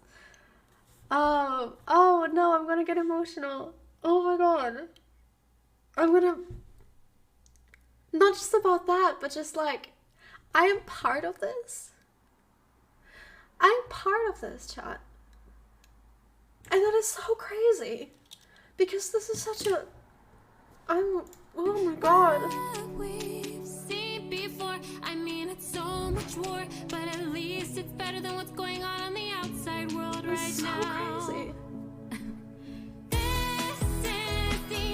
Oh no, I'm gonna get emotional. Oh my god. I'm gonna, not just about that, but just like, I am part of this. I'm part of this, chat. And that is so crazy. Because this is such a, oh my god. We've seen before. I mean, it's so much war, but at least it's better than what's going on the outside world right It's so now. crazy. This is the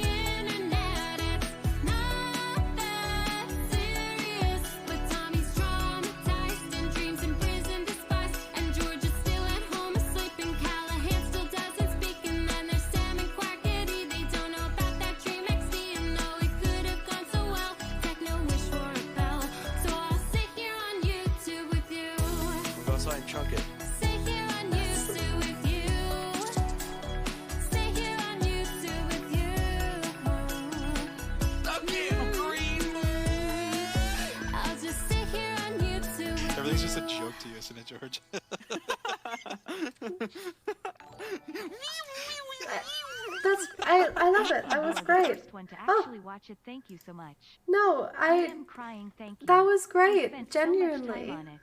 internet. It's not that serious, but Tommy's traumatized and dreams in prison despised, and George is still at home asleep, and Callahan still doesn't speak, and then there's Sam and Quackity. They don't know about that dream XD, and though it could have gone so well, Techno wish for a bell. So I'll sit here on YouTube with you. Go outside and chunk it. Sit here on YouTube with you. Sit here on YouTube with you. I'll just sit here on YouTube with Everything's just a joke to you, isn't it, George? I love it. That was great. First one to actually watch it. Thank you so much. No, I am crying. Thank you. that was I great. spent so much Genuinely. time on it.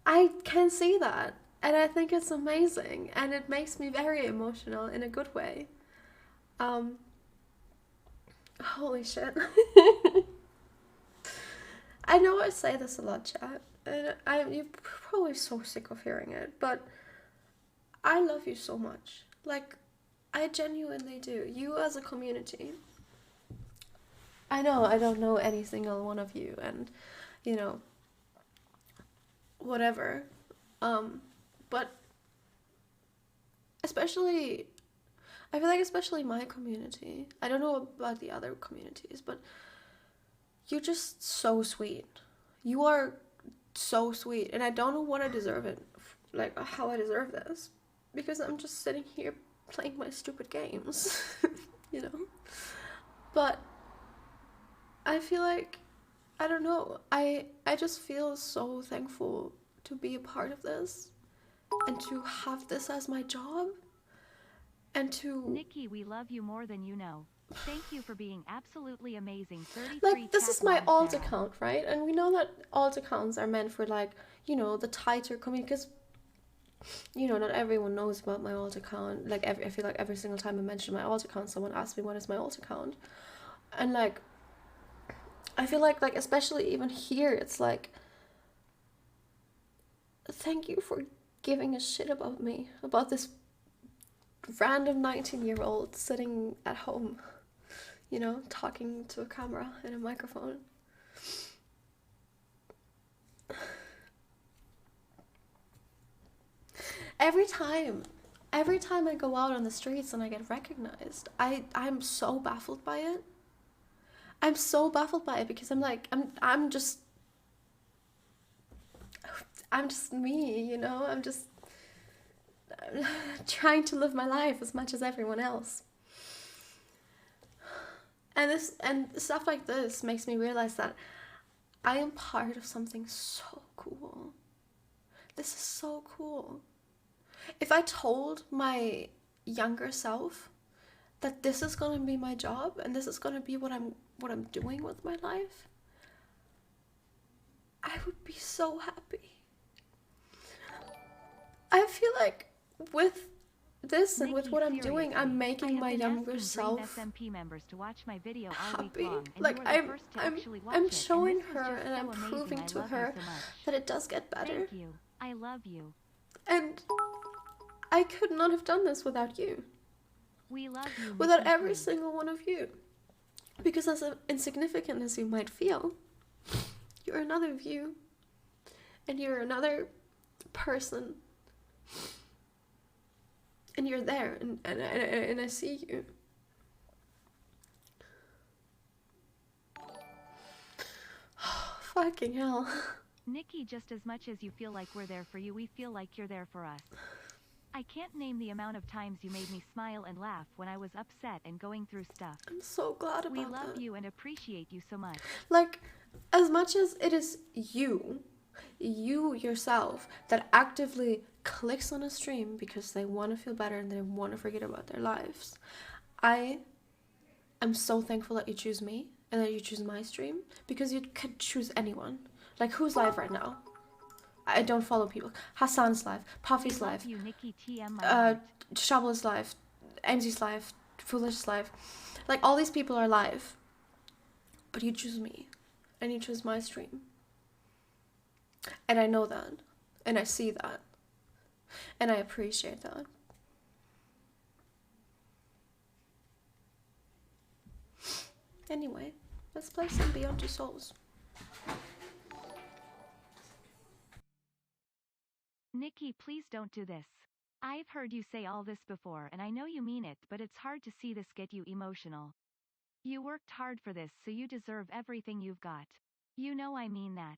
I can see that. And I think it's amazing. And it makes me very emotional in a good way. Holy shit. I know I say this a lot, chat. And you're probably so sick of hearing it. But I love you so much. Like, I genuinely do. You as a community. I know I don't know any single one of you. And, you know, whatever. But especially, I feel like especially my community, I don't know about the other communities, but you're just so sweet. You are so sweet, and I don't know what I deserve it, like how I deserve this, because I'm just sitting here playing my stupid games, you know? But I feel like, I don't know, I just feel so thankful to be a part of this, and to have this as my job, and to... Nikki, we love you more than you know. Thank you for being absolutely amazing. 33 Like, this is my chat alt logs now. account, right? And we know that alt accounts are meant for, like, you know, the tighter community, because, you know, not everyone knows about my alt account. Like, I feel like every single time I mention my alt account, someone asks me what is my alt account. And, like, I feel like, especially even here, it's like, thank you for giving a shit about me, about this random 19-year-old sitting at home, you know, talking to a camera and a microphone. Every time I go out on the streets and I get recognized, I'm so baffled by it. I'm so baffled by it because I'm like, I'm just I'm just me, you know? I'm just trying to live my life as much as everyone else. And stuff like this makes me realize that I am part of something so cool. This is so cool. If I told my younger self that this is gonna be my job and this is gonna be what I'm doing with my life, I would be so happy. I feel like with this and with what I'm doing, I'm making my younger self SMP members to watch my video all happy. week long, and Like you are the first to actually watch I'm it, showing and this is her just and I'm so amazing. proving I to love you her so much. that it does get better. Thank you. I love you. And I could not have done this without you. We love you. Without Nikki every Free. single one of you. Because as insignificant as you might feel, you're another view. And you're another person. And you're there, and I see you. Fucking hell. Nikki, just as much as you feel like we're there for you, we feel like you're there for us. I can't name the amount of times you made me smile and laugh when I was upset and going through stuff. I'm so glad about We love that. you and appreciate you so much. Like, as much as it is you yourself, that actively clicks on a stream because they want to feel better and they want to forget about their lives, I am so thankful that you choose me and that you choose my stream, because you could choose anyone. Like, who's live right now? I don't follow people. Hassan's live, Puffy's We love live, you, Nikki TM, my heart. Shovel's live, MZ's live, Foolish's live. Like, all these people are live, but you choose me and you choose my stream. And I know that, and I see that, and I appreciate that. Anyway, let's play some Beyond Two Souls. Nikki, please don't do this. I've heard you say all this before and I know you mean it, but it's hard to see this get you emotional. You worked hard for this, so you deserve everything you've got. You know I mean that.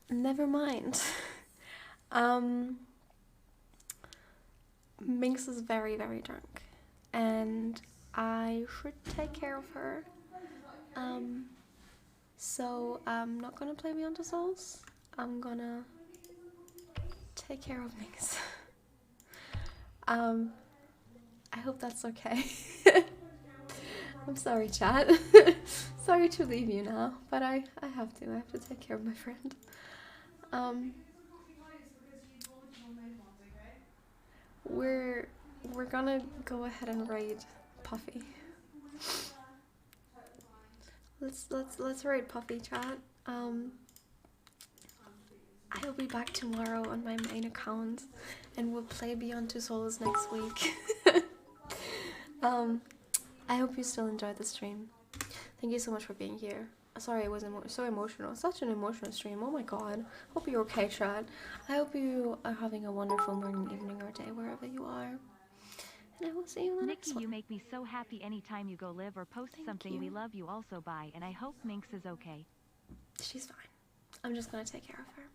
Never mind. Minx is very, very drunk, and I should take care of her. So I'm not gonna play Beyond the Souls. I'm gonna take care of Minx. I hope that's okay. I'm sorry, chat. Sorry to leave you now, but I have to. I have to take care of my friend. We're gonna go ahead and raid Puffy. Let's raid Puffy, chat. I'll be back tomorrow on my main account, and we'll play Beyond Two Souls next week. I hope you still enjoyed the stream. Thank you so much for being here. Sorry I was so emotional. Such an emotional stream. Oh my god. Hope you're okay, chat. I hope you are having a wonderful morning, evening, or day wherever you are. And I will see you in the next one. Nikki, you make me so happy anytime you go live or post something. you. We love you also. Bye, and I hope Minx is okay. She's fine. I'm just gonna take care of her.